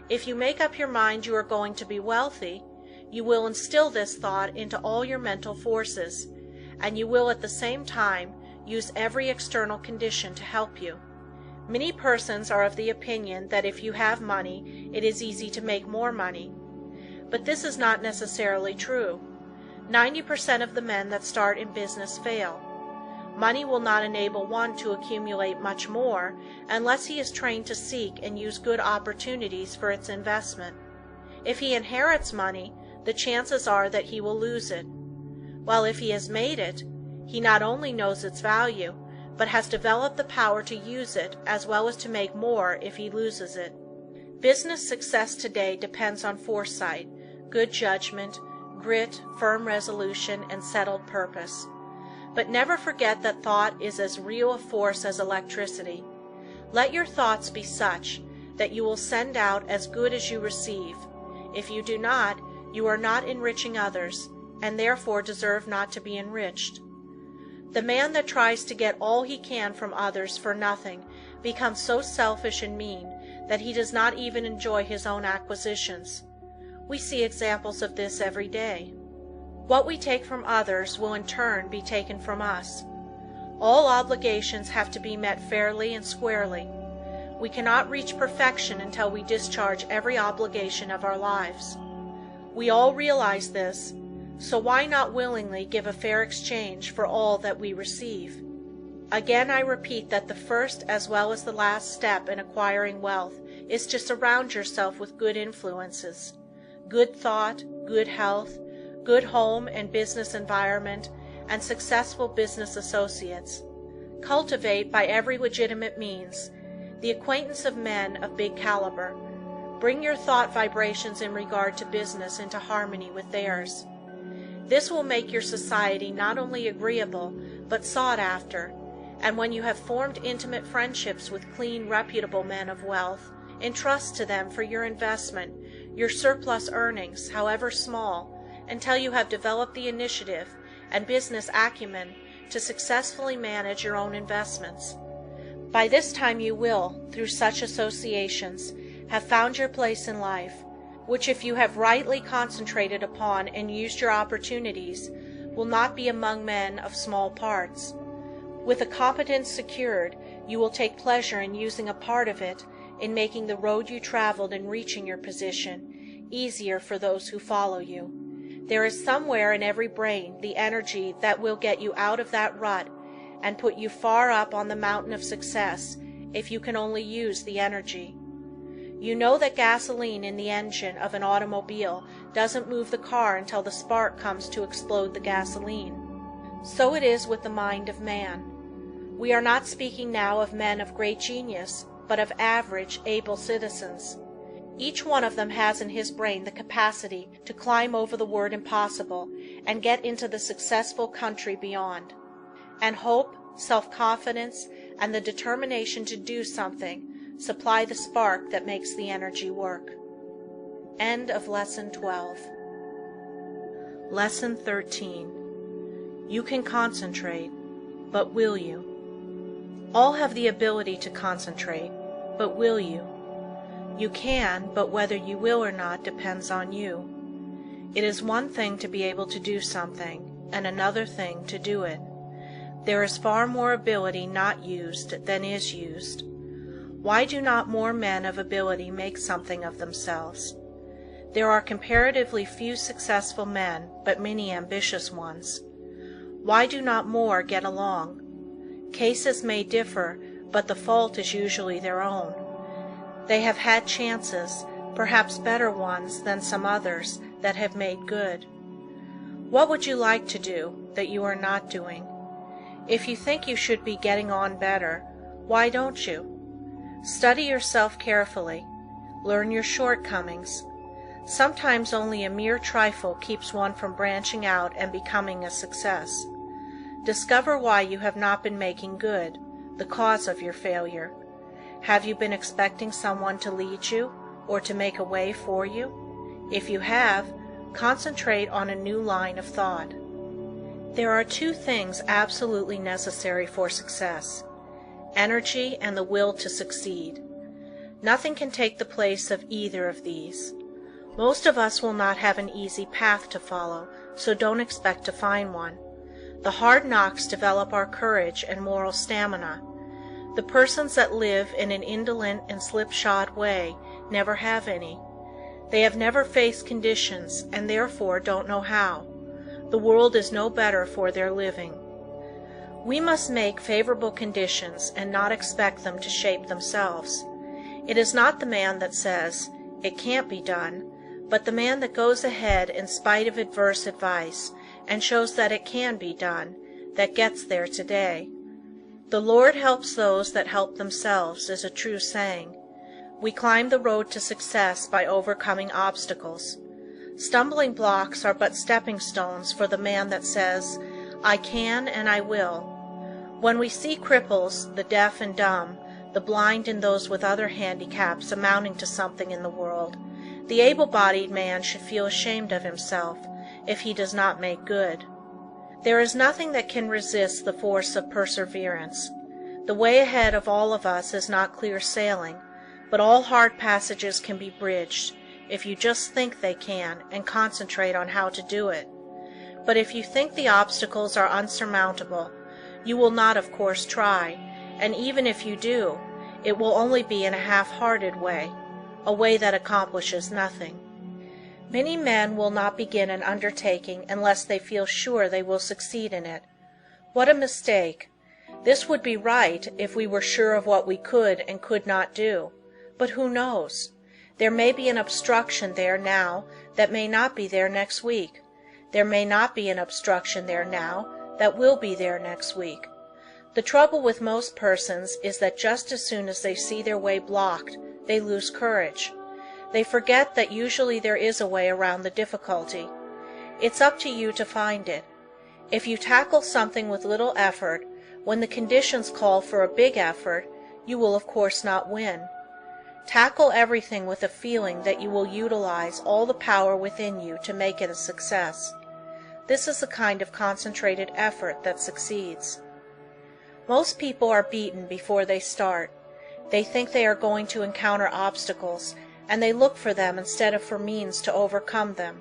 If you make up your mind you are going to be wealthy, you will instill this thought into all your mental forces, and you will at the same time use every external condition to help you. Many persons are of the opinion that if you have money, it is easy to make more money. But this is not necessarily true. 90% of the men that start in business fail. Money will not enable one to accumulate much more unless he is trained to seek and use good opportunities for its investment. If he inherits money, the chances are that he will lose it. While if he has made it, he not only knows its value, but has developed the power to use it as well as to make more if he loses it. Business success today depends on foresight, good judgment, grit, firm resolution, and settled purpose. But never forget that thought is as real a force as electricity. Let your thoughts be such that you will send out as good as you receive. If you do not, you are not enriching others, and therefore deserve not to be enriched. The man that tries to get all he can from others for nothing becomes so selfish and mean that he does not even enjoy his own acquisitions. We see examples of this every day. What we take from others will in turn be taken from us. All obligations have to be met fairly and squarely. We cannot reach perfection until we discharge every obligation of our lives. We all realize this, so why not willingly give a fair exchange for all that we receive? Again I repeat that the first as well as the last step in acquiring wealth is to surround yourself with good influences, good thought, good health, good home and business environment, and successful business associates. Cultivate by every legitimate means the acquaintance of men of big caliber. Bring your thought vibrations in regard to business into harmony with theirs. This will make your society not only agreeable, but sought after, and when you have formed intimate friendships with clean, reputable men of wealth, entrust to them for your investment your surplus earnings, however small, until you have developed the initiative and business acumen to successfully manage your own investments. By this time you will, through such associations, have found your place in life, which if you have rightly concentrated upon and used your opportunities, will not be among men of small parts. With a competence secured, you will take pleasure in using a part of it in making the road you traveled in reaching your position easier for those who follow you. There is somewhere in every brain the energy that will get you out of that rut and put you far up on the mountain of success if you can only use the energy. You know that gasoline in the engine of an automobile doesn't move the car until the spark comes to explode the gasoline. So it is with the mind of man. We are not speaking now of men of great genius, but of average, able citizens. Each one of them has in his brain the capacity to climb over the word impossible and get into the successful country beyond. And hope, self-confidence, and the determination to do something supply the spark that makes the energy work. End of Lesson 12. Lesson 13. You can concentrate, but will you? All have the ability to concentrate, but will you? You can, but whether you will or not depends on you. It is one thing to be able to do something, and another thing to do it. There is far more ability not used than is used. Why do not more men of ability make something of themselves? There are comparatively few successful men, but many ambitious ones. Why do not more get along? Cases may differ, but the fault is usually their own. They have had chances, perhaps better ones than some others, that have made good. What would you like to do that you are not doing? If you think you should be getting on better, why don't you? Study yourself carefully. Learn your shortcomings. Sometimes only a mere trifle keeps one from branching out and becoming a success. Discover why you have not been making good, the cause of your failure. Have you been expecting someone to lead you, or to make a way for you? If you have, concentrate on a new line of thought. There are two things absolutely necessary for success: energy and the will to succeed. Nothing can take the place of either of these. Most of us will not have an easy path to follow, so don't expect to find one. The hard knocks develop our courage and moral stamina. The persons that live in an indolent and slipshod way never have any. They have never faced conditions, and therefore don't know how. The world is no better for their living. We must make favorable conditions and not expect them to shape themselves. It is not the man that says, "It can't be done," but the man that goes ahead in spite of adverse advice and shows that it can be done, that gets there today. The Lord helps those that help themselves is a true saying. We climb the road to success by overcoming obstacles. Stumbling blocks are but stepping stones for the man that says, "I can and I will." When we see cripples, the deaf and dumb, the blind and those with other handicaps amounting to something in the world, the able-bodied man should feel ashamed of himself if he does not make good. There is nothing that can resist the force of perseverance. The way ahead of all of us is not clear sailing, but all hard passages can be bridged, if you just think they can and concentrate on how to do it. But if you think the obstacles are unsurmountable, you will not of course try, and even if you do, it will only be in a half-hearted way, a way that accomplishes nothing. Many men will not begin an undertaking unless they feel sure they will succeed in it. What a mistake! This would be right if we were sure of what we could and could not do. But who knows? There may be an obstruction there now that may not be there next week. There may not be an obstruction there now that will be there next week. The trouble with most persons is that just as soon as they see their way blocked, they lose courage. They forget that usually there is a way around the difficulty. It's up to you to find it. If you tackle something with little effort, when the conditions call for a big effort, you will of course not win. Tackle everything with a feeling that you will utilize all the power within you to make it a success. This is the kind of concentrated effort that succeeds. Most people are beaten before they start. They think they are going to encounter obstacles, and they look for them instead of for means to overcome them.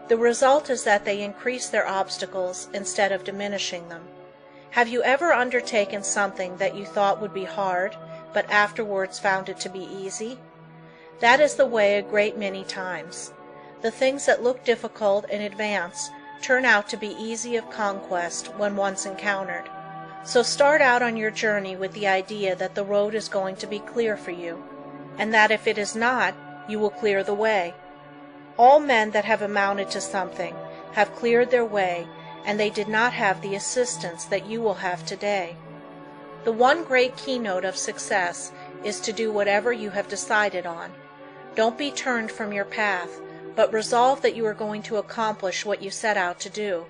The result is that they increase their obstacles instead of diminishing them. Have you ever undertaken something that you thought would be hard, but afterwards found it to be easy? That is the way a great many times. The things that look difficult in advance turn out to be easy of conquest when once encountered. So start out on your journey with the idea that the road is going to be clear for you, and that if it is not, you will clear the way. All men that have amounted to something have cleared their way, and they did not have the assistance that you will have today. The one great keynote of success is to do whatever you have decided on. Don't be turned from your path, but resolve that you are going to accomplish what you set out to do.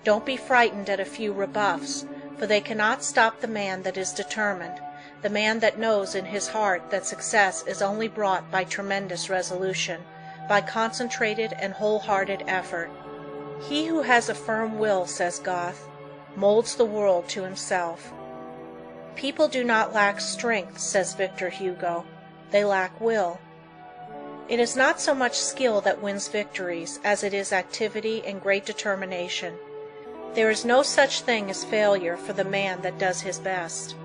Don't be frightened at a few rebuffs, for they cannot stop the man that is determined, the man that knows in his heart that success is only brought by tremendous resolution, by concentrated and wholehearted effort. He who has a firm will, says Goethe, molds the world to himself. People do not lack strength, says Victor Hugo, they lack will. It is not so much skill that wins victories as it is activity and great determination. There is no such thing as failure for the man that does his best.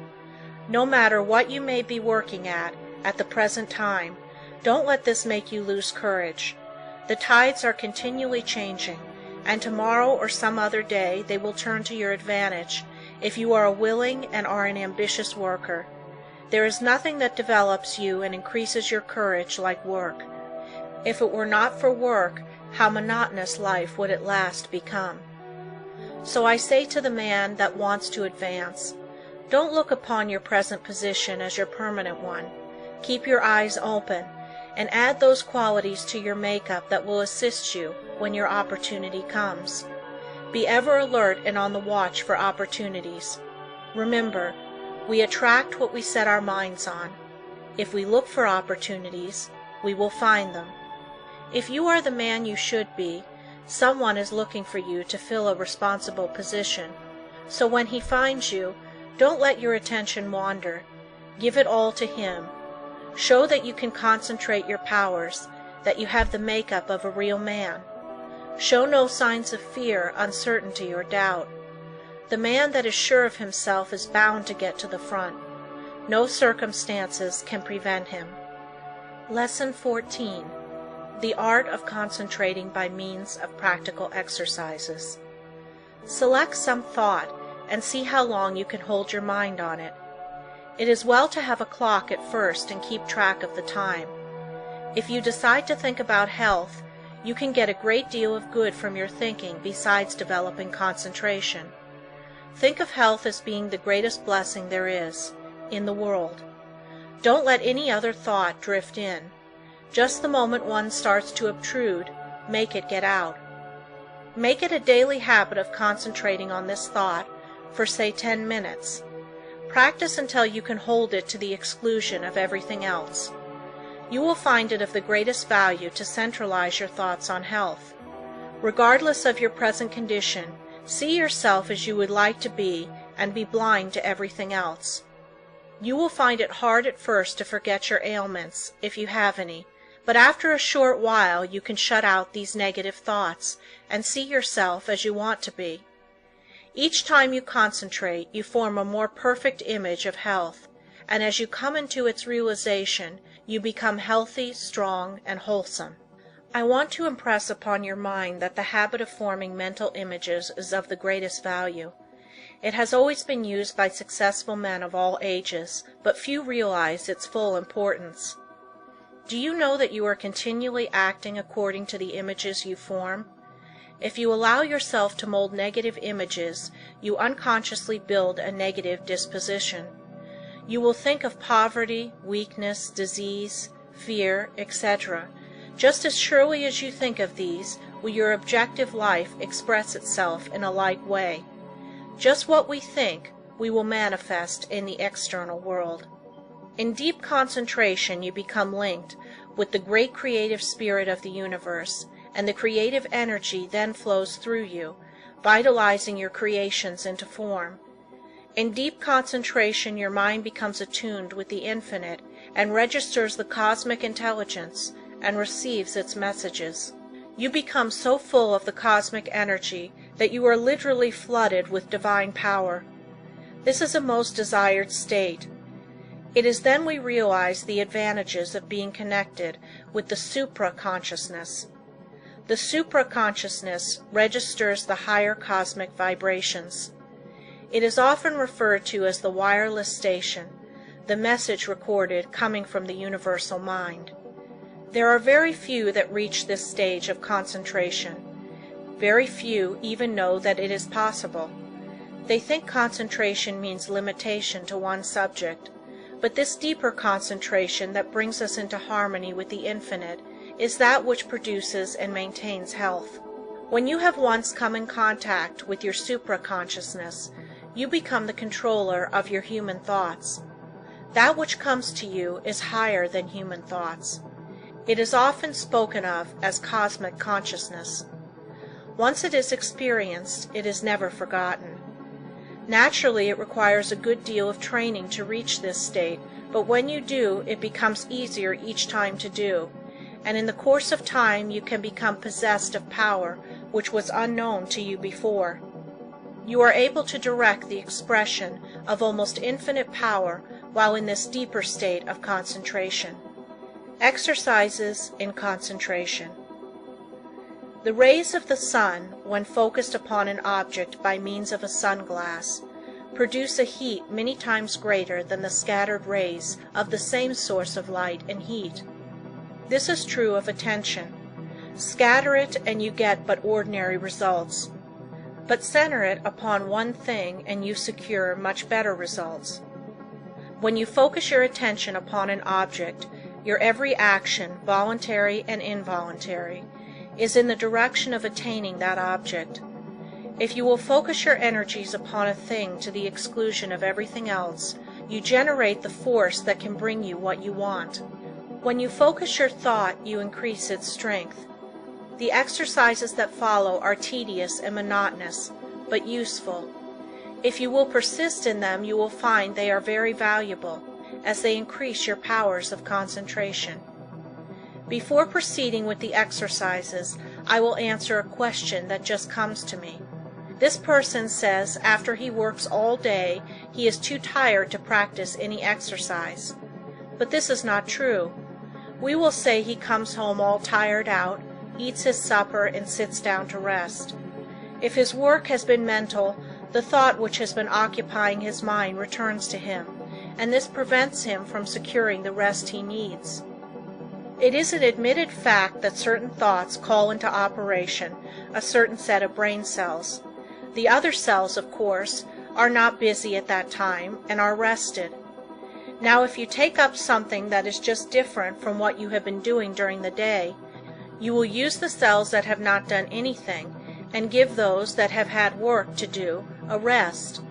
No matter what you may be working at the present time, don't let this make you lose courage. The tides are continually changing, and tomorrow or some other day they will turn to your advantage if you are a willing and are an ambitious worker. There is nothing that develops you and increases your courage like work. If it were not for work, how monotonous life would at last become. So I say to the man that wants to advance, don't look upon your present position as your permanent one. Keep your eyes open, and add those qualities to your makeup that will assist you when your opportunity comes. Be ever alert and on the watch for opportunities. Remember, we attract what we set our minds on. If we look for opportunities, we will find them. If you are the man you should be, someone is looking for you to fill a responsible position. So when he finds you, don't let your attention wander. Give it all to him. Show that you can concentrate your powers, that you have the makeup of a real man. Show no signs of fear, uncertainty, or doubt. The man that is sure of himself is bound to get to the front. No circumstances can prevent him. Lesson 14. The art of concentrating by means of practical exercises. Select some thought and see how long you can hold your mind on it. It is well to have a clock at first and keep track of the time. If you decide to think about health, you can get a great deal of good from your thinking besides developing concentration. Think of health as being the greatest blessing there is in the world. Don't let any other thought drift in. Just the moment one starts to obtrude, make it get out. Make it a daily habit of concentrating on this thought for, say, 10 minutes. Practice until you can hold it to the exclusion of everything else. You will find it of the greatest value to centralize your thoughts on health. Regardless of your present condition, see yourself as you would like to be and be blind to everything else. You will find it hard at first to forget your ailments, if you have any, but after a short while you can shut out these negative thoughts and see yourself as you want to be. Each time you concentrate, you form a more perfect image of health, and as you come into its realization, you become healthy, strong, and wholesome. I want to impress upon your mind that the habit of forming mental images is of the greatest value. It has always been used by successful men of all ages, but few realize its full importance. Do you know that you are continually acting according to the images you form? If you allow yourself to mold negative images, you unconsciously build a negative disposition. You will think of poverty, weakness, disease, fear, etc. Just as surely as you think of these, will your objective life express itself in a like way. Just what we think, we will manifest in the external world. In deep concentration you become linked with the great creative spirit of the universe, and the creative energy then flows through you, vitalizing your creations into form. In deep concentration your mind becomes attuned with the infinite and registers the cosmic intelligence and receives its messages. You become so full of the cosmic energy that you are literally flooded with divine power. This is a most desired state. It is then we realize the advantages of being connected with the supra-consciousness. The supra-consciousness registers the higher cosmic vibrations. It is often referred to as the wireless station, the message recorded coming from the universal mind. There are very few that reach this stage of concentration. Very few even know that it is possible. They think concentration means limitation to one subject, but this deeper concentration that brings us into harmony with the infinite is that which produces and maintains health. When you have once come in contact with your supra-consciousness, You become the controller of your human thoughts. That which comes to you is higher than human thoughts. It is often spoken of as cosmic consciousness. Once it is experienced, it is never forgotten. Naturally, it requires a good deal of training to reach this state, but when you do, it becomes easier each time to do, and in the course of time you can become possessed of power which was unknown to you before. You are able to direct the expression of almost infinite power while in this deeper state of concentration. Exercises in concentration. The rays of the sun, when focused upon an object by means of a sunglass, produce a heat many times greater than the scattered rays of the same source of light and heat. This is true of attention. Scatter it and you get but ordinary results. But center it upon one thing and you secure much better results. When you focus your attention upon an object, your every action, voluntary and involuntary, is in the direction of attaining that object. If you will focus your energies upon a thing to the exclusion of everything else, you generate the force that can bring you what you want. When you focus your thought, you increase its strength. The exercises that follow are tedious and monotonous, but useful. If you will persist in them, you will find they are very valuable, as they increase your powers of concentration. Before proceeding with the exercises, I will answer a question that just comes to me. This person says after he works all day, he is too tired to practice any exercise. But this is not true. We will say he comes home all tired out, eats his supper, and sits down to rest. If his work has been mental, the thought which has been occupying his mind returns to him, and this prevents him from securing the rest he needs. It is an admitted fact that certain thoughts call into operation a certain set of brain cells. The other cells, of course, are not busy at that time and are rested. Now, if you take up something that is just different from what you have been doing during the day, you will use the cells that have not done anything and give those that have had work to do a rest.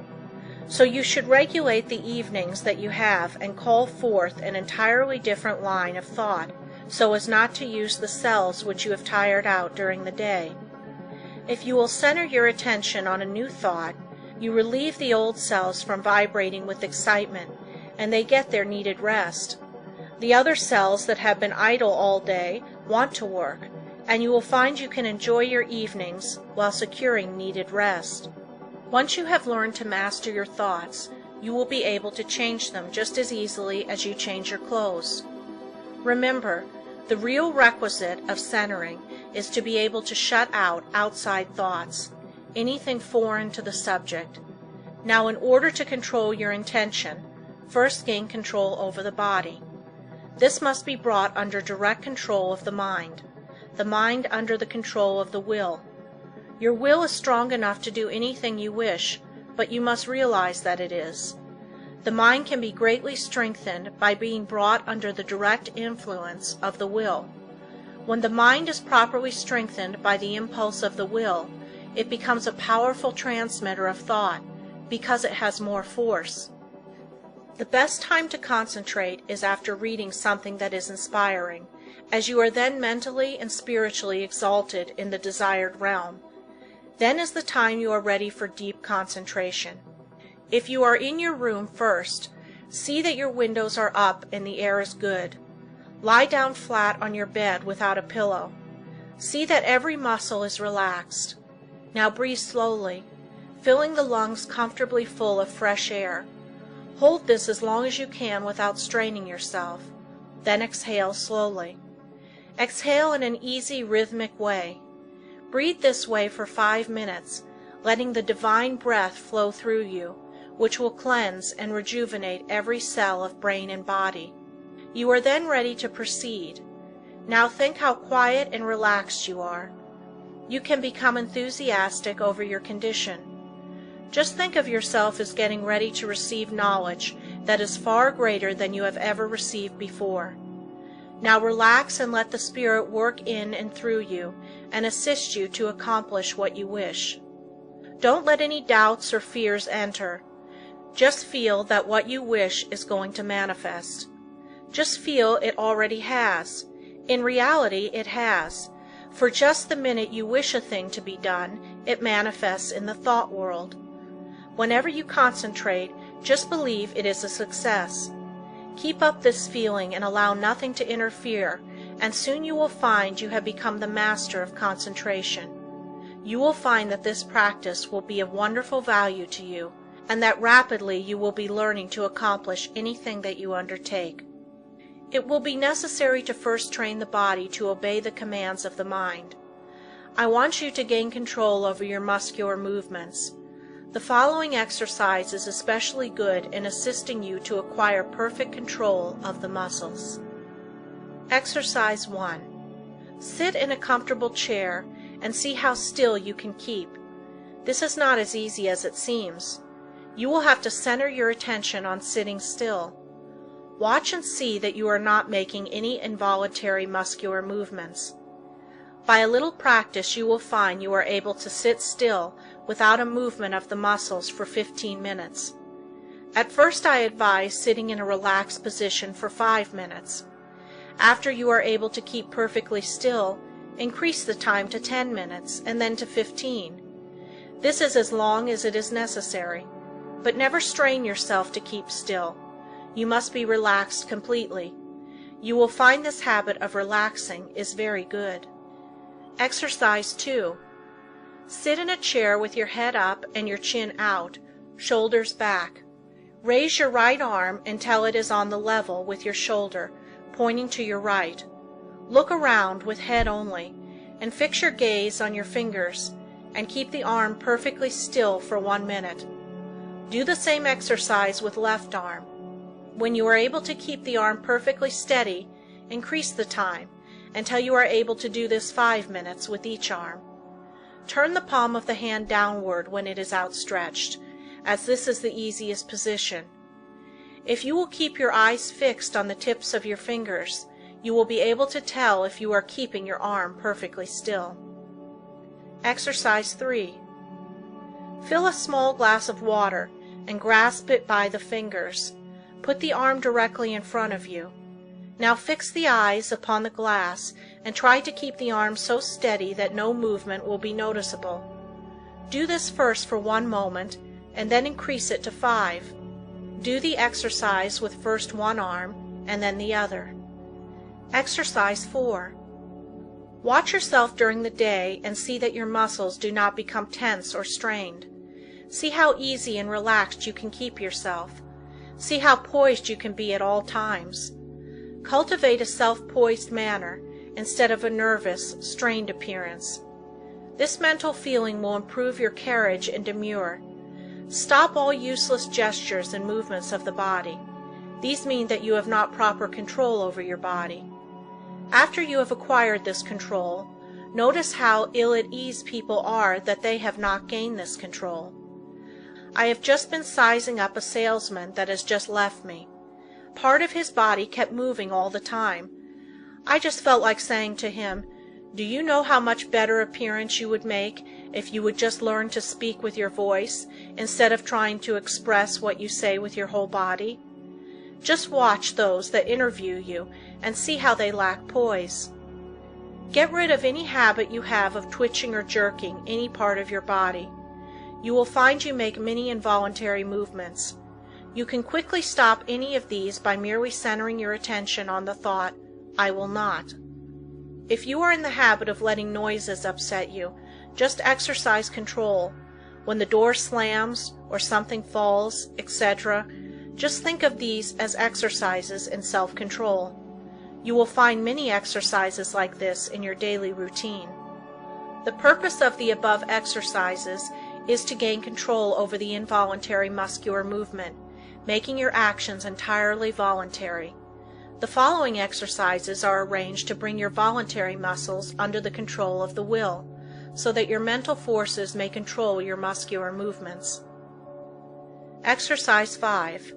So you should regulate the evenings that you have and call forth an entirely different line of thought, so as not to use the cells which you have tired out during the day. If you will center your attention on a new thought, you relieve the old cells from vibrating with excitement, and they get their needed rest. The other cells that have been idle all day want to work, and you will find you can enjoy your evenings while securing needed rest. Once you have learned to master your thoughts, you will be able to change them just as easily as you change your clothes. Remember, the real requisite of centering is to be able to shut out outside thoughts, anything foreign to the subject. Now, in order to control your intention, first gain control over the body. This must be brought under direct control of the mind under the control of the will. Your will is strong enough to do anything you wish, but you must realize that it is. The mind can be greatly strengthened by being brought under the direct influence of the will. When the mind is properly strengthened by the impulse of the will, it becomes a powerful transmitter of thought, because it has more force. The best time to concentrate is after reading something that is inspiring, as you are then mentally and spiritually exalted in the desired realm. Then is the time you are ready for deep concentration. If you are in your room first, see that your windows are up and the air is good. Lie down flat on your bed without a pillow. See that every muscle is relaxed. Now breathe slowly, filling the lungs comfortably full of fresh air. Hold this as long as you can without straining yourself. Then exhale slowly. Exhale in an easy, rhythmic way. Breathe this way for 5 minutes, letting the divine breath flow through you, which will cleanse and rejuvenate every cell of brain and body. You are then ready to proceed. Now think how quiet and relaxed you are. You can become enthusiastic over your condition. Just think of yourself as getting ready to receive knowledge that is far greater than you have ever received before. Now relax and let the Spirit work in and through you and assist you to accomplish what you wish. Don't let any doubts or fears enter. Just feel that what you wish is going to manifest. Just feel it already has. In reality, it has. For just the minute you wish a thing to be done, it manifests in the thought world. Whenever you concentrate, just believe it is a success. Keep up this feeling and allow nothing to interfere, and soon you will find you have become the master of concentration. You will find that this practice will be of wonderful value to you, and that rapidly you will be learning to accomplish anything that you undertake. It will be necessary to first train the body to obey the commands of the mind. I want you to gain control over your muscular movements. The following exercise is especially good in assisting you to acquire perfect control of the muscles. Exercise 1. Sit in a comfortable chair and see how still you can keep. This is not as easy as it seems. You will have to center your attention on sitting still. Watch and see that you are not making any involuntary muscular movements. By a little practice you will find you are able to sit still without a movement of the muscles for 15 minutes. At first I advise sitting in a relaxed position for 5 minutes. After you are able to keep perfectly still, increase the time to 10 minutes and then to 15. This is as long as it is necessary, but never strain yourself to keep still. You must be relaxed completely. You will find this habit of relaxing is very good. Exercise 2. Sit in a chair with your head up and your chin out, shoulders back. Raise your right arm until it is on the level with your shoulder, pointing to your right. Look around with head only, and fix your gaze on your fingers, and keep the arm perfectly still for 1 minute. Do the same exercise with left arm. When you are able to keep the arm perfectly steady, increase the time until you are able to do this 5 minutes with each arm. Turn the palm of the hand downward when it is outstretched, as this is the easiest position. If you will keep your eyes fixed on the tips of your fingers, you will be able to tell if you are keeping your arm perfectly still. Exercise 3. Fill a small glass of water and grasp it by the fingers. Put the arm directly in front of you. Now fix the eyes upon the glass and try to keep the arm so steady that no movement will be noticeable. Do this first for 1 moment and then increase it to 5. Do the exercise with first one arm and then the other. Exercise 4. Watch yourself during the day and see that your muscles do not become tense or strained. See how easy and relaxed you can keep yourself. See how poised you can be at all times. Cultivate a self-poised manner instead of a nervous, strained appearance. This mental feeling will improve your carriage and demeanor. Stop all useless gestures and movements of the body. These mean that you have not proper control over your body. After you have acquired this control, notice how ill at ease people are that they have not gained this control. I have just been sizing up a salesman that has just left me. Part of his body kept moving all the time. I just felt like saying to him, "Do you know how much better appearance you would make if you would just learn to speak with your voice instead of trying to express what you say with your whole body? Just watch those that interview you and see how they lack poise." Get rid of any habit you have of twitching or jerking any part of your body. You will find you make many involuntary movements. You can quickly stop any of these by merely centering your attention on the thought, "I will not." If you are in the habit of letting noises upset you, just exercise control. When the door slams or something falls, etc., just think of these as exercises in self-control. You will find many exercises like this in your daily routine. The purpose of the above exercises is to gain control over the involuntary muscular movement, making your actions entirely voluntary. The following exercises are arranged to bring your voluntary muscles under the control of the will, so that your mental forces may control your muscular movements. Exercise 5.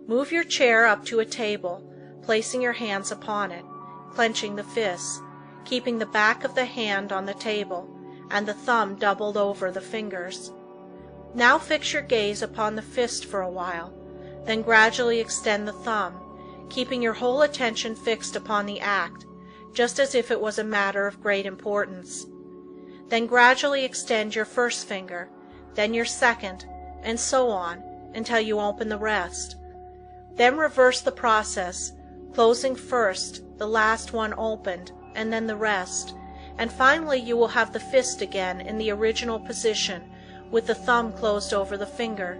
Move your chair up to a table, placing your hands upon it, clenching the fists, keeping the back of the hand on the table, and the thumb doubled over the fingers. Now fix your gaze upon the fist for a while, then gradually extend the thumb, keeping your whole attention fixed upon the act, just as if it was a matter of great importance. Then gradually extend your first finger, then your second, and so on, until you open the rest. Then reverse the process, closing first, the last one opened, and then the rest, and finally you will have the fist again in the original position, with the thumb closed over the finger.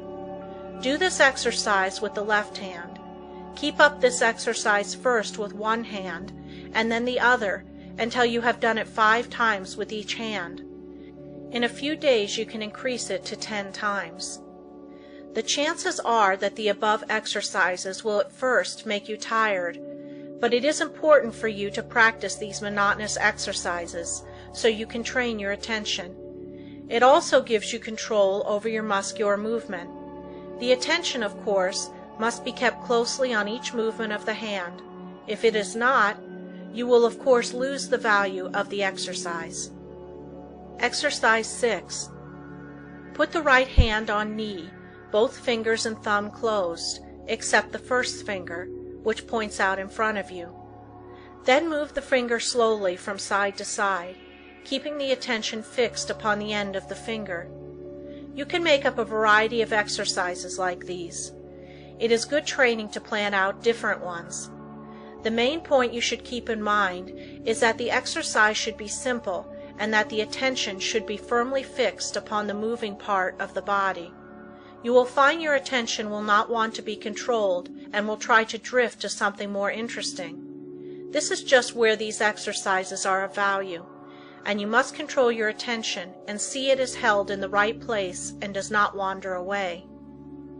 Do this exercise with the left hand. Keep up this exercise first with one hand, and then the other, until you have done it 5 times with each hand. In a few days you can increase it to 10 times. The chances are that the above exercises will at first make you tired, but it is important for you to practice these monotonous exercises so you can train your attention. It also gives you control over your muscular movement. The attention, of course, must be kept closely on each movement of the hand. If it is not, you will of course lose the value of the exercise. Exercise 6. Put the right hand on knee, both fingers and thumb closed, except the first finger, which points out in front of you. Then move the finger slowly from side to side, keeping the attention fixed upon the end of the finger. You can make up a variety of exercises like these. It is good training to plan out different ones. The main point you should keep in mind is that the exercise should be simple and that the attention should be firmly fixed upon the moving part of the body. You will find your attention will not want to be controlled and will try to drift to something more interesting. This is just where these exercises are of value, and you must control your attention and see it is held in the right place and does not wander away.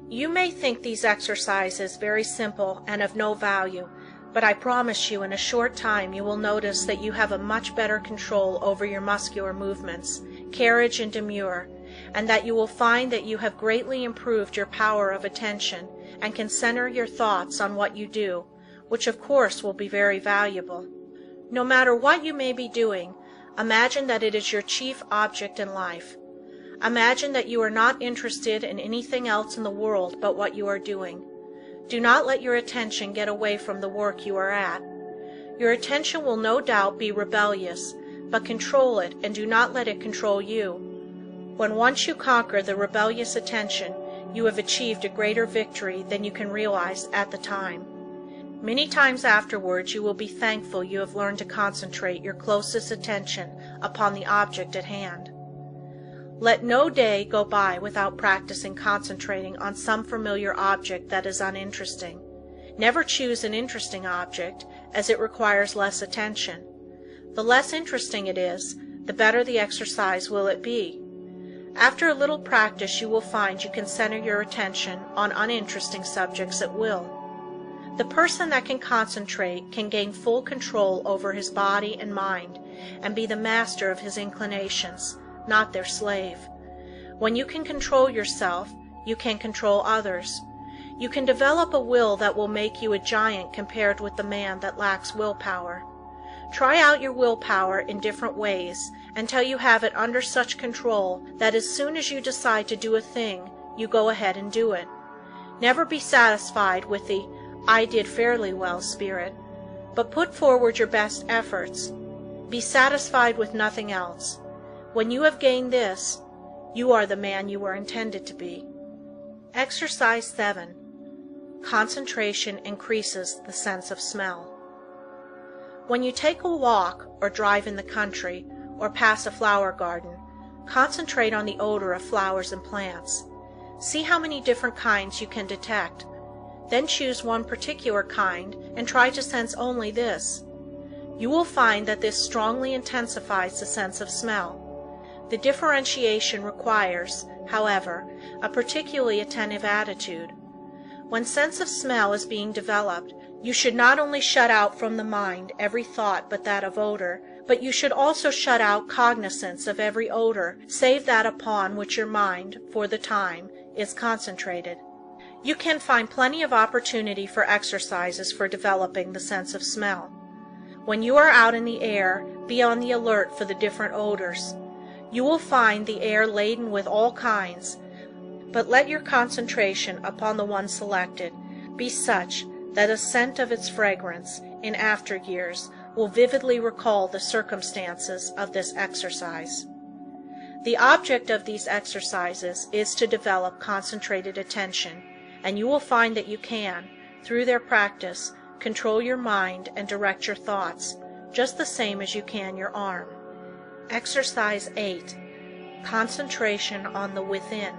You may think these exercises very simple and of no value, but I promise you in a short time you will notice that you have a much better control over your muscular movements, carriage and demure, and that you will find that you have greatly improved your power of attention and can center your thoughts on what you do, which of course will be very valuable. No matter what you may be doing, imagine that it is your chief object in life. Imagine that you are not interested in anything else in the world but what you are doing. Do not let your attention get away from the work you are at. Your attention will no doubt be rebellious, but control it and do not let it control you. When once you conquer the rebellious attention, you have achieved a greater victory than you can realize at the time. Many times afterwards you will be thankful you have learned to concentrate your closest attention upon the object at hand. Let no day go by without practicing concentrating on some familiar object that is uninteresting. Never choose an interesting object, as it requires less attention. The less interesting it is, the better the exercise will it be. After a little practice you will find you can center your attention on uninteresting subjects at will. The person that can concentrate can gain full control over his body and mind and be the master of his inclinations, not their slave. When you can control yourself, you can control others. You can develop a will that will make you a giant compared with the man that lacks willpower. Try out your willpower in different ways until you have it under such control that as soon as you decide to do a thing, you go ahead and do it. Never be satisfied with the "I did fairly well" spirit, but put forward your best efforts. Be satisfied with nothing else. When you have gained this, you are the man you were intended to be. Exercise 7. Concentration increases the sense of smell. When you take a walk or drive in the country or pass a flower garden, concentrate on the odor of flowers and plants. See how many different kinds you can detect. Then choose one particular kind and try to sense only this. You will find that this strongly intensifies the sense of smell. The differentiation requires, however, a particularly attentive attitude. When sense of smell is being developed, you should not only shut out from the mind every thought but that of odor, but you should also shut out cognizance of every odor save that upon which your mind, for the time, is concentrated. You can find plenty of opportunity for exercises for developing the sense of smell. When you are out in the air, be on the alert for the different odors. You will find the air laden with all kinds, but let your concentration upon the one selected be such that a scent of its fragrance in after years will vividly recall the circumstances of this exercise. The object of these exercises is to develop concentrated attention, and you will find that you can, through their practice, control your mind and direct your thoughts, just the same as you can your arm. Exercise 8. Concentration on the within.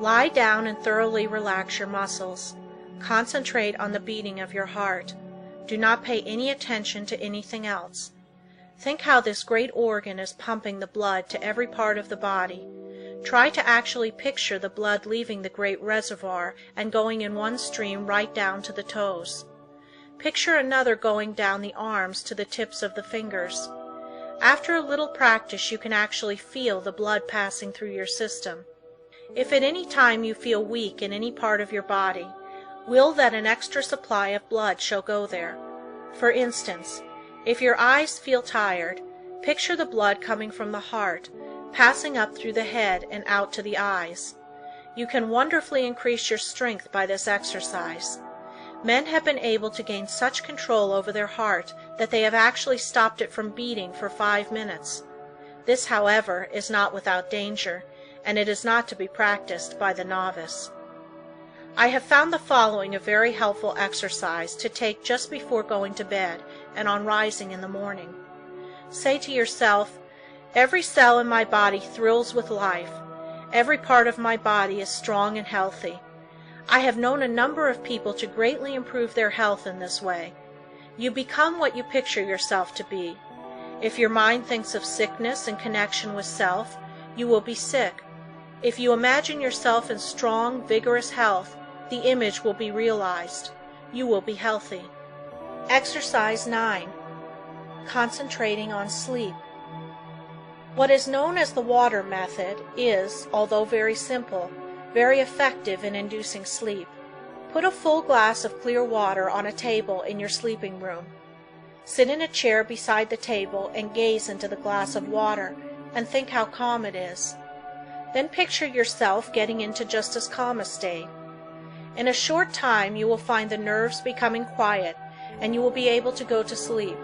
Lie down and thoroughly relax your muscles. Concentrate on the beating of your heart. Do not pay any attention to anything else. Think how this great organ is pumping the blood to every part of the body. Try to actually picture the blood leaving the great reservoir and going in one stream right down to the toes. Picture another going down the arms to the tips of the fingers. After a little practice you can actually feel the blood passing through your system. If at any time you feel weak in any part of your body, will that an extra supply of blood shall go there. For instance, if your eyes feel tired, picture the blood coming from the heart, passing up through the head and out to the eyes. You can wonderfully increase your strength by this exercise. Men have been able to gain such control over their heart that they have actually stopped it from beating for 5 minutes. This, however, is not without danger, and it is not to be practiced by the novice. I have found the following a very helpful exercise to take just before going to bed and on rising in the morning. Say to yourself, "Every cell in my body thrills with life. Every part of my body is strong and healthy." I have known a number of people to greatly improve their health in this way. You become what you picture yourself to be. If your mind thinks of sickness in connection with self, you will be sick. If you imagine yourself in strong, vigorous health, the image will be realized. You will be healthy. Exercise 9. Concentrating on sleep. What is known as the water method is, although very simple, very effective in inducing sleep. Put a full glass of clear water on a table in your sleeping room. Sit in a chair beside the table and gaze into the glass of water and think how calm it is. Then picture yourself getting into just as calm a state. In a short time you will find the nerves becoming quiet and you will be able to go to sleep.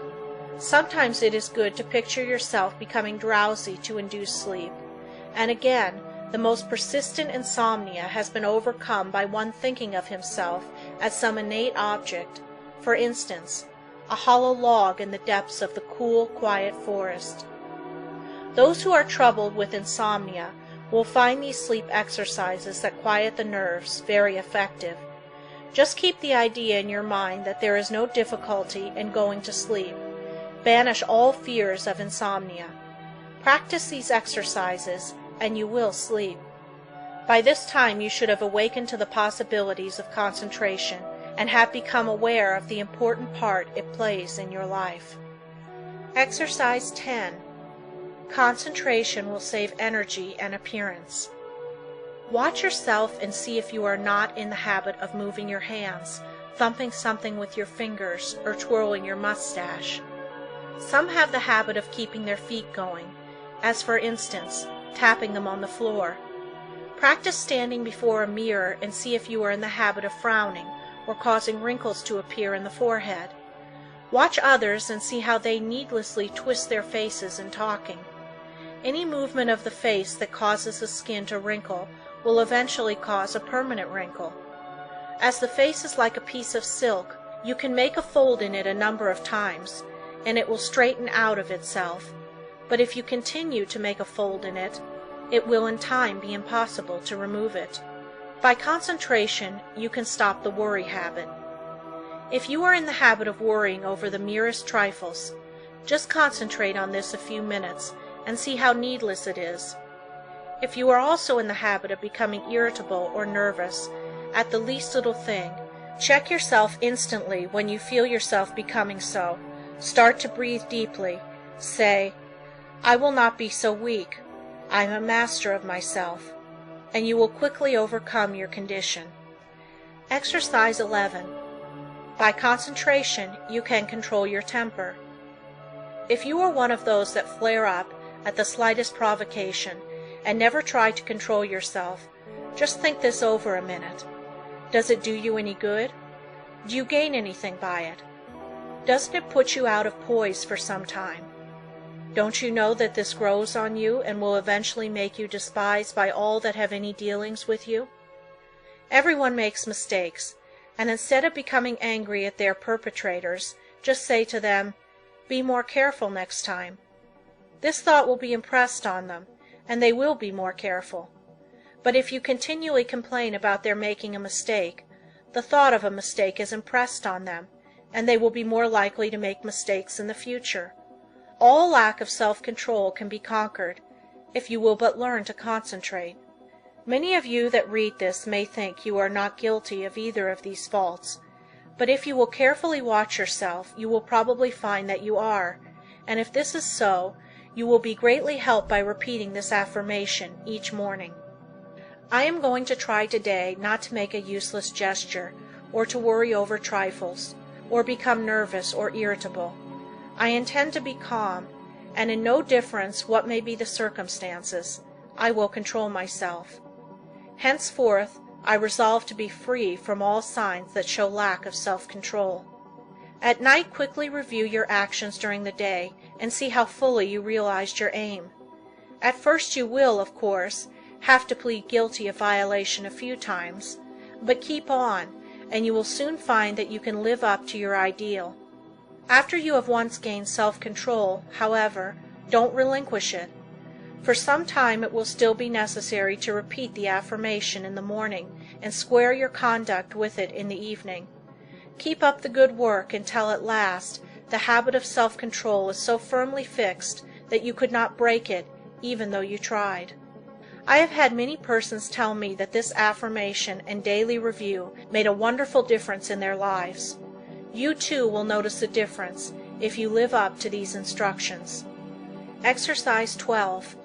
Sometimes it is good to picture yourself becoming drowsy to induce sleep. And again, the most persistent insomnia has been overcome by one thinking of himself as some innate object, for instance, a hollow log in the depths of the cool, quiet forest. Those who are troubled with insomnia will find these sleep exercises that quiet the nerves very effective. Just keep the idea in your mind that there is no difficulty in going to sleep. Banish all fears of insomnia. Practice these exercises and you will sleep. By this time you should have awakened to the possibilities of concentration and have become aware of the important part it plays in your life. Exercise 10. Concentration will save energy and appearance. Watch yourself and see if you are not in the habit of moving your hands, thumping something with your fingers, or twirling your mustache. Some have the habit of keeping their feet going, as for instance, tapping them on the floor. Practice standing before a mirror and see if you are in the habit of frowning or causing wrinkles to appear in the forehead. Watch others and see how they needlessly twist their faces in talking. Any movement of the face that causes the skin to wrinkle will eventually cause a permanent wrinkle. As the face is like a piece of silk, you can make a fold in it a number of times, and it will straighten out of itself. But if you continue to make a fold in it, it will in time be impossible to remove it. By concentration, you can stop the worry habit. If you are in the habit of worrying over the merest trifles, just concentrate on this a few minutes and see how needless it is. If you are also in the habit of becoming irritable or nervous at the least little thing, check yourself instantly when you feel yourself becoming so. Start to breathe deeply. Say, "I will not be so weak. I am a master of myself," and you will quickly overcome your condition. Exercise 11. By concentration, you can control your temper. If you are one of those that flare up at the slightest provocation, and never try to control yourself, just think this over a minute. Does it do you any good? Do you gain anything by it? Doesn't it put you out of poise for some time? Don't you know that this grows on you and will eventually make you despised by all that have any dealings with you? Everyone makes mistakes, and instead of becoming angry at their perpetrators, just say to them, "Be more careful next time." This thought will be impressed on them, and they will be more careful. But if you continually complain about their making a mistake, the thought of a mistake is impressed on them, and they will be more likely to make mistakes in the future. All lack of self-control can be conquered, if you will but learn to concentrate. Many of you that read this may think you are not guilty of either of these faults, but if you will carefully watch yourself, you will probably find that you are, and if this is so, you will be greatly helped by repeating this affirmation each morning. I am going to try today not to make a useless gesture, or to worry over trifles, or become nervous or irritable. I intend to be calm, and in no difference what may be the circumstances, I will control myself. Henceforth, I resolve to be free from all signs that show lack of self-control. At night, quickly review your actions during the day and see how fully you realized your aim. At first you will, of course, have to plead guilty of violation a few times, but keep on, and you will soon find that you can live up to your ideal. After you have once gained self-control, however, don't relinquish it. For some time it will still be necessary to repeat the affirmation in the morning and square your conduct with it in the evening. Keep up the good work until at last the habit of self-control is so firmly fixed that you could not break it even though you tried. I have had many persons tell me that this affirmation and daily review made a wonderful difference in their lives. You too will notice the difference if you live up to these instructions. Exercise 12.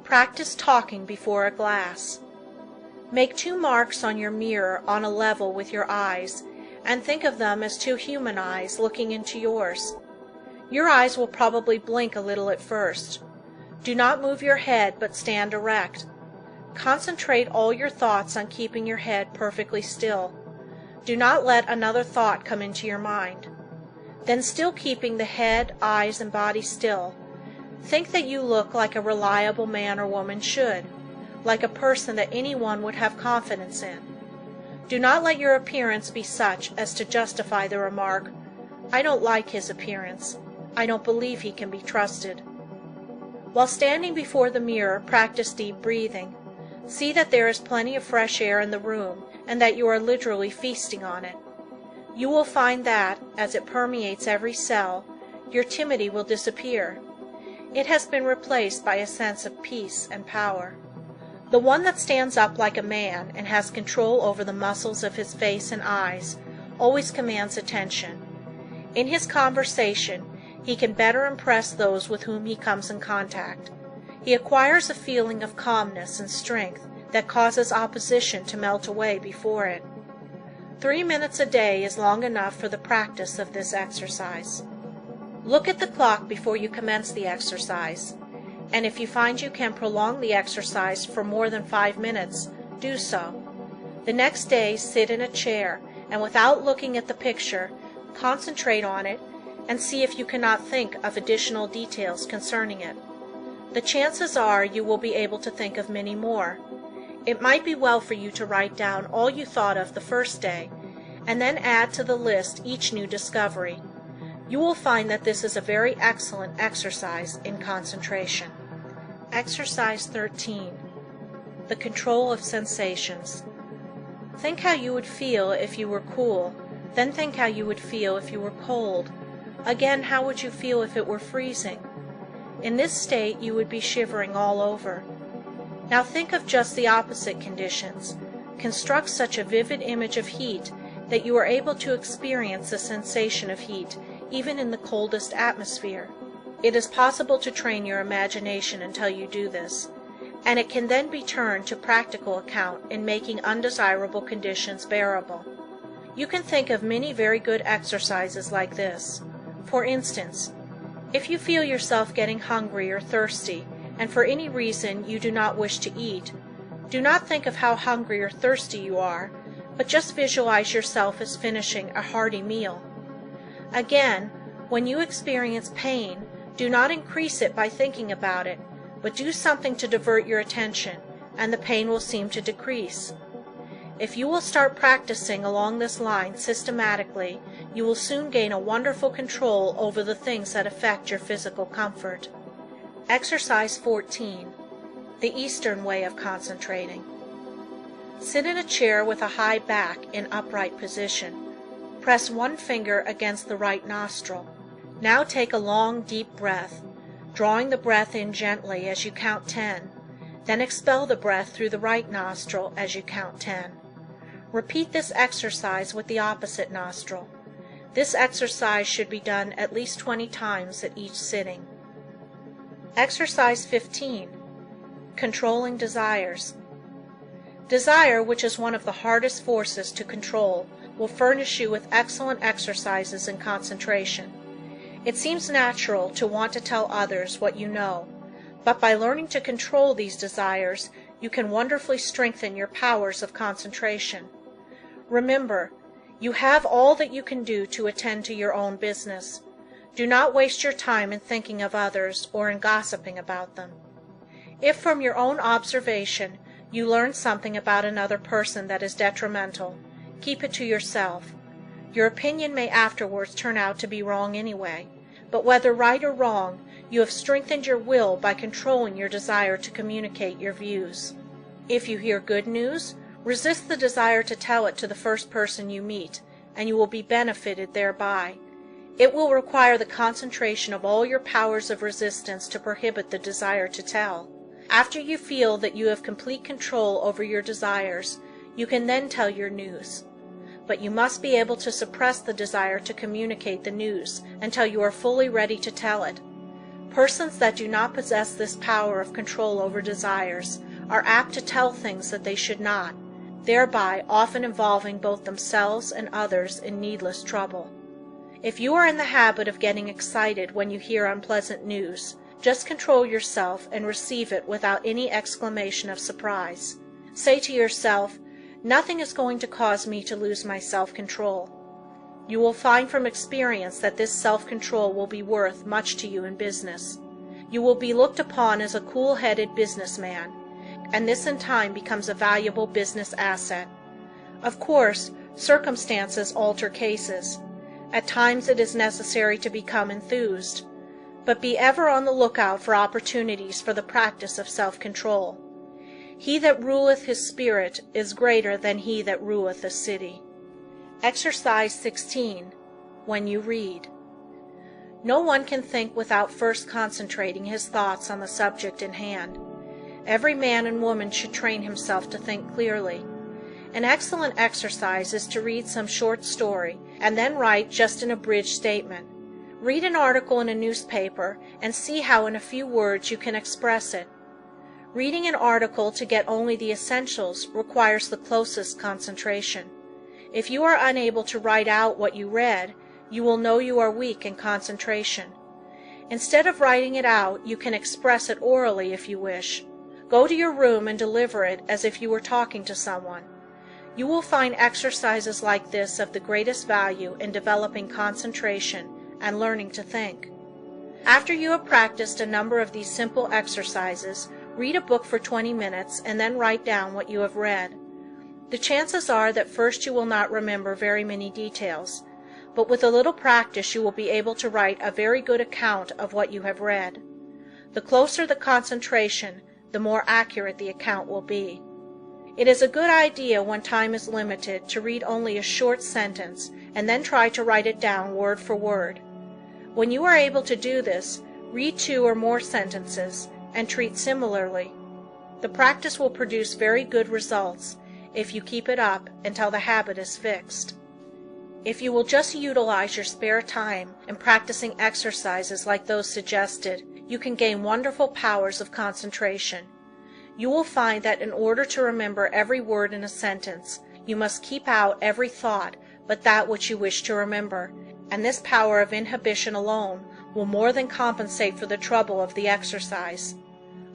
Practice talking before a glass. Make 2 marks on your mirror on a level with your eyes, and think of them as 2 human eyes looking into yours. Your eyes will probably blink a little at first. Do not move your head, but stand erect. Concentrate all your thoughts on keeping your head perfectly still. Do not let another thought come into your mind. Then, still keeping the head, eyes, and body still, think that you look like a reliable man or woman should, like a person that anyone would have confidence in. Do not let your appearance be such as to justify the remark, "I don't like his appearance. I don't believe he can be trusted." While standing before the mirror, practice deep breathing. See that there is plenty of fresh air in the room and that you are literally feasting on it. You will find that, as it permeates every cell, your timidity will disappear. It has been replaced by a sense of peace and power. The one that stands up like a man and has control over the muscles of his face and eyes always commands attention. In his conversation, he can better impress those with whom he comes in contact. He acquires a feeling of calmness and strength that causes opposition to melt away before it. 3 minutes a day is long enough for the practice of this exercise. Look at the clock before you commence the exercise, and if you find you can prolong the exercise for more than 5 minutes, do so. The next day, sit in a chair, and without looking at the picture, concentrate on it and see if you cannot think of additional details concerning it. The chances are you will be able to think of many more. It might be well for you to write down all you thought of the first day, and then add to the list each new discovery. You will find that this is a very excellent exercise in concentration. Exercise 13. The control of sensations. Think how you would feel if you were cool, then think how you would feel if you were cold. Again, how would you feel if it were freezing? In this state, you would be shivering all over. Now think of just the opposite conditions. Construct such a vivid image of heat that you are able to experience the sensation of heat even in the coldest atmosphere. It is possible to train your imagination until you do this, and it can then be turned to practical account in making undesirable conditions bearable. You can think of many very good exercises like this. For instance, If you feel yourself getting hungry or thirsty, and for any reason you do not wish to eat, do not think of how hungry or thirsty you are, but just visualize yourself as finishing a hearty meal. Again, when you experience pain, do not increase it by thinking about it, but do something to divert your attention, and the pain will seem to decrease. If you will start practicing along this line systematically, you will soon gain a wonderful control over the things that affect your physical comfort. Exercise 14. The Eastern Way of Concentrating. Sit in a chair with a high back in upright position. Press one finger against the right nostril. Now take a long, deep breath, drawing the breath in gently as you count 10. Then expel the breath through the right nostril as you count 10. Repeat this exercise with the opposite nostril. This exercise should be done at least 20 times at each sitting. Exercise 15. Controlling Desires. Desire, which is one of the hardest forces to control, will furnish you with excellent exercises in concentration. It seems natural to want to tell others what you know, but by learning to control these desires, you can wonderfully strengthen your powers of concentration. Remember, you have all that you can do to attend to your own business. Do not waste your time in thinking of others or in gossiping about them. If from your own observation you learn something about another person that is detrimental, keep it to yourself. Your opinion may afterwards turn out to be wrong anyway, but whether right or wrong, you have strengthened your will by controlling your desire to communicate your views. If you hear good news, resist the desire to tell it to the first person you meet, and you will be benefited thereby. It will require the concentration of all your powers of resistance to prohibit the desire to tell. After you feel that you have complete control over your desires, you can then tell your news. But you must be able to suppress the desire to communicate the news until you are fully ready to tell it. Persons that do not possess this power of control over desires are apt to tell things that they should not, thereby often involving both themselves and others in needless trouble. If you are in the habit of getting excited when you hear unpleasant news, just control yourself and receive it without any exclamation of surprise. Say to yourself, "Nothing is going to cause me to lose my self-control." You will find from experience that this self-control will be worth much to you in business. You will be looked upon as a cool-headed businessman, and this in time becomes a valuable business asset. Of course, circumstances alter cases. At times it is necessary to become enthused, but be ever on the lookout for opportunities for the practice of self-control. He that ruleth his spirit is greater than he that ruleth a city. Exercise 16. When you read. No one can think without first concentrating his thoughts on the subject in hand. Every man and woman should train himself to think clearly. An excellent exercise is to read some short story and then write just an abridged statement. Read an article in a newspaper and see how in a few words you can express it. Reading an article to get only the essentials requires the closest concentration. If you are unable to write out what you read, you will know you are weak in concentration. Instead of writing it out, you can express it orally if you wish. Go to your room and deliver it as if you were talking to someone. You will find exercises like this of the greatest value in developing concentration and learning to think. After you have practiced a number of these simple exercises, read a book for 20 minutes and then write down what you have read. The chances are that first you will not remember very many details, but with a little practice you will be able to write a very good account of what you have read. The closer the concentration, the more accurate the account will be. It is a good idea when time is limited to read only a short sentence and then try to write it down word for word. When you are able to do this, read 2 or more sentences and treat similarly. The practice will produce very good results if you keep it up until the habit is fixed. If you will just utilize your spare time in practicing exercises like those suggested, you can gain wonderful powers of concentration. You will find that in order to remember every word in a sentence, you must keep out every thought but that which you wish to remember, and this power of inhibition alone will more than compensate for the trouble of the exercise.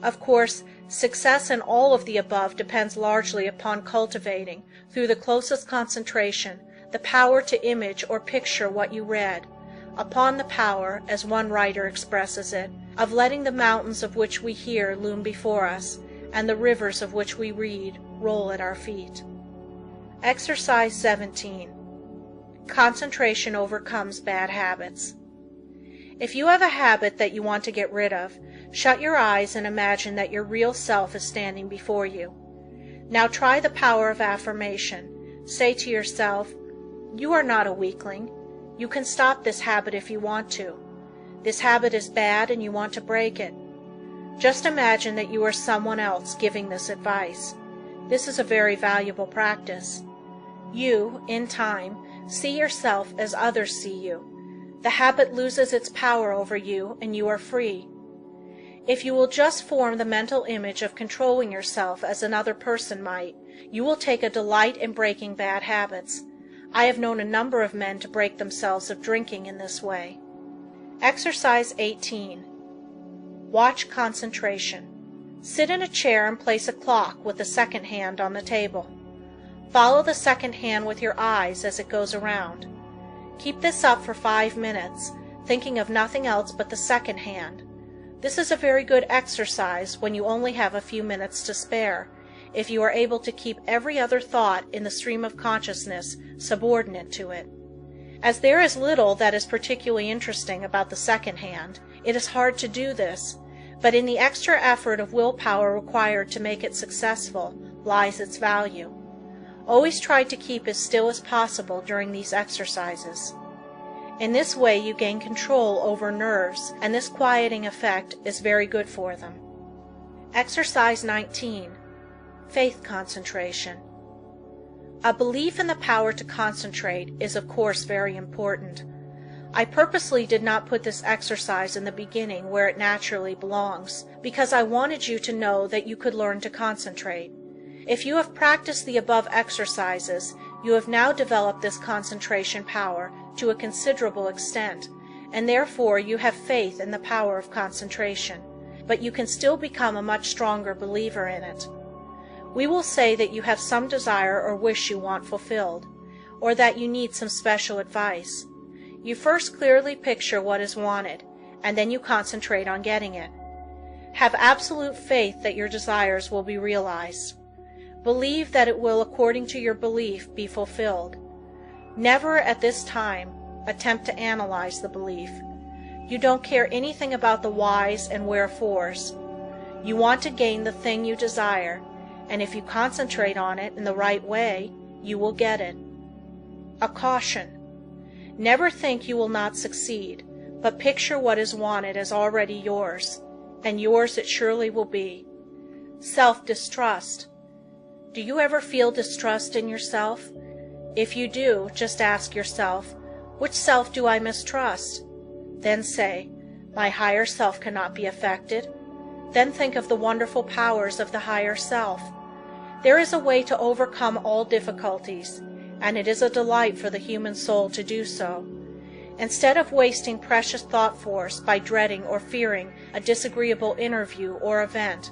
Of course, success in all of the above depends largely upon cultivating, through the closest concentration, the power to image or picture what you read, upon the power, as one writer expresses it, of letting the mountains of which we hear loom before us, and the rivers of which we read roll at our feet. Exercise 17. Concentration overcomes bad habits. If you have a habit that you want to get rid of, shut your eyes and imagine that your real self is standing before you. Now try the power of affirmation. Say to yourself, "You are not a weakling. You can stop this habit if you want to. This habit is bad and you want to break it." Just imagine that you are someone else giving this advice. This is a very valuable practice. You, in time, see yourself as others see you. The habit loses its power over you and you are free. If you will just form the mental image of controlling yourself as another person might, you will take a delight in breaking bad habits. I have known a number of men to break themselves of drinking in this way. Exercise 18. Watch concentration. Sit in a chair and place a clock with the second hand on the table. Follow the second hand with your eyes as it goes around. Keep this up for 5 minutes, thinking of nothing else but the second hand. This is a very good exercise when you only have a few minutes to spare, if you are able to keep every other thought in the stream of consciousness subordinate to it. As there is little that is particularly interesting about the second hand, it is hard to do this, but in the extra effort of willpower required to make it successful lies its value. Always try to keep as still as possible during these exercises. In this way you gain control over nerves, and this quieting effect is very good for them. Exercise 19. Faith concentration. A belief in the power to concentrate is of course very important. I purposely did not put this exercise in the beginning where it naturally belongs, because I wanted you to know that you could learn to concentrate. If you have practiced the above exercises, you have now developed this concentration power to a considerable extent, and therefore you have faith in the power of concentration, but you can still become a much stronger believer in it. We will say that you have some desire or wish you want fulfilled, or that you need some special advice. You first clearly picture what is wanted, and then you concentrate on getting it. Have absolute faith that your desires will be realized. Believe that it will, according to your belief, be fulfilled. Never at this time attempt to analyze the belief. You don't care anything about the whys and wherefores. You want to gain the thing you desire, and if you concentrate on it in the right way, you will get it. A caution. Never think you will not succeed, but picture what is wanted as already yours, and yours it surely will be. Self-distrust. Do you ever feel distrust in yourself? If you do, just ask yourself, which self do I mistrust? Then say, my higher self cannot be affected. Then think of the wonderful powers of the higher self. There is a way to overcome all difficulties, and it is a delight for the human soul to do so. Instead of wasting precious thought force by dreading or fearing a disagreeable interview or event,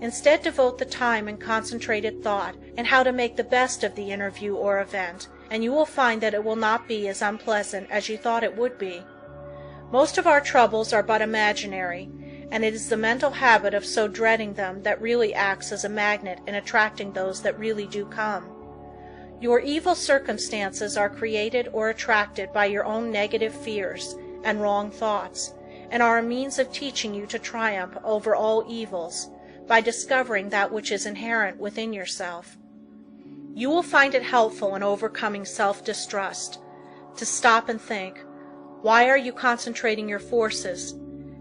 instead devote the time and concentrated thought in how to make the best of the interview or event, and you will find that it will not be as unpleasant as you thought it would be. Most of our troubles are but imaginary, and it is the mental habit of so dreading them that really acts as a magnet in attracting those that really do come. Your evil circumstances are created or attracted by your own negative fears and wrong thoughts, and are a means of teaching you to triumph over all evils, by discovering that which is inherent within yourself. You will find it helpful in overcoming self-distrust, to stop and think, why are you concentrating your forces?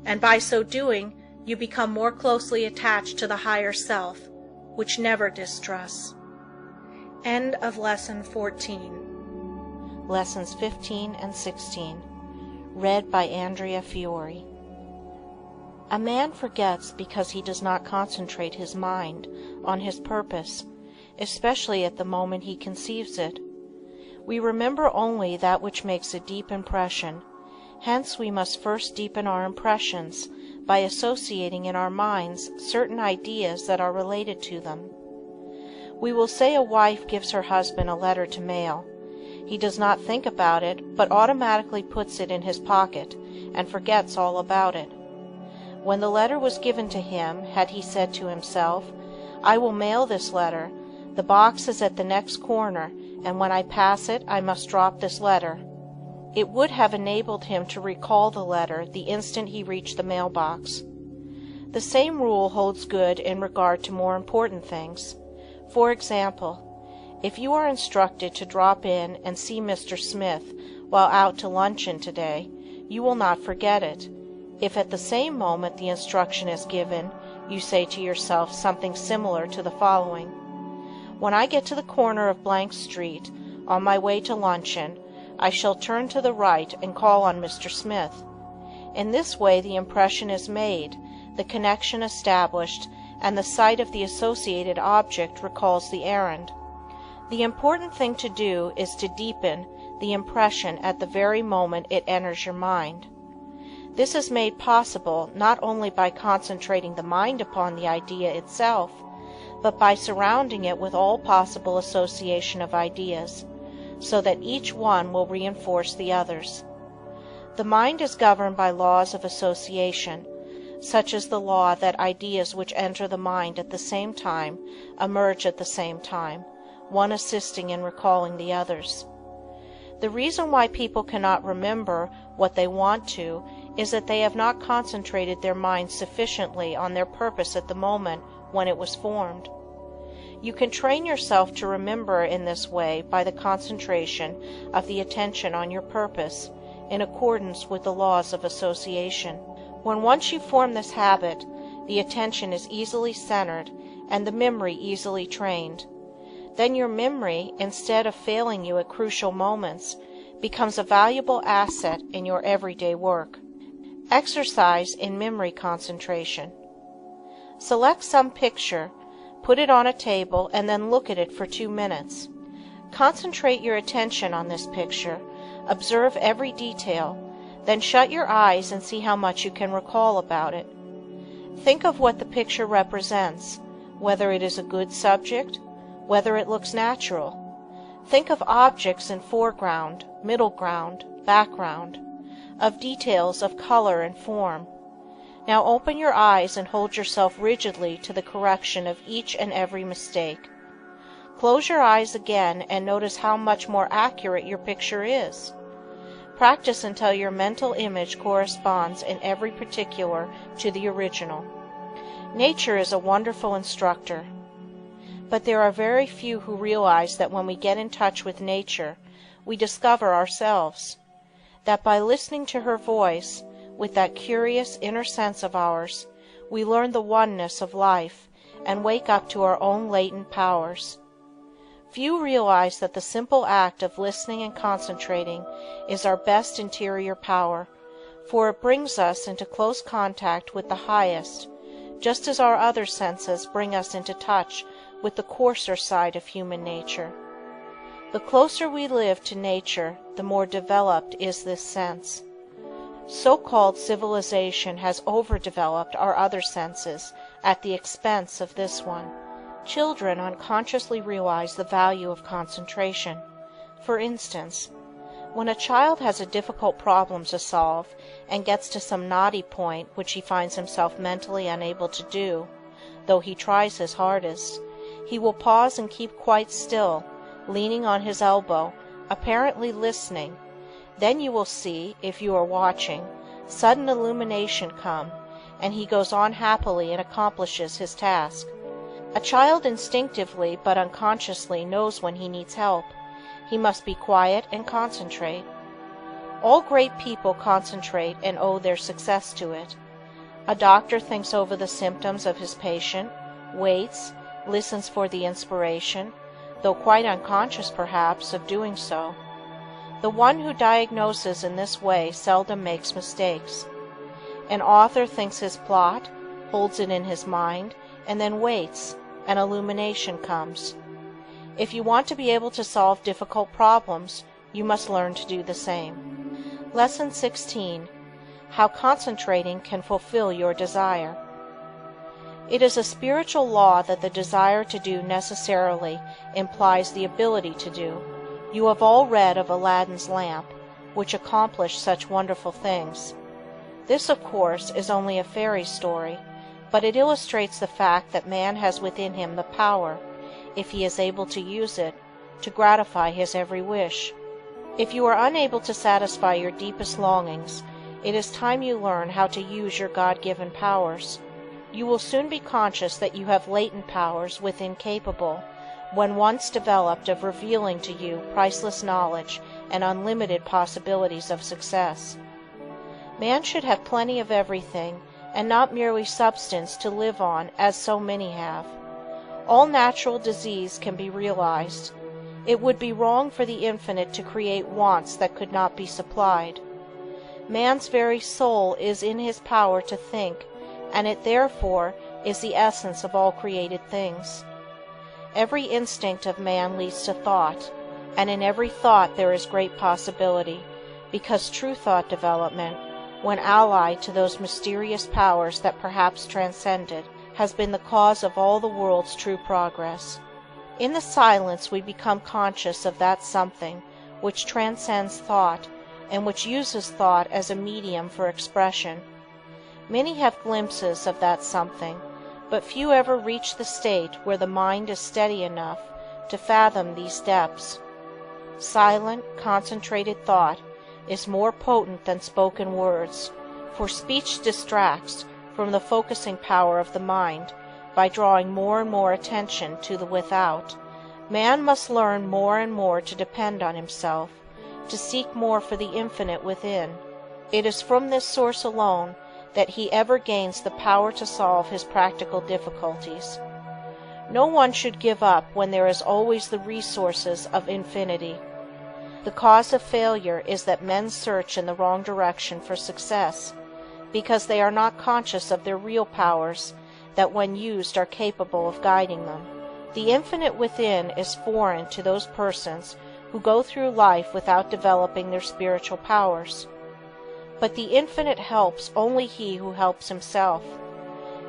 And by so doing, you become more closely attached to the higher self, which never distrusts. End of Lesson 14. Lessons 15 and 16. Read by Andrea Fiore. A man forgets because he does not concentrate his mind on his purpose, especially at the moment he conceives it. We remember only that which makes a deep impression, Hence we must first deepen our impressions by associating in our minds certain ideas that are related to them. We will say a wife gives her husband a letter to mail. He does not think about it, but automatically puts it in his pocket and forgets all about it. When the letter was given to him, had he said to himself, "I will mail this letter. The box is at the next corner, and when I pass it, I must drop this letter," it would have enabled him to recall the letter the instant he reached the mailbox. The same rule holds good in regard to more important things. For example, if you are instructed to drop in and see Mr. Smith while out to luncheon today, you will not forget it. If at the same moment the instruction is given, you say to yourself something similar to the following: "When I get to the corner of blank street, on my way to luncheon, I shall turn to the right and call on Mr. Smith." In this way the impression is made, the connection established, and the sight of the associated object recalls the errand. The important thing to do is to deepen the impression at the very moment it enters your mind. This is made possible not only by concentrating the mind upon the idea itself, but by surrounding it with all possible association of ideas, so that each one will reinforce the others. The mind is governed by laws of association, such as the law that ideas which enter the mind at the same time emerge at the same time, one assisting in recalling the others. The reason why people cannot remember what they want to is that they have not concentrated their minds sufficiently on their purpose at the moment when it was formed. You can train yourself to remember in this way by the concentration of the attention on your purpose, in accordance with the laws of association. When once you form this habit, the attention is easily centered and the memory easily trained. Then your memory, instead of failing you at crucial moments, becomes a valuable asset in your everyday work. Exercise in memory concentration. Select some picture, put it on a table, and then look at it for 2 minutes. Concentrate your attention on this picture, observe every detail, then shut your eyes and see how much you can recall about it. Think of what the picture represents, whether it is a good subject, whether it looks natural. Think of objects in foreground, middle ground, background, of details of color and form. Now open your eyes and hold yourself rigidly to the correction of each and every mistake. Close your eyes again and notice how much more accurate your picture is. Practice until your mental image corresponds in every particular to the original. Nature is a wonderful instructor. But there are very few who realize that when we get in touch with nature, we discover ourselves. That by listening to her voice, with that curious inner sense of ours, we learn the oneness of life and wake up to our own latent powers. Few realize that the simple act of listening and concentrating is our best interior power, for it brings us into close contact with the highest, just as our other senses bring us into touch with the coarser side of human nature. The closer we live to nature, the more developed is this sense. So-called civilization has overdeveloped our other senses at the expense of this one. Children unconsciously realize the value of concentration. For instance, when a child has a difficult problem to solve and gets to some knotty point which he finds himself mentally unable to do, though he tries his hardest, he will pause and keep quite still, leaning on his elbow, apparently listening. Then you will see, if you are watching, sudden illumination come, and he goes on happily and accomplishes his task. A child instinctively but unconsciously knows when he needs help. He must be quiet and concentrate. All great people concentrate and owe their success to it. A doctor thinks over the symptoms of his patient, waits, listens for the inspiration, though quite unconscious perhaps of doing so. The one who diagnoses in this way seldom makes mistakes. An author thinks his plot, holds it in his mind, and then waits, and illumination comes. If you want to be able to solve difficult problems, you must learn to do the same. Lesson 16. How concentrating can fulfill your desire. It is a spiritual law that the desire to do necessarily implies the ability to do. You have all read of Aladdin's lamp, which accomplished such wonderful things. This, of course, is only a fairy story, but it illustrates the fact that man has within him the power, if he is able to use it, to gratify his every wish. If you are unable to satisfy your deepest longings, it is time you learn how to use your God-given powers. You will soon be conscious that you have latent powers within capable, when once developed, of revealing to you priceless knowledge and unlimited possibilities of success. Man should have plenty of everything, and not merely substance to live on as so many have. All natural disease can be realized. It would be wrong for the infinite to create wants that could not be supplied. Man's very soul is in his power to think, and it therefore is the essence of all created things. Every instinct of man leads to thought, and in every thought there is great possibility, because true thought development, when allied to those mysterious powers that perhaps transcend it, has been the cause of all the world's true progress. In the silence we become conscious of that something which transcends thought, and which uses thought as a medium for expression. Many have glimpses of that something, but few ever reach the state where the mind is steady enough to fathom these depths. Silent, concentrated thought is more potent than spoken words, for speech distracts from the focusing power of the mind by drawing more and more attention to the without. Man must learn more and more to depend on himself, to seek more for the infinite within. It is from this source alone that he ever gains the power to solve his practical difficulties. No one should give up when there is always the resources of infinity. The cause of failure is that men search in the wrong direction for success, because they are not conscious of their real powers that when used are capable of guiding them. The infinite within is foreign to those persons who go through life without developing their spiritual powers. But the infinite helps only he who helps himself.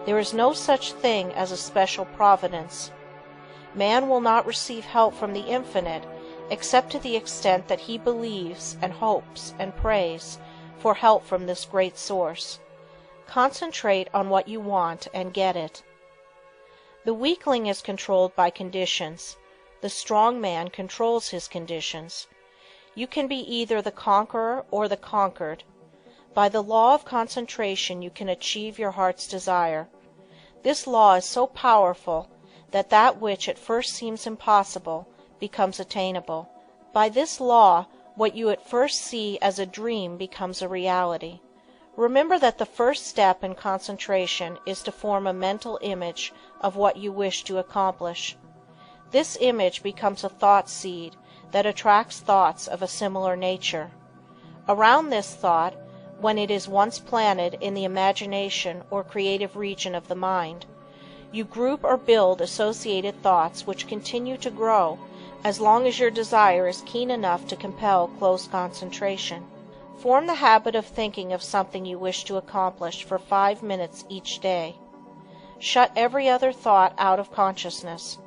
There is no such thing as a special providence. Man will not receive help from the infinite except to the extent that he believes and hopes and prays for help from this great source. Concentrate on what you want and get it. The weakling is controlled by conditions. The strong man controls his conditions. You can be either the conqueror or the conquered. By the law of concentration you can achieve your heart's desire. This law is so powerful that that which at first seems impossible becomes attainable. By this law, what you at first see as a dream becomes a reality. Remember that the first step in concentration is to form a mental image of what you wish to accomplish. This image becomes a thought seed that attracts thoughts of a similar nature. Around this thought, when it is once planted in the imagination or creative region of the mind, you group or build associated thoughts which continue to grow as long as your desire is keen enough to compel close concentration. Form the habit of thinking of something you wish to accomplish for 5 minutes each day. Shut every other thought out of consciousness.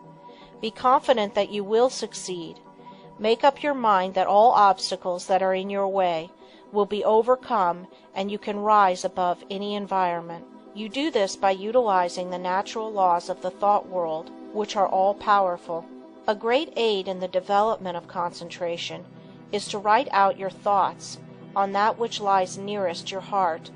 Be confident that you will succeed. Make up your mind that all obstacles that are in your way will be overcome and you can rise above any environment. You do this by utilizing the natural laws of the thought world, which are all powerful. A great aid in the development of concentration is to write out your thoughts on that which lies nearest your heart,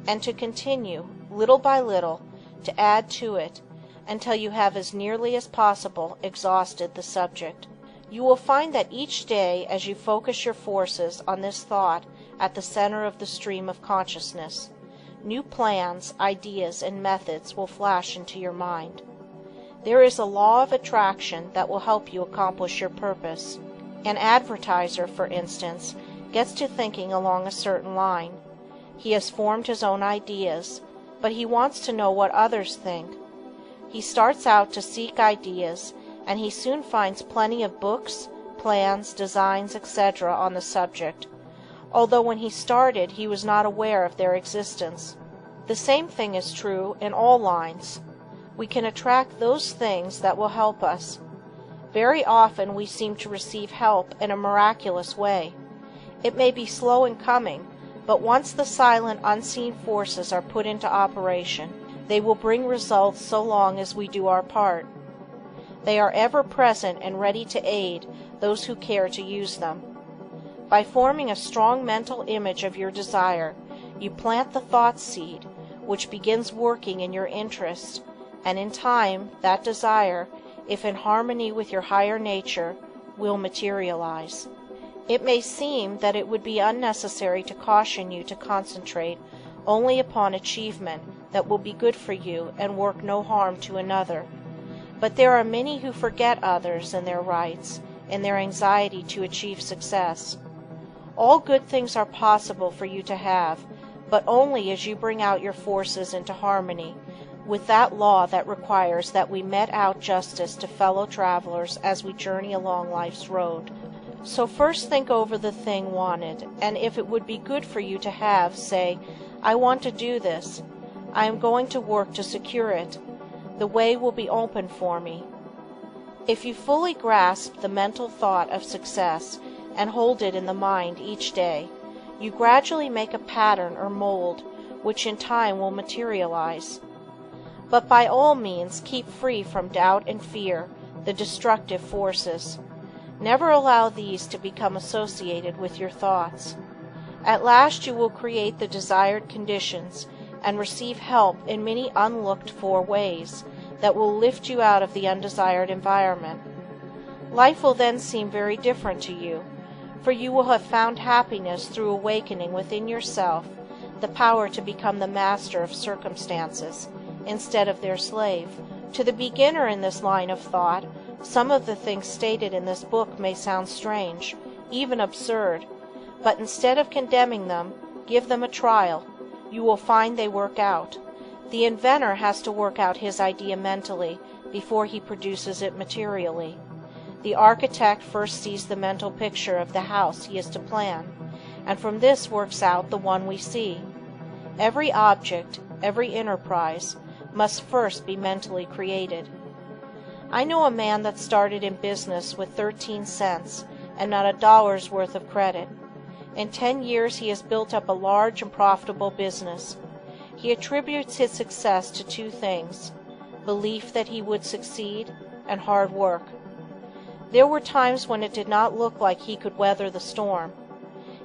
and to continue, little by little, to add to it until you have as nearly as possible exhausted the subject. You will find that each day, as you focus your forces on this thought at the center of the stream of consciousness, new plans, ideas, and methods will flash into your mind. There is a law of attraction that will help you accomplish your purpose. An advertiser, for instance, gets to thinking along a certain line. He has formed his own ideas, but he wants to know what others think. He starts out to seek ideas, and he soon finds plenty of books, plans, designs, etc. on the subject. although when he started he was not aware of their existence. The same thing is true in all lines. We can attract those things that will help us. Very often we seem to receive help in a miraculous way. It may be slow in coming, but once the silent, unseen forces are put into operation, they will bring results so long as we do our part. They are ever present and ready to aid those who care to use them. By forming a strong mental image of your desire, you plant the thought seed, which begins working in your interest, and in time that desire, if in harmony with your higher nature, will materialize. It may seem that it would be unnecessary to caution you to concentrate only upon achievement that will be good for you and work no harm to another, but there are many who forget others and their rights in their anxiety to achieve success. All good things are possible for you to have, but only as you bring out your forces into harmony with that law that requires that we mete out justice to fellow travelers as we journey along life's road. So first think over the thing wanted, and if it would be good for you to have, say, I want to do this. I am going to work to secure it. The way will be open for me. If you fully grasp the mental thought of success and hold it in the mind each day, you gradually make a pattern or mold which in time will materialize. But by all means keep free from doubt and fear, the destructive forces. Never allow these to become associated with your thoughts. At last you will create the desired conditions and receive help in many unlooked-for ways that will lift you out of the undesired environment. Life will then seem very different to you, for you will have found happiness through awakening within yourself the power to become the master of circumstances instead of their slave. To the beginner in this line of thought, some of the things stated in this book may sound strange, even absurd, but instead of condemning them, give them a trial. You will find they work out. The inventor has to work out his idea mentally before he produces it materially. The architect first sees the mental picture of the house he is to plan, and from this works out the one we see. Every object, every enterprise, must first be mentally created. I know a man that started in business with 13 cents and not $1's worth of credit. In 10 years he has built up a large and profitable business. He attributes his success to 2 things: belief that he would succeed and hard work. There were times when it did not look like he could weather the storm.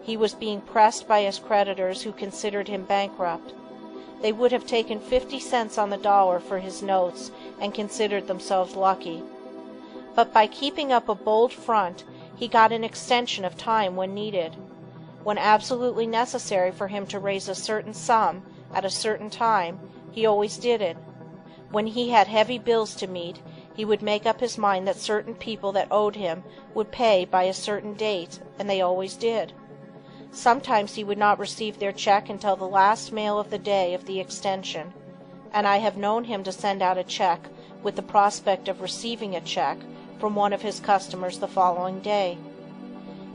He was being pressed by his creditors who considered him bankrupt. They would have taken 50 cents on the dollar for his notes and considered themselves lucky. But by keeping up a bold front, he got an extension of time when needed. When absolutely necessary for him to raise a certain sum at a certain time, he always did it. When he had heavy bills to meet, he would make up his mind that certain people that owed him would pay by a certain date, and they always did. Sometimes he would not receive their check until the last mail of the day of the extension, and I have known him to send out a check with the prospect of receiving a check from one of his customers the following day.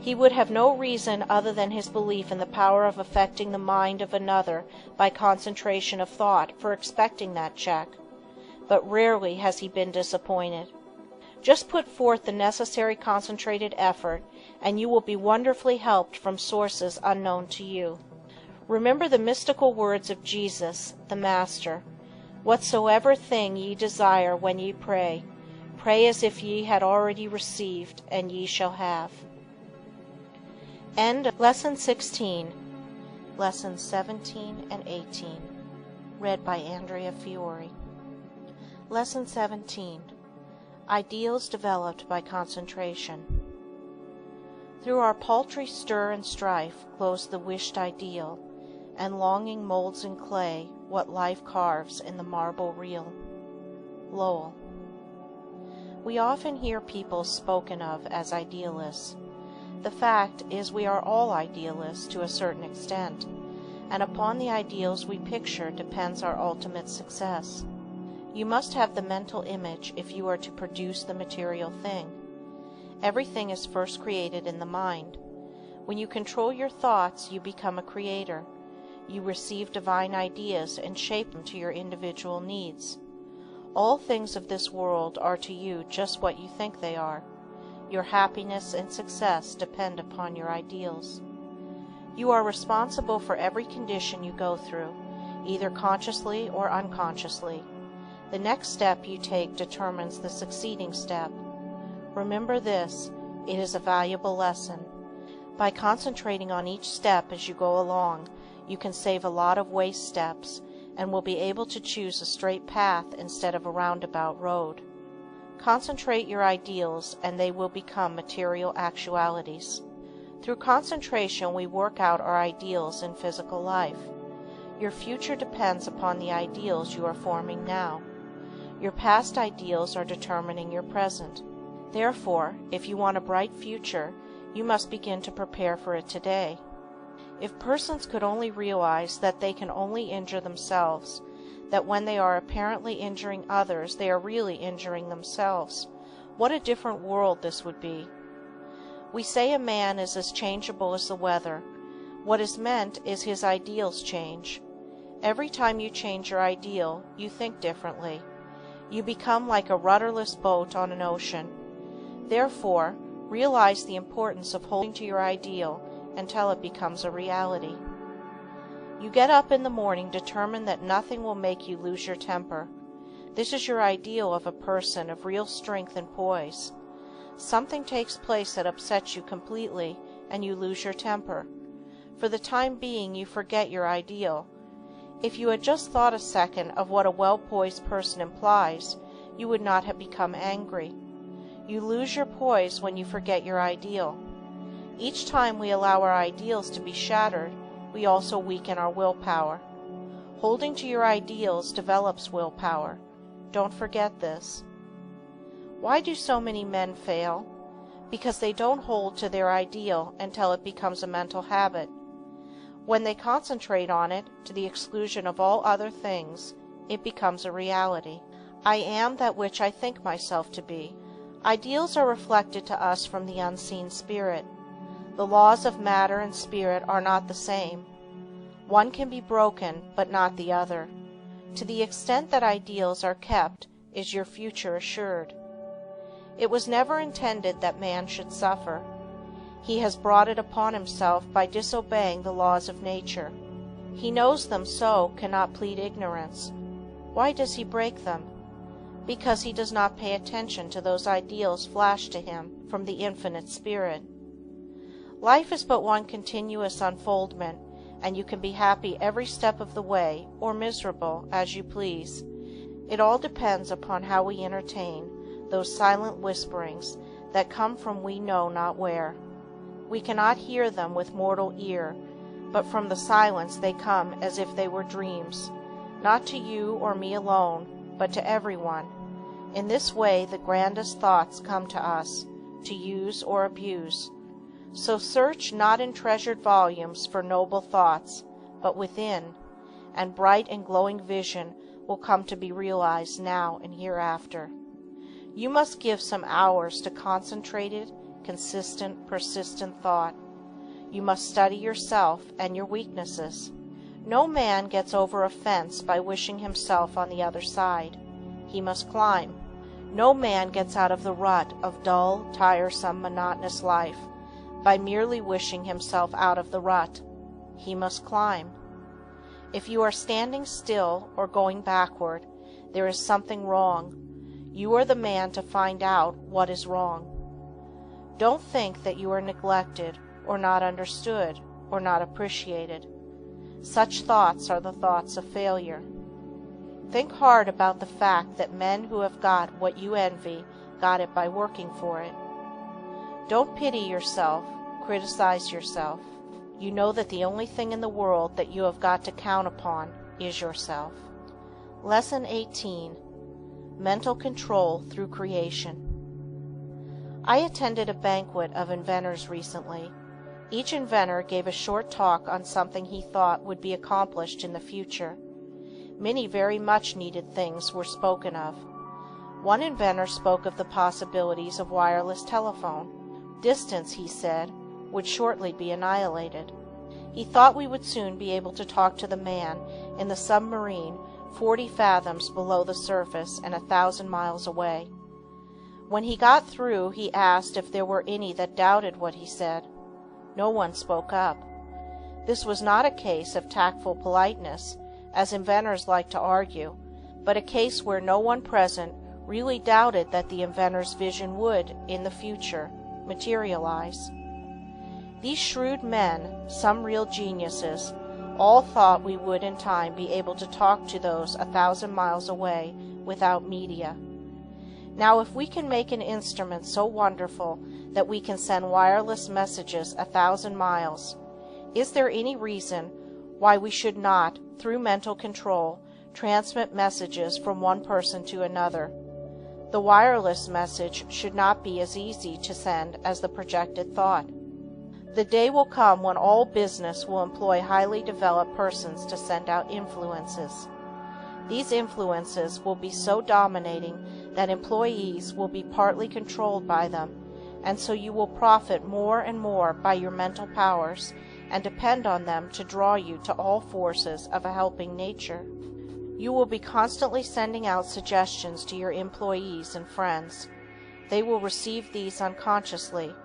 He would have no reason other than his belief in the power of affecting the mind of another by concentration of thought for expecting that check, but rarely has he been disappointed. Just put forth the necessary concentrated effort, and you will be wonderfully helped from sources unknown to you. Remember the mystical words of Jesus, the Master: "Whatsoever thing ye desire when ye pray, pray as if ye had already received, and ye shall have." End of Lesson 16. Lessons 17 and 18. Read by Andrea Fiore. Lesson 17. Ideals developed by concentration. Through our paltry stir and strife glows the wished ideal, and longing molds in clay what life carves in the marble reel. Lowell. We often hear people spoken of as idealists. The fact is we are all idealists to a certain extent, and upon the ideals we picture depends our ultimate success. You must have the mental image if you are to produce the material thing. Everything is first created in the mind. When you control your thoughts, you become a creator. You receive divine ideas and shape them to your individual needs. All things of this world are to you just what you think they are. Your happiness and success depend upon your ideals. You are responsible for every condition you go through, either consciously or unconsciously. The next step you take determines the succeeding step. Remember this, it is a valuable lesson. By concentrating on each step as you go along, you can save a lot of waste steps and will be able to choose a straight path instead of a roundabout road. Concentrate your ideals and they will become material actualities. Through concentration, we work out our ideals in physical life. Your future depends upon the ideals you are forming now. Your past ideals are determining your present. Therefore, if you want a bright future, you must begin to prepare for it today. If persons could only realize that they can only injure themselves, that when they are apparently injuring others they are really injuring themselves, what a different world this would be. We say a man is as changeable as the weather. What is meant is his ideals change. Every time you change your ideal, you think differently. You become like a rudderless boat on an ocean. Therefore, realize the importance of holding to your ideal until it becomes a reality. You get up in the morning determined that nothing will make you lose your temper. This is your ideal of a person of real strength and poise. Something takes place that upsets you completely, and you lose your temper. For the time being, you forget your ideal. If you had just thought a second of what a well-poised person implies, you would not have become angry. You lose your poise when you forget your ideal. Each time we allow our ideals to be shattered, we also weaken our willpower. Holding to your ideals develops willpower. Don't forget this. Why do so many men fail? Because they don't hold to their ideal until it becomes a mental habit. When they concentrate on it, to the exclusion of all other things, it becomes a reality. I am that which I think myself to be. Ideals are reflected to us from the unseen spirit. The laws of matter and spirit are not the same. One can be broken, but not the other. To the extent that ideals are kept, is your future assured. It was never intended that man should suffer. He has brought it upon himself by disobeying the laws of nature. He knows them, so cannot plead ignorance. Why does he break them? Because he does not pay attention to those ideals flashed to him from the infinite spirit. Life is but one continuous unfoldment, and you can be happy every step of the way, or miserable, as you please. It all depends upon how we entertain those silent whisperings that come from we know not where. We cannot hear them with mortal ear, but from the silence they come as if they were dreams, not to you or me alone, but to everyone. In this way the grandest thoughts come to us, to use or abuse. So search not in treasured volumes for noble thoughts, but within, and bright and glowing vision will come to be realized now and hereafter. You must give some hours to concentrated, consistent, persistent thought. You must study yourself and your weaknesses. No man gets over a fence by wishing himself on the other side. He must climb. No man gets out of the rut of dull, tiresome, monotonous life by merely wishing himself out of the rut. He must climb. If you are standing still or going backward, there is something wrong. You are the man to find out what is wrong. Don't think that you are neglected, or not understood, or not appreciated. Such thoughts are the thoughts of failure. Think hard about the fact that men who have got what you envy got it by working for it. Don't pity yourself, criticize yourself. You know that the only thing in the world that you have got to count upon is yourself. Lesson 18. Mental Control Through Creation. I attended a banquet of inventors recently. Each inventor gave a short talk on something he thought would be accomplished in the future. Many very much needed things were spoken of. One inventor spoke of the possibilities of wireless telephone. Distance, he said, would shortly be annihilated. He thought we would soon be able to talk to the man in the submarine 40 fathoms below the surface and 1,000 miles away. When he got through, he asked if there were any that doubted what he said. No one spoke up. This was not a case of tactful politeness, as inventors like to argue, but a case where no one present really doubted that the inventor's vision would, in the future, materialize. These shrewd men, some real geniuses, all thought we would in time be able to talk to those 1,000 miles away without media. Now, if we can make an instrument so wonderful that we can send wireless messages 1,000 miles, is there any reason why we should not, through mental control, transmit messages from one person to another? The wireless message should not be as easy to send as the projected thought. The day will come when all business will employ highly developed persons to send out influences. These influences will be so dominating that employees will be partly controlled by them, and so you will profit more and more by your mental powers and depend on them to draw you to all forces of a helping nature. You will be constantly sending out suggestions to your employees and friends. They will receive these unconsciously,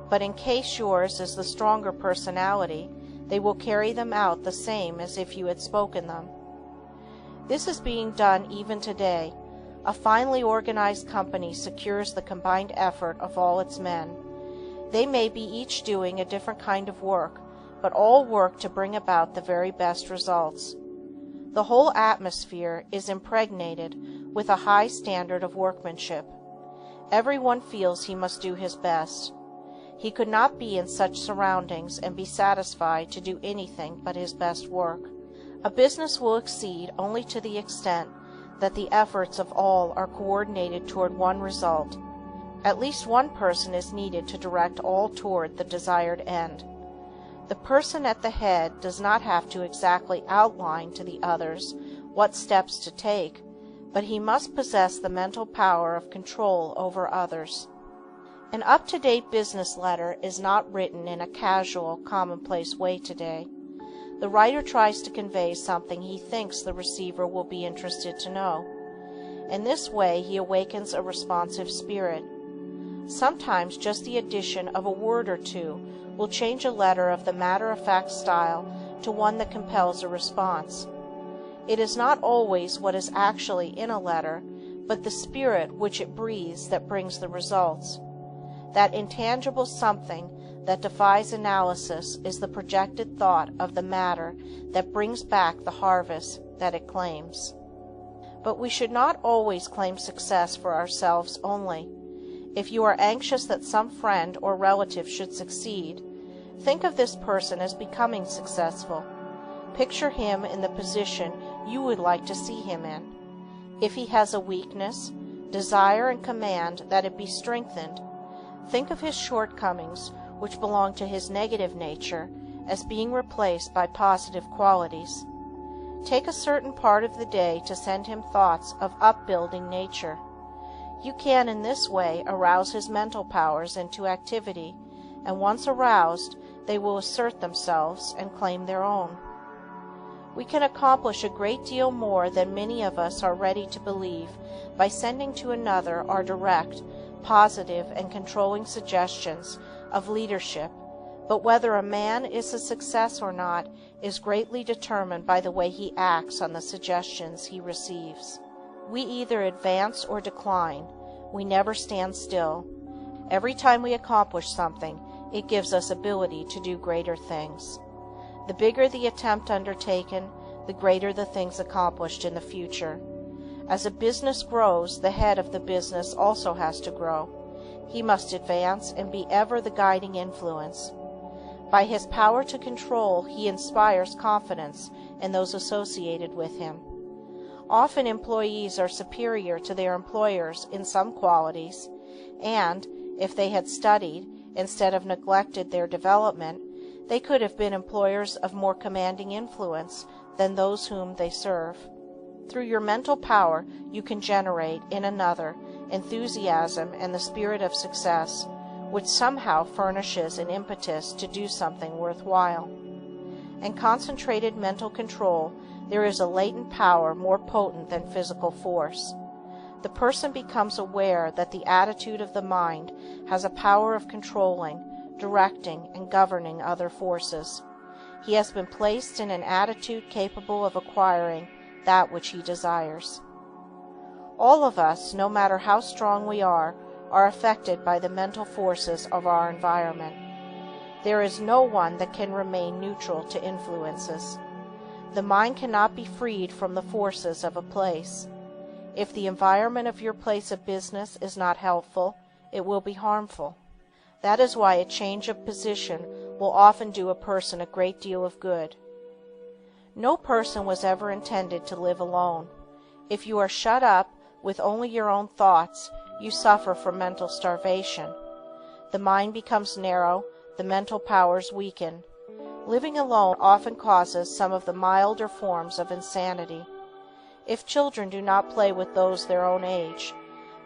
but in case yours is the stronger personality, they will carry them out the same as if you had spoken them. This is being done even today. A finely organized company secures the combined effort of all its men. They may be each doing a different kind of work, but all work to bring about the very best results. The whole atmosphere is impregnated with a high standard of workmanship. Everyone feels he must do his best. He could not be in such surroundings and be satisfied to do anything but his best work. A business will exceed only to the extent that the efforts of all are coordinated toward one result. At least one person is needed to direct all toward the desired end. The person at the head does not have to exactly outline to the others what steps to take, but he must possess the mental power of control over others. An up-to-date business letter is not written in a casual, commonplace way today. The writer tries to convey something he thinks the receiver will be interested to know. In this way he awakens a responsive spirit. Sometimes just the addition of a word or two will change a letter of the matter-of-fact style to one that compels a response. It is not always what is actually in a letter, but the spirit which it breathes that brings the results. That intangible something that defies analysis is the projected thought of the matter that brings back the harvest that it claims. But we should not always claim success for ourselves only. If you are anxious that some friend or relative should succeed, think of this person as becoming successful. Picture him in the position you would like to see him in. If he has a weakness, desire and command that it be strengthened. Think of his shortcomings, which belong to his negative nature, as being replaced by positive qualities. Take a certain part of the day to send him thoughts of upbuilding nature. You can in this way arouse his mental powers into activity, and once aroused, they will assert themselves and claim their own. We can accomplish a great deal more than many of us are ready to believe by sending to another our direct, positive, and controlling suggestions of leadership, but whether a man is a success or not is greatly determined by the way he acts on the suggestions he receives. We either advance or decline. We never stand still. Every time we accomplish something, it gives us ability to do greater things. The bigger the attempt undertaken, the greater the things accomplished in the future. As a business grows, the head of the business also has to grow. He must advance and be ever the guiding influence. By his power to control, he inspires confidence in those associated with him. Often employees are superior to their employers in some qualities, and, if they had studied, instead of neglected their development, they could have been employers of more commanding influence than those whom they serve. Through your mental power you can generate in another enthusiasm and the spirit of success, which somehow furnishes an impetus to do something worthwhile. In concentrated mental control, there is a latent power more potent than physical force. The person becomes aware that the attitude of the mind has a power of controlling, directing, and governing other forces. He has been placed in an attitude capable of acquiring that which he desires. All of us, no matter how strong we are affected by the mental forces of our environment. There is no one that can remain neutral to influences. The mind cannot be freed from the forces of a place. If the environment of your place of business is not helpful, it will be harmful. That is why a change of position will often do a person a great deal of good. No person was ever intended to live alone. If you are shut up with only your own thoughts, you suffer from mental starvation. The mind becomes narrow, the mental powers weaken. Living alone often causes some of the milder forms of insanity. If children do not play with those their own age,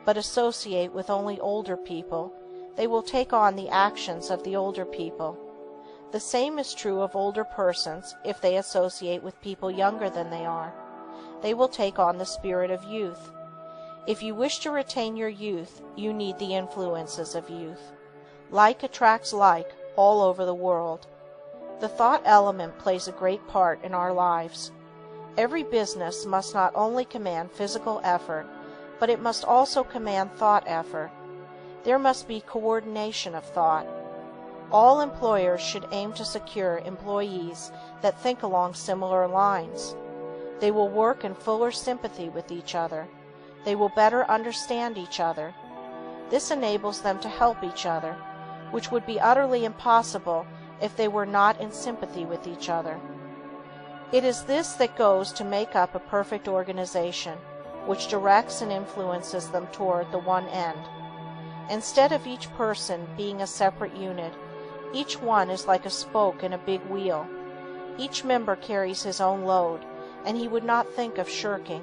but associate with only older people, they will take on the actions of the older people. The same is true of older persons if they associate with people younger than they are. They will take on the spirit of youth. If you wish to retain your youth, you need the influences of youth. Like attracts like all over the world. The thought element plays a great part in our lives. Every business must not only command physical effort, but it must also command thought effort. There must be coordination of thought. All employers should aim to secure employees that think along similar lines. They will work in fuller sympathy with each other. They will better understand each other. This enables them to help each other, which would be utterly impossible if they were not in sympathy with each other. It is this that goes to make up a perfect organization, which directs and influences them toward the one end. Instead of each person being a separate unit, each one is like a spoke in a big wheel. Each member carries his own load, and he would not think of shirking.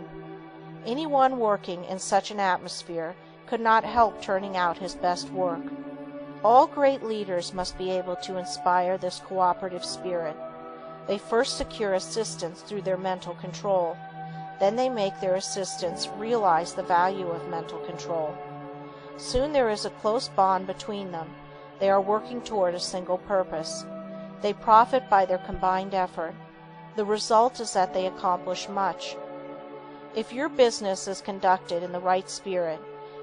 Anyone working in such an atmosphere could not help turning out his best work. All great leaders must be able to inspire this cooperative spirit. They first secure assistance through their mental control. Then they make their assistants realize the value of mental control. Soon there is a close bond between them. They are working toward a single purpose. They profit by their combined effort. The result is that they accomplish much. If your business is conducted in the right spirit,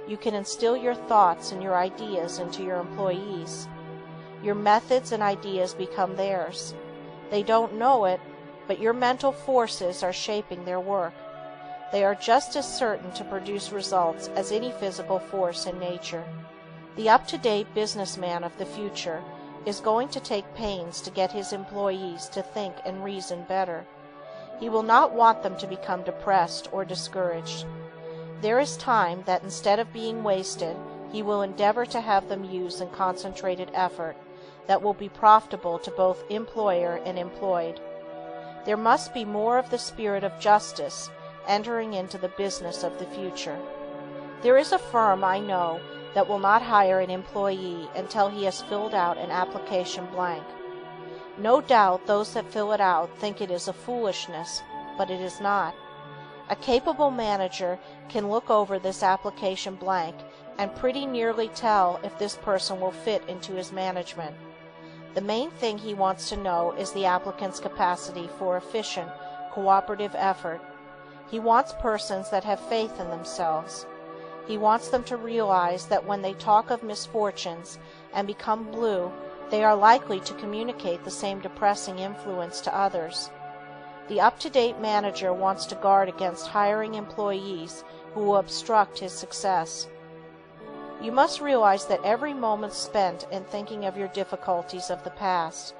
you can instill your thoughts and your ideas into your employees. Your methods and ideas become theirs. They don't know it, but your mental forces are shaping their work. They are just as certain to produce results as any physical force in nature. The up-to-date businessman of the future is going to take pains to get his employees to think and reason better. He will not want them to become depressed or discouraged. There is time that instead of being wasted, he will endeavor to have them use in concentrated effort that will be profitable to both employer and employed. There must be more of the spirit of justice entering into the business of the future. There is a firm I know that will not hire an employee until he has filled out an application blank. No doubt those that fill it out think it is a foolishness, but it is not. A capable manager can look over this application blank and pretty nearly tell if this person will fit into his management. The main thing he wants to know is the applicant's capacity for efficient, cooperative effort. He wants persons that have faith in themselves. He wants them to realize that when they talk of misfortunes and become blue, they are likely to communicate the same depressing influence to others. The up-to-date manager wants to guard against hiring employees who will obstruct his success. You must realize that every moment spent in thinking of your difficulties of the past,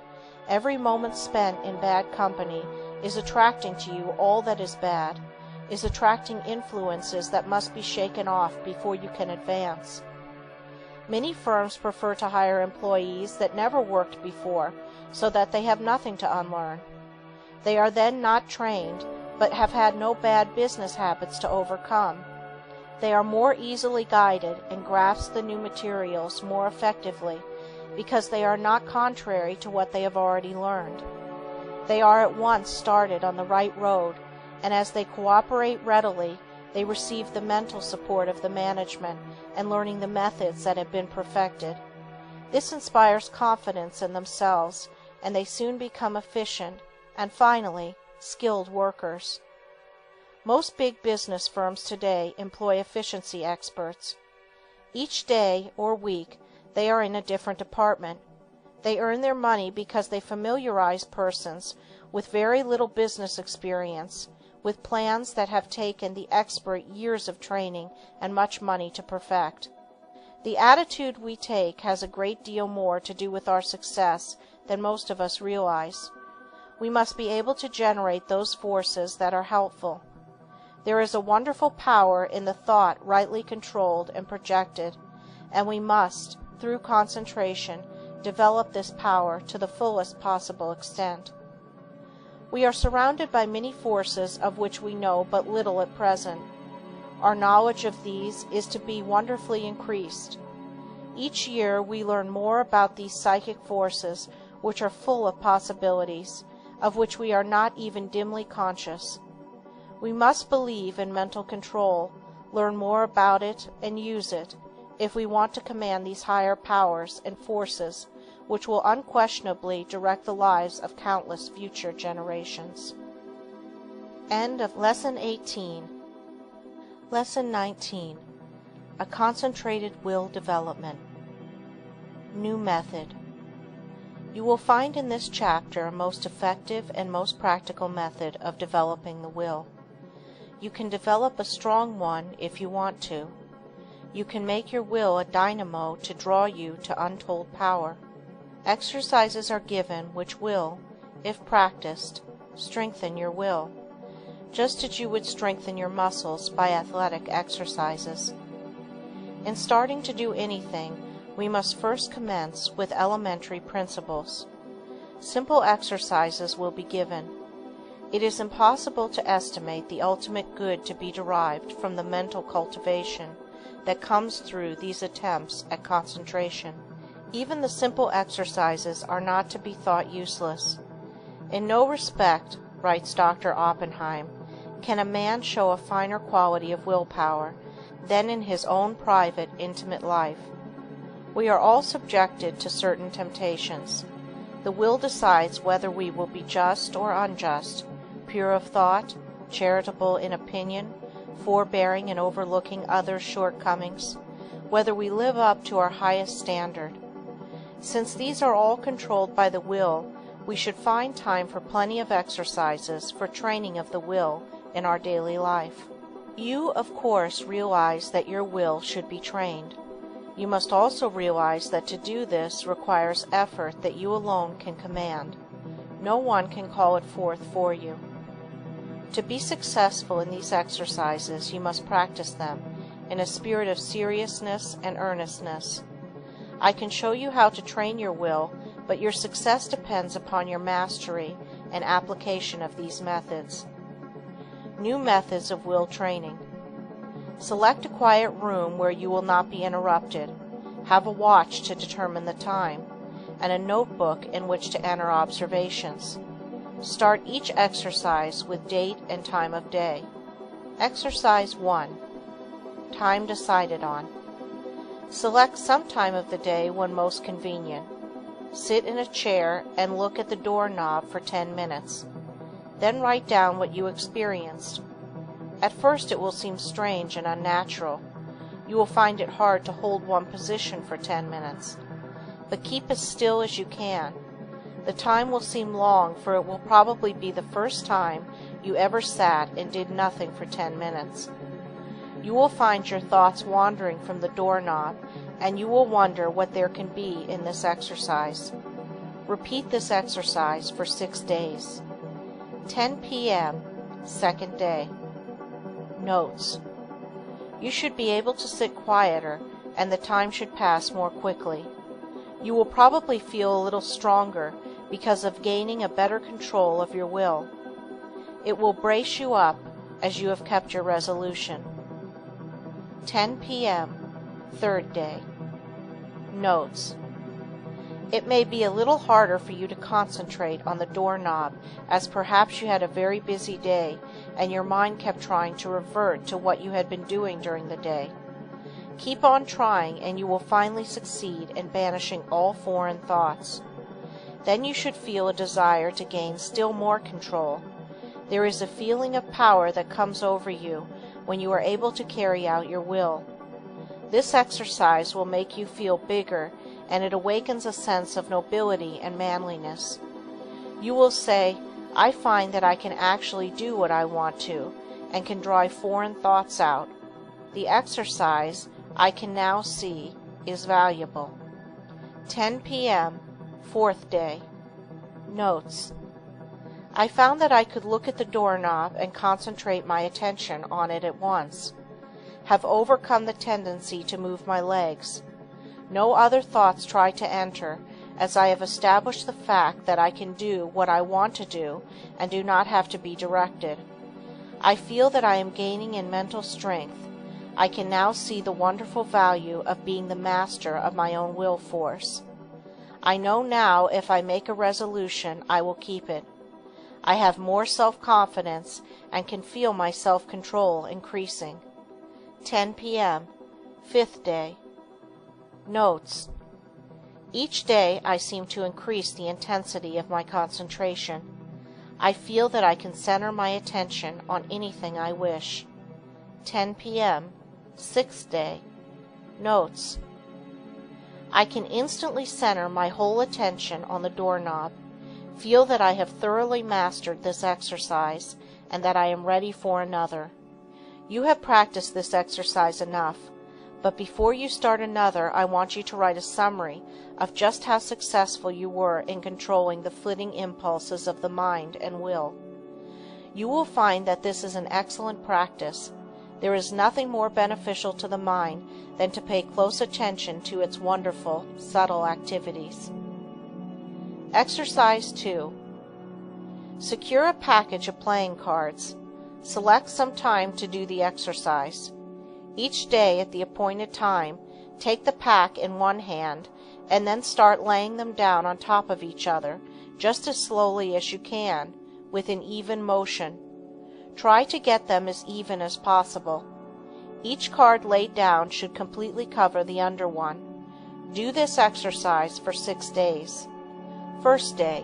every moment spent in bad company, is attracting to you all that is bad, is attracting influences that must be shaken off before you can advance. Many firms prefer to hire employees that never worked before, so that they have nothing to unlearn. They are then not trained, but have had no bad business habits to overcome. They are more easily guided and grasp the new materials more effectively because they are not contrary to what they have already learned. They are at once started on the right road, and as they cooperate readily, they receive the mental support of the management and learning the methods that have been perfected. This inspires confidence in themselves, and they soon become efficient and, finally, skilled workers. Most big business firms today employ efficiency experts. Each day or week they are in a different department. They earn their money because they familiarize persons with very little business experience with plans that have taken the expert years of training and much money to perfect. The attitude we take has a great deal more to do with our success than most of us realize. We must be able to generate those forces that are helpful. There is a wonderful power in the thought rightly controlled and projected, and we must, through concentration, develop this power to the fullest possible extent. We are surrounded by many forces of which we know but little at present. Our knowledge of these is to be wonderfully increased. Each year we learn more about these psychic forces which are full of possibilities, of which we are not even dimly conscious. We must believe in mental control, learn more about it, and use it, if we want to command these higher powers and forces which will unquestionably direct the lives of countless future generations. End of Lesson 18. Lesson 19. A Concentrated Will Development. New Method. You will find in this chapter a most effective and most practical method of developing the will. You can develop a strong one if you want to. You can make your will a dynamo to draw you to untold power. Exercises are given which will, if practiced, strengthen your will, just as you would strengthen your muscles by athletic exercises. In starting to do anything, we must first commence with elementary principles. Simple exercises will be given. It is impossible to estimate the ultimate good to be derived from the mental cultivation that comes through these attempts at concentration. Even the simple exercises are not to be thought useless. In no respect, writes Dr. Oppenheim, can a man show a finer quality of willpower than in his own private, intimate life. We are all subjected to certain temptations. The will decides whether we will be just or unjust, pure of thought, charitable in opinion, forbearing in overlooking others' shortcomings, whether we live up to our highest standard. Since these are all controlled by the will, we should find time for plenty of exercises for training of the will in our daily life. You, of course, realize that your will should be trained. You must also realize that to do this requires effort that you alone can command. No one can call it forth for you. To be successful in these exercises, you must practice them in a spirit of seriousness and earnestness. I can show you how to train your will, but your success depends upon your mastery and application of these methods. New methods of will training. Select a quiet room where you will not be interrupted. Have a watch to determine the time, and a notebook in which to enter observations. Start each exercise with date and time of day. Exercise 1. Time decided on. Select some time of the day when most convenient. Sit in a chair and look at the doorknob for 10 minutes. Then write down what you experienced. At first it will seem strange and unnatural. You will find it hard to hold one position for 10 minutes. But keep as still as you can. The time will seem long, for it will probably be the first time you ever sat and did nothing for 10 minutes. You will find your thoughts wandering from the doorknob, and you will wonder what there can be in this exercise. Repeat this exercise for 6 days. 10 p.m., second day. Notes. You should be able to sit quieter, and the time should pass more quickly. You will probably feel a little stronger because of gaining a better control of your will. It will brace you up as you have kept your resolution. 10 p.m., third day. Notes: it may be a little harder for you to concentrate on the doorknob, as perhaps you had a very busy day and your mind kept trying to revert to what you had been doing during the day. Keep on trying and you will finally succeed in banishing all foreign thoughts. Then you should feel a desire to gain still more control. There is a feeling of power that comes over you when you are able to carry out your will. This exercise will make you feel bigger, and it awakens a sense of nobility and manliness. You will say, I find that I can actually do what I want to, and can drive foreign thoughts out. The exercise, I can now see, is valuable. 10 p.m., fourth day. Notes: I found that I could look at the doorknob and concentrate my attention on it at once. Have overcome the tendency to move my legs. No other thoughts try to enter, as I have established the fact that I can do what I want to do and do not have to be directed. I feel that I am gaining in mental strength. I can now see the wonderful value of being the master of my own will force. I know now if I make a resolution, I will keep it. I have more self-confidence and can feel my self-control increasing. 10 p.m., fifth day. Notes: each day I seem to increase the intensity of my concentration. I feel that I can center my attention on anything I wish. 10 p.m., sixth day. Notes: I can instantly center my whole attention on the doorknob, feel that I have thoroughly mastered this exercise, and that I am ready for another. You have practiced this exercise enough, but before you start another, I want you to write a summary of just how successful you were in controlling the flitting impulses of the mind and will. You will find that this is an excellent practice. There is nothing more beneficial to the mind than to pay close attention to its wonderful, subtle activities. Exercise 2. Secure a package of playing cards. Select some time to do the exercise. Each day at the appointed time, take the pack in one hand and then start laying them down on top of each other, just as slowly as you can, with an even motion. Try to get them as even as possible. Each card laid down should completely cover the under one. Do this exercise for 6 days. First day.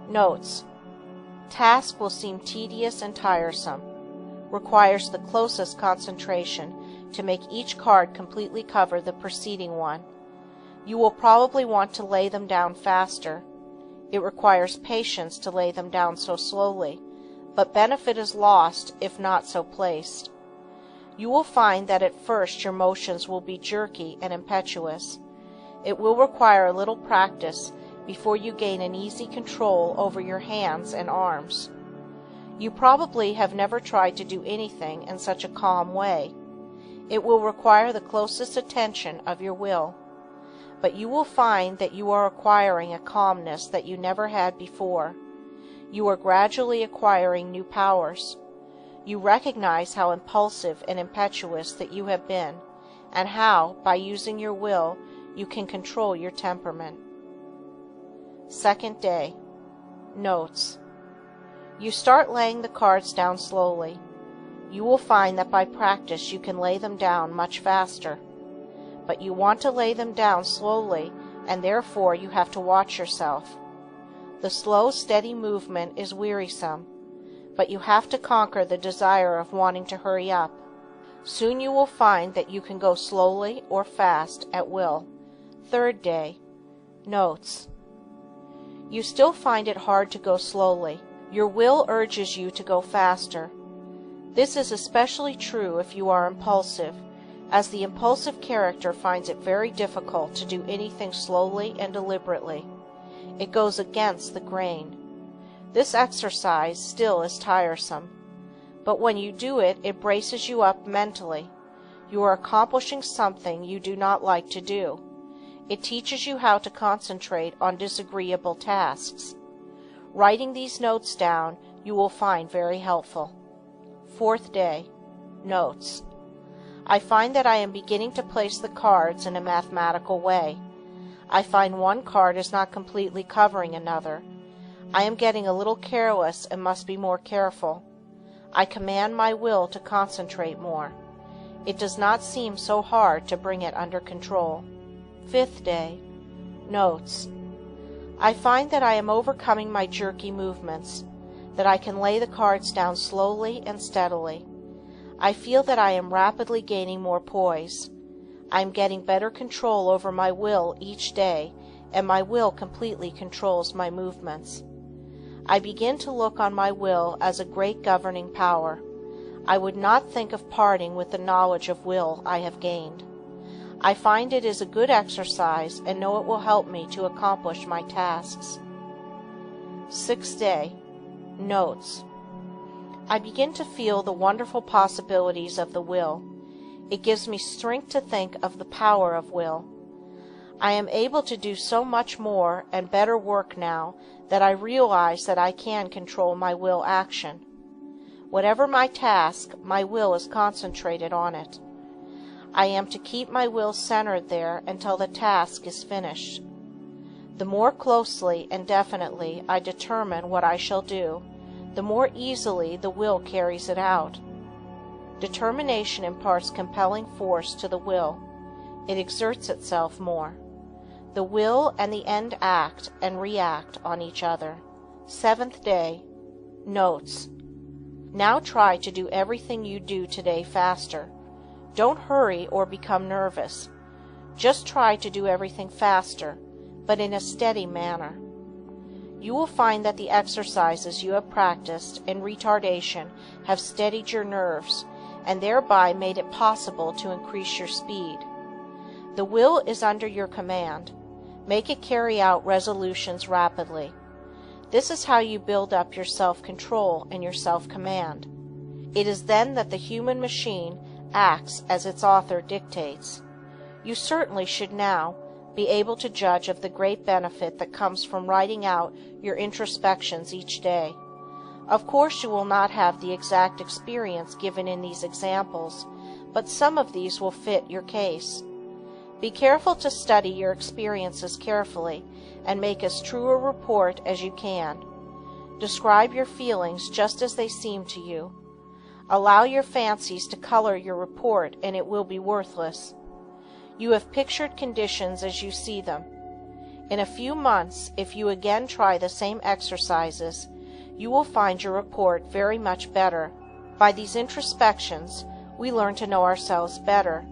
Notes: task will seem tedious and tiresome. Requires the closest concentration to make each card completely cover the preceding one. You will probably want to lay them down faster. It requires patience to lay them down so slowly, but benefit is lost if not so placed. You will find that at first your motions will be jerky and impetuous. It will require a little practice before you gain an easy control over your hands and arms. You probably have never tried to do anything in such a calm way. It will require the closest attention of your will, but you will find that you are acquiring a calmness that you never had before. You are gradually acquiring new powers. You recognize how impulsive and impetuous that you have been, and how, by using your will, you can control your temperament. Second day. Notes: you start laying the cards down slowly. You will find that by practice you can lay them down much faster. But you want to lay them down slowly, and therefore you have to watch yourself. The slow, steady movement is wearisome, but you have to conquer the desire of wanting to hurry up. Soon you will find that you can go slowly or fast at will. Third day. Notes: you still find it hard to go slowly. Your will urges you to go faster. This is especially true if you are impulsive, as the impulsive character finds it very difficult to do anything slowly and deliberately. It goes against the grain. This exercise still is tiresome, but when you do it, it braces you up mentally. You are accomplishing something you do not like to do. It teaches you how to concentrate on disagreeable tasks. Writing these notes down you will find very helpful. Fourth day. Notes: I find that I am beginning to place the cards in a mathematical way. I find one card is not completely covering another. I am getting a little careless and must be more careful. I command my will to concentrate more. It does not seem so hard to bring it under control. 5th day. Notes. I find that I am overcoming my jerky movements, that I can lay the cards down slowly and steadily. I feel that I am rapidly gaining more poise. I am getting better control over my will each day, and my will completely controls my movements. I begin to look on my will as a great governing power. I would not think of parting with the knowledge of will I have gained. I find it is a good exercise and know it will help me to accomplish my tasks. 6th day. Notes. I begin to feel the wonderful possibilities of the will. It gives me strength to think of the power of will. I am able to do so much more and better work now that I realize that I can control my will action. Whatever my task, my will is concentrated on it. I am to keep my will centered there until the task is finished. The more closely and definitely I determine what I shall do, the more easily the will carries it out. Determination imparts compelling force to the will. It exerts itself more. The will and the end act and react on each other. 7th day. Notes. Now try to do everything you do today faster. Don't hurry or become nervous. Just try to do everything faster, but in a steady manner. You will find that the exercises you have practiced in retardation have steadied your nerves and thereby made it possible to increase your speed. The will is under your command. Make it carry out resolutions rapidly. This is how you build up your self-control and your self-command. It is then that the human machine acts as its author dictates. You certainly should now be able to judge of the great benefit that comes from writing out your introspections each day. Of course you will not have the exact experience given in these examples, but some of these will fit your case. Be careful to study your experiences carefully and make as true a report as you can. Describe your feelings just as they seem to you. Allow your fancies to color your report and it will be worthless. You have pictured conditions as you see them. In a few months, if you again try the same exercises, you will find your report very much better. By these introspections, we learn to know ourselves better,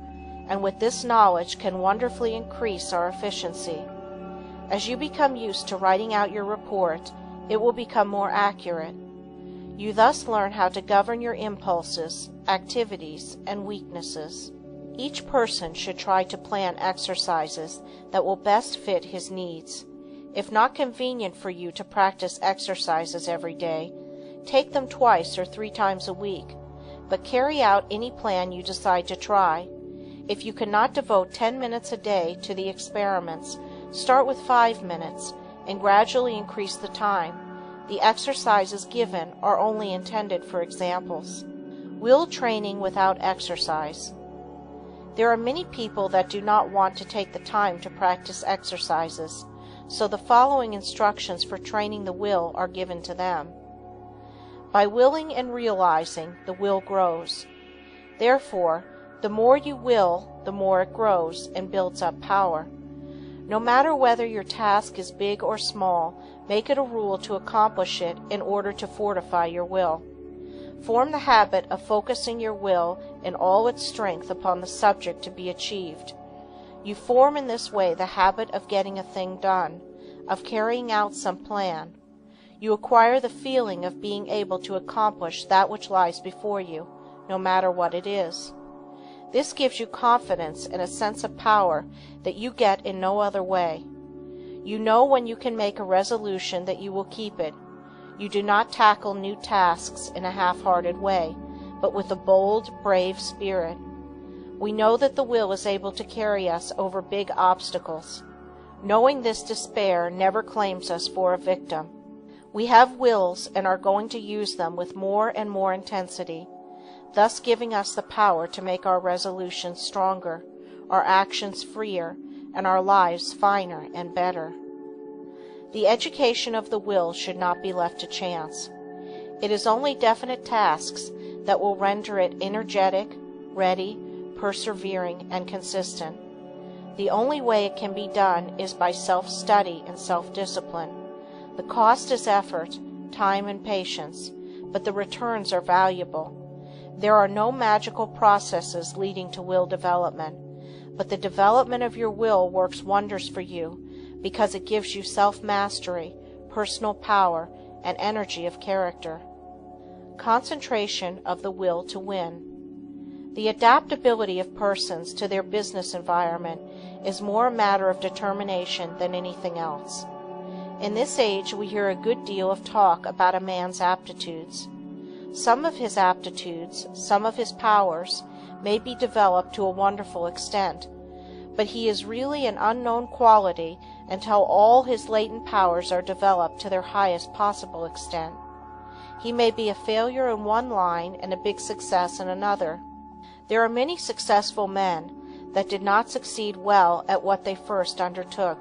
and with this knowledge can wonderfully increase our efficiency. As you become used to writing out your report, it will become more accurate. You thus learn how to govern your impulses, activities, and weaknesses. Each person should try to plan exercises that will best fit his needs. If not convenient for you to practice exercises every day, take them 2 or 3 times a week, but carry out any plan you decide to try. If you cannot devote 10 minutes a day to the experiments, start with 5 minutes and gradually increase the time. The exercises given are only intended for examples. Will training without exercise. There are many people that do not want to take the time to practice exercises, so the following instructions for training the will are given to them. By willing and realizing, the will grows. Therefore, the more you will, the more it grows and builds up power. No matter whether your task is big or small, make it a rule to accomplish it in order to fortify your will. Form the habit of focusing your will in all its strength upon the subject to be achieved. You form in this way the habit of getting a thing done, of carrying out some plan. You acquire the feeling of being able to accomplish that which lies before you, no matter what it is. This gives you confidence and a sense of power that you get in no other way. You know when you can make a resolution that you will keep it. You do not tackle new tasks in a half-hearted way, but with a bold, brave spirit. We know that the will is able to carry us over big obstacles. Knowing this, despair never claims us for a victim. We have wills and are going to use them with more and more intensity. thus giving us the power to make our resolutions stronger, our actions freer, and our lives finer and better. The education of the will should not be left to chance. It is only definite tasks that will render it energetic, ready, persevering, and consistent. The only way it can be done is by self-study and self-discipline. The cost is effort, time, and patience, but the returns are valuable. There are no magical processes leading to will development, but the development of your will works wonders for you because it gives you self-mastery, personal power, and energy of character. Concentration of the will to win. The adaptability of persons to their business environment is more a matter of determination than anything else. In this age we hear a good deal of talk about a man's aptitudes. Some of his aptitudes, some of his powers, may be developed to a wonderful extent, but he is really an unknown quality until all his latent powers are developed to their highest possible extent. He may be a failure in one line and a big success in another. There are many successful men that did not succeed well at what they first undertook,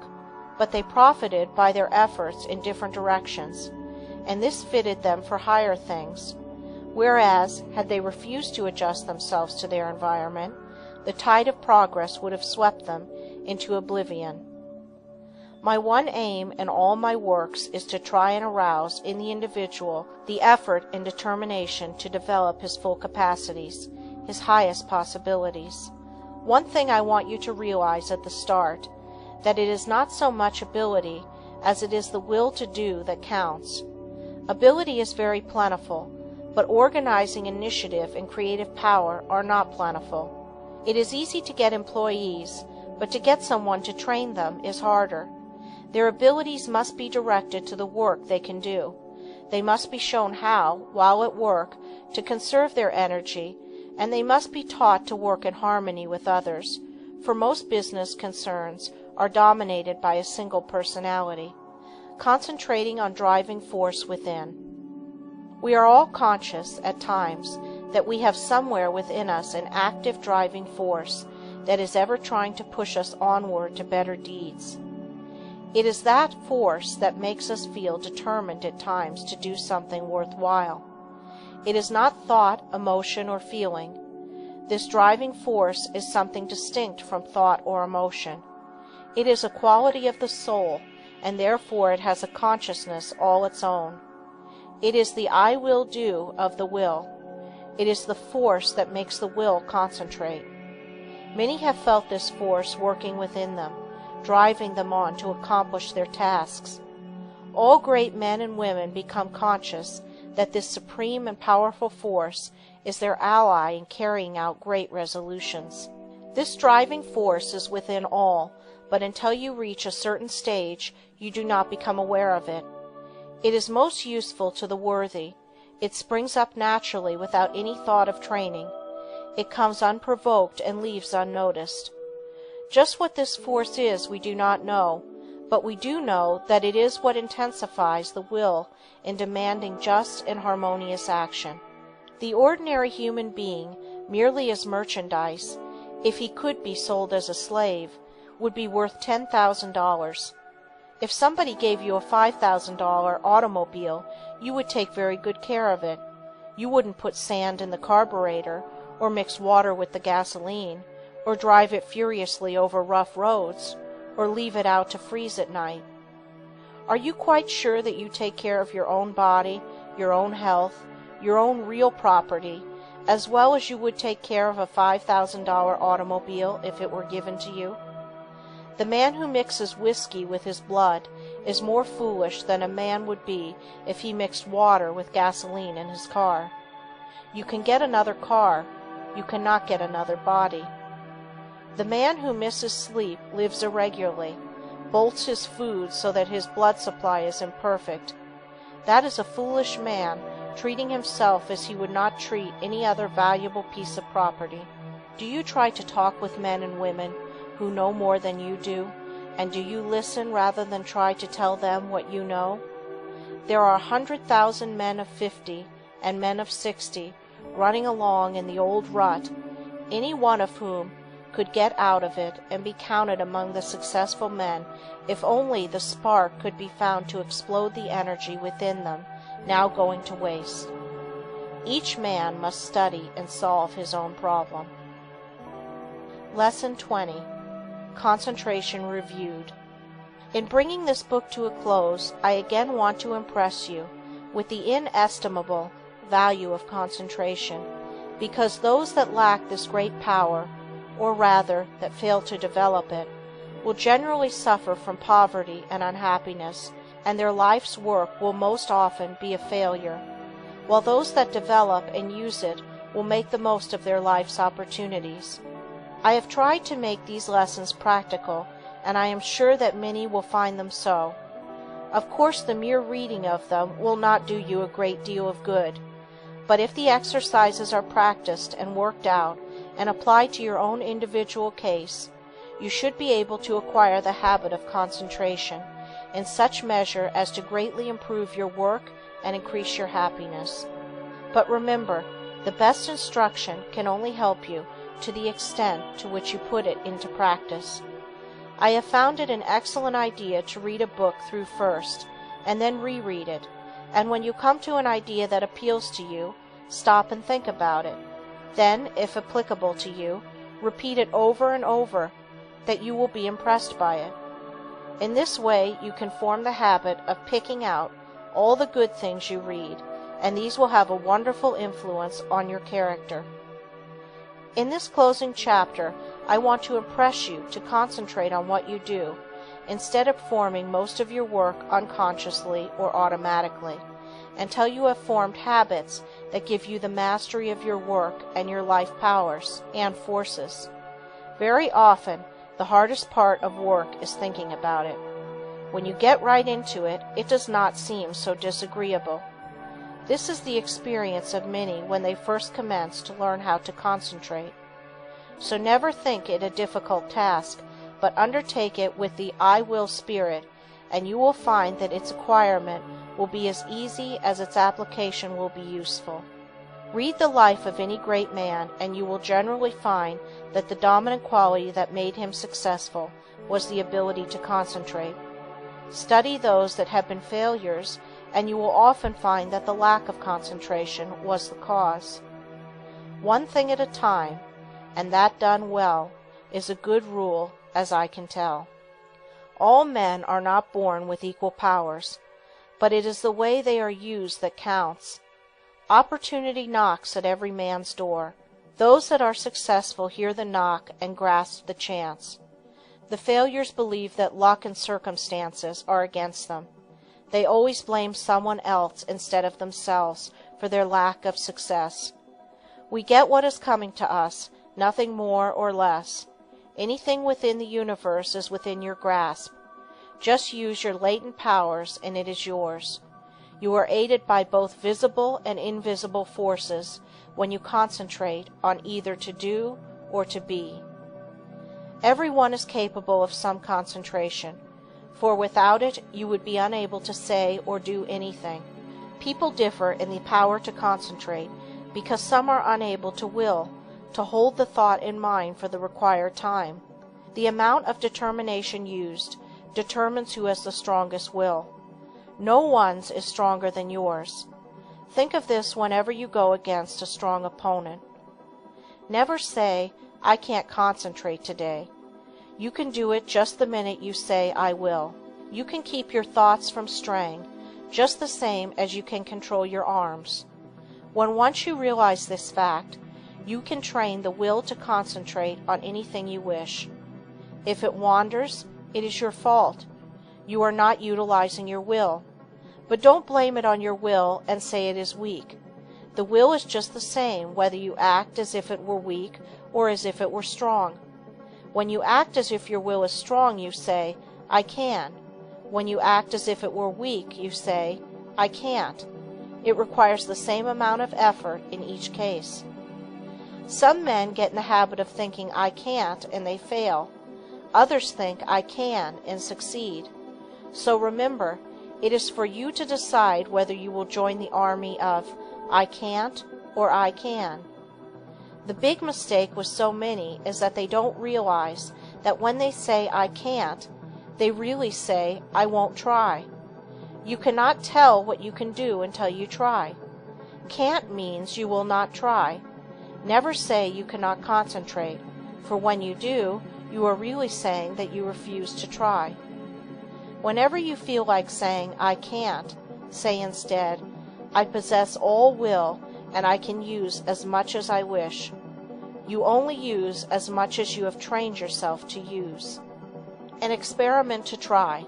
but they profited by their efforts in different directions, and this fitted them for higher things. Whereas, had they refused to adjust themselves to their environment, the tide of progress would have swept them into oblivion. My one aim in all my works is to try and arouse in the individual the effort and determination to develop his full capacities, his highest possibilities. One thing I want you to realize at the start, that it is not so much ability as it is the will to do that counts. Ability is very plentiful, but organizing initiative and creative power are not plentiful. It is easy to get employees, but to get someone to train them is harder. Their abilities must be directed to the work they can do. They must be shown how, while at work, to conserve their energy, and they must be taught to work in harmony with others, for most business concerns are dominated by a single personality. Concentrating on driving force within. We are all conscious, at times, that we have somewhere within us an active driving force that is ever trying to push us onward to better deeds. It is that force that makes us feel determined at times to do something worthwhile. It is not thought, emotion, or feeling. This driving force is something distinct from thought or emotion. It is a quality of the soul, and therefore it has a consciousness all its own. It is the I will do of the will. It is the force that makes the will concentrate. Many have felt this force working within them, driving them on to accomplish their tasks. All great men and women become conscious that this supreme and powerful force is their ally in carrying out great resolutions. This driving force is within all, but until you reach a certain stage, you do not become aware of it. It is most useful to the worthy. It springs up naturally without any thought of training. It comes unprovoked and leaves unnoticed. Just what this force is we do not know, but we do know that it is what intensifies the will in demanding just and harmonious action. The ordinary human being, merely as merchandise, if he could be sold as a slave, would be worth $10,000. If somebody gave you a $5,000 automobile, you would take very good care of it. You wouldn't put sand in the carburetor, or mix water with the gasoline, or drive it furiously over rough roads, or leave it out to freeze at night. Are you quite sure that you take care of your own body, your own health, your own real property, as well as you would take care of a $5,000 automobile if it were given to you? The man who mixes whiskey with his blood is more foolish than a man would be if he mixed water with gasoline in his car. You can get another car, you cannot get another body. The man who misses sleep lives irregularly, bolts his food so that his blood supply is imperfect. That is a foolish man, treating himself as he would not treat any other valuable piece of property. Do you try to talk with men and women who know more than you do, and do you listen rather than try to tell them what you know? There are 100,000 men of 50 and men of 60 running along in the old rut, any one of whom could get out of it and be counted among the successful men if only the spark could be found to explode the energy within them now going to waste. Each man must study and solve his own problem. Lesson 20. Concentration Reviewed. In bringing this book to a close, I again want to impress you with the inestimable value of concentration, because those that lack this great power, or rather that fail to develop it, will generally suffer from poverty and unhappiness, and their life's work will most often be a failure, while those that develop and use it will make the most of their life's opportunities. I have tried to make these lessons practical, and I am sure that many will find them so. Of course, the mere reading of them will not do you a great deal of good, but if the exercises are practiced and worked out and applied to your own individual case, you should be able to acquire the habit of concentration in such measure as to greatly improve your work and increase your happiness. But remember, the best instruction can only help you to the extent to which you put it into practice. I have found it an excellent idea to read a book through first, and then reread it, and when you come to an idea that appeals to you, stop and think about it. Then, if applicable to you, repeat it over and over, that you will be impressed by it. In this way you can form the habit of picking out all the good things you read, and these will have a wonderful influence on your character. In this closing chapter, I want to impress you to concentrate on what you do, instead of forming most of your work unconsciously or automatically, until you have formed habits that give you the mastery of your work and your life powers and forces. Very often, the hardest part of work is thinking about it. When you get right into it, it does not seem so disagreeable. This is the experience of many when they first commence to learn how to concentrate. So never think it a difficult task, but undertake it with the I will spirit, and you will find that its acquirement will be as easy as its application will be useful. Read the life of any great man, and you will generally find that the dominant quality that made him successful was the ability to concentrate. Study those that have been failures, and you will often find that the lack of concentration was the cause. One thing at a time, and that done well, is a good rule, as I can tell. All men are not born with equal powers, but it is the way they are used that counts. Opportunity knocks at every man's door. Those that are successful hear the knock and grasp the chance. The failures believe that luck and circumstances are against them. They always blame someone else instead of themselves for their lack of success. We get what is coming to us, nothing more or less. Anything within the universe is within your grasp. Just use your latent powers and it is yours. You are aided by both visible and invisible forces when you concentrate on either to do or to be. Everyone is capable of some concentration, for without it you would be unable to say or do anything. People differ in the power to concentrate because some are unable to will, to hold the thought in mind for the required time. The amount of determination used determines who has the strongest will. No one's is stronger than yours. Think of this whenever you go against a strong opponent. Never say, I can't concentrate today. You can do it just the minute you say, I will. You can keep your thoughts from straying, just the same as you can control your arms. When once you realize this fact, you can train the will to concentrate on anything you wish. If it wanders, it is your fault. You are not utilizing your will. But don't blame it on your will and say it is weak. The will is just the same whether you act as if it were weak or as if it were strong. When you act as if your will is strong, you say, I can. When you act as if it were weak, you say, I can't. It requires the same amount of effort in each case. Some men get in the habit of thinking I can't and they fail. Others think I can and succeed. So remember, it is for you to decide whether you will join the army of I can't or I can. The big mistake with so many is that they don't realize that when they say I can't, they really say I won't try. You cannot tell what you can do until you try. Can't means you will not try. Never say you cannot concentrate, for when you do, you are really saying that you refuse to try. Whenever you feel like saying I can't, say instead, I possess all will and I can use as much as I wish. You only use as much as you have trained yourself to use. An experiment to try.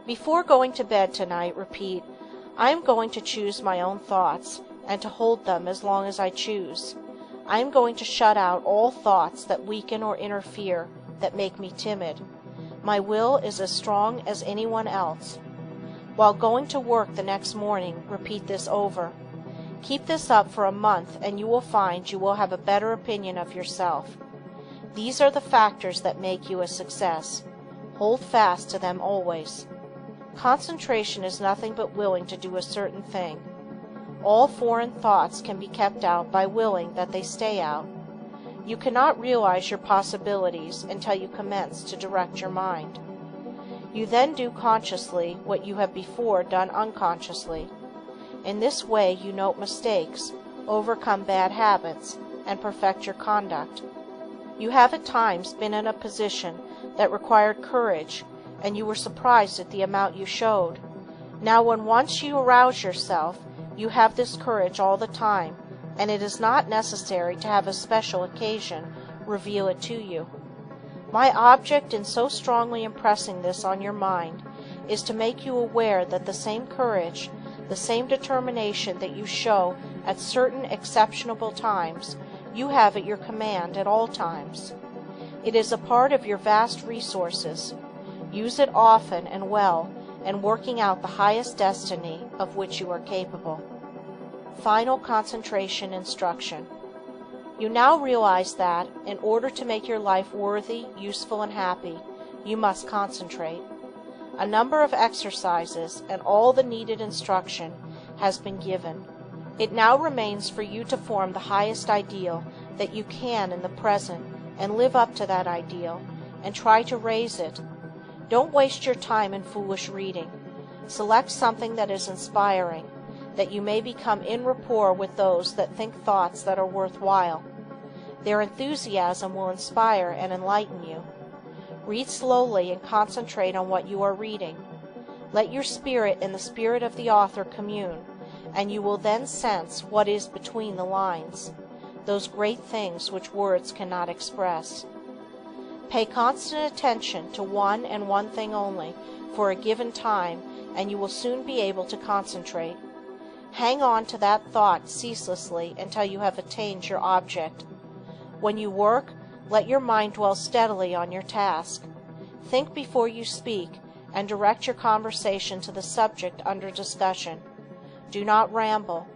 Before going to bed tonight, repeat, I am going to choose my own thoughts and to hold them as long as I choose. I am going to shut out all thoughts that weaken or interfere, that make me timid. My will is as strong as anyone else. While going to work the next morning, repeat this over. Keep this up for a month and you will find you will have a better opinion of yourself. These are the factors that make you a success. Hold fast to them always. Concentration is nothing but willing to do a certain thing. All foreign thoughts can be kept out by willing that they stay out. You cannot realize your possibilities until you commence to direct your mind. You then do consciously what you have before done unconsciously. In this way you note mistakes, overcome bad habits, and perfect your conduct. You have at times been in a position that required courage, and you were surprised at the amount you showed. Now when once you arouse yourself, you have this courage all the time, and it is not necessary to have a special occasion reveal it to you. My object in so strongly impressing this on your mind is to make you aware that the same courage, the same determination that you show at certain exceptional times, you have at your command at all times. It is a part of your vast resources. Use it often and well, and working out the highest destiny of which you are capable. Final concentration instruction. You now realize that, in order to make your life worthy, useful, and happy, you must concentrate. A number of exercises and all the needed instruction has been given. It now remains for you to form the highest ideal that you can in the present and live up to that ideal, and try to raise it. Don't waste your time in foolish reading. Select something that is inspiring, that you may become in rapport with those that think thoughts that are worthwhile. Their enthusiasm will inspire and enlighten you. Read slowly and concentrate on what you are reading. Let your spirit and the spirit of the author commune, and you will then sense what is between the lines, those great things which words cannot express. Pay constant attention to one and one thing only for a given time, and you will soon be able to concentrate. Hang on to that thought ceaselessly until you have attained your object. When you work, let your mind dwell steadily on your task. Think before you speak, and direct your conversation to the subject under discussion. Do not ramble.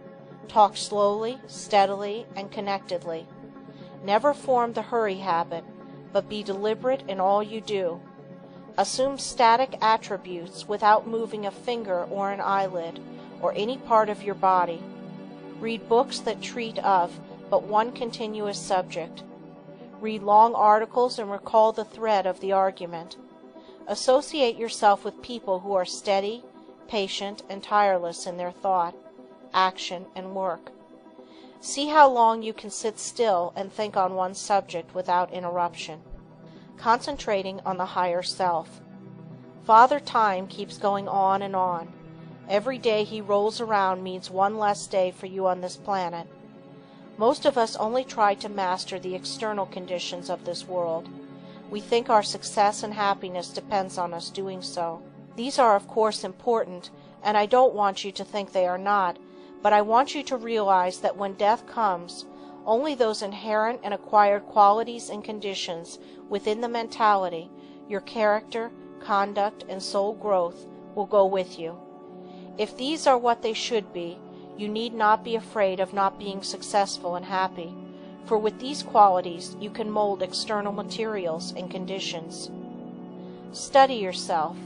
Talk slowly, steadily, and connectedly. Never form the hurry habit, but be deliberate in all you do. Assume static attributes without moving a finger or an eyelid, or any part of your body. Read books that treat of but one continuous subject. Read long articles and recall the thread of the argument. Associate yourself with people who are steady, patient, and tireless in their thought, action, and work. See how long you can sit still and think on one subject without interruption. Concentrating on the higher self. Father Time keeps going on and on. Every day he rolls around means one less day for you on this planet. Most of us only try to master the external conditions of this world. We think our success and happiness depends on us doing so. These are of course important, and I don't want you to think they are not, but I want you to realize that when death comes, only those inherent and acquired qualities and conditions within the mentality, your character, conduct, and soul growth, will go with you. If these are what they should be, you need not be afraid of not being successful and happy, for with these qualities you can mold external materials and conditions. Study yourself.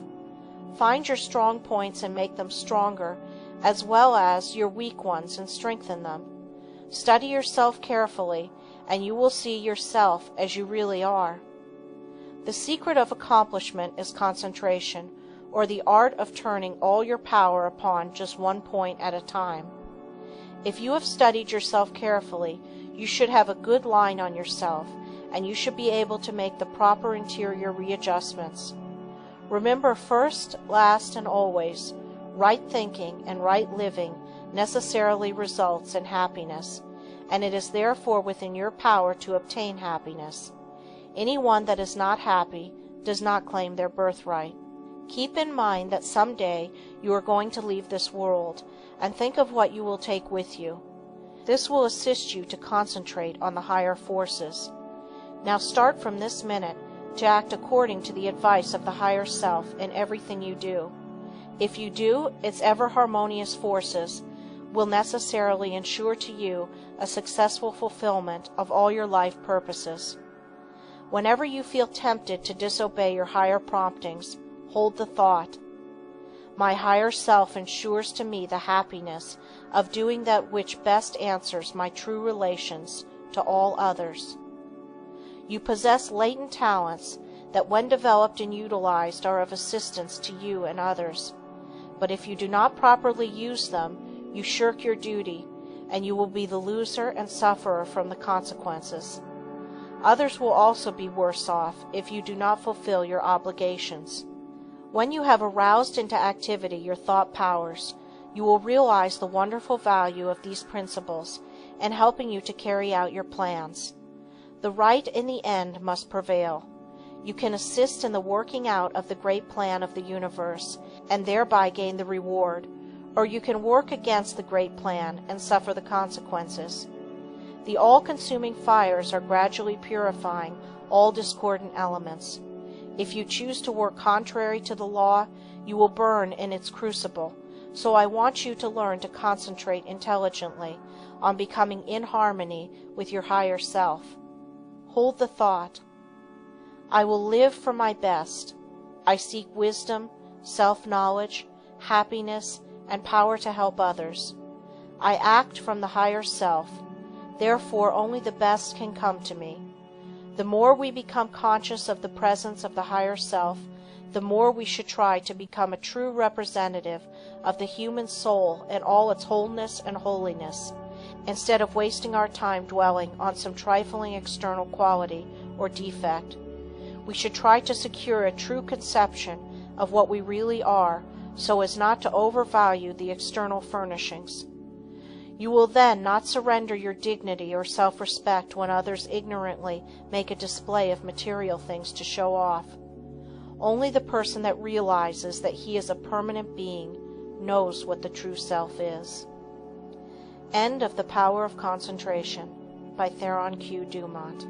Find your strong points and make them stronger, as well as your weak ones, and strengthen them. Study yourself carefully, and you will see yourself as you really are. The secret of accomplishment is concentration, or the art of turning all your power upon just one point at a time. If you have studied yourself carefully, you should have a good line on yourself, and you should be able to make the proper interior readjustments. Remember, first, last, and always, right thinking and right living necessarily results in happiness, and it is therefore within your power to obtain happiness. Anyone that is not happy does not claim their birthright. Keep in mind that someday you are going to leave this world, and think of what you will take with you. This will assist you to concentrate on the higher forces. Now start from this minute to act according to the advice of the higher self in everything you do. If you do, its ever harmonious forces will necessarily ensure to you a successful fulfillment of all your life purposes. Whenever you feel tempted to disobey your higher promptings, hold the thought, "My higher self ensures to me the happiness of doing that which best answers my true relations to all others." You possess latent talents that, when developed and utilized, are of assistance to you and others. But if you do not properly use them, you shirk your duty, and you will be the loser and sufferer from the consequences. Others will also be worse off if you do not fulfill your obligations. When you have aroused into activity your thought powers, you will realize the wonderful value of these principles in helping you to carry out your plans. The right in the end must prevail. You can assist in the working out of the great plan of the universe, and thereby gain the reward, or you can work against the great plan and suffer the consequences. The all-consuming fires are gradually purifying all discordant elements. If you choose to work contrary to the law, you will burn in its crucible, so I want you to learn to concentrate intelligently on becoming in harmony with your higher self. Hold the thought, "I will live for my best. I seek wisdom, self-knowledge, happiness, and power to help others. I act from the higher self, therefore only the best can come to me." The more we become conscious of the presence of the higher self, the more we should try to become a true representative of the human soul in all its wholeness and holiness, instead of wasting our time dwelling on some trifling external quality or defect. We should try to secure a true conception of what we really are, so as not to overvalue the external furnishings. You will then not surrender your dignity or self-respect when others ignorantly make a display of material things to show off. Only the person that realizes that he is a permanent being knows what the true self is. End of The Power of Concentration by Theron Dumont.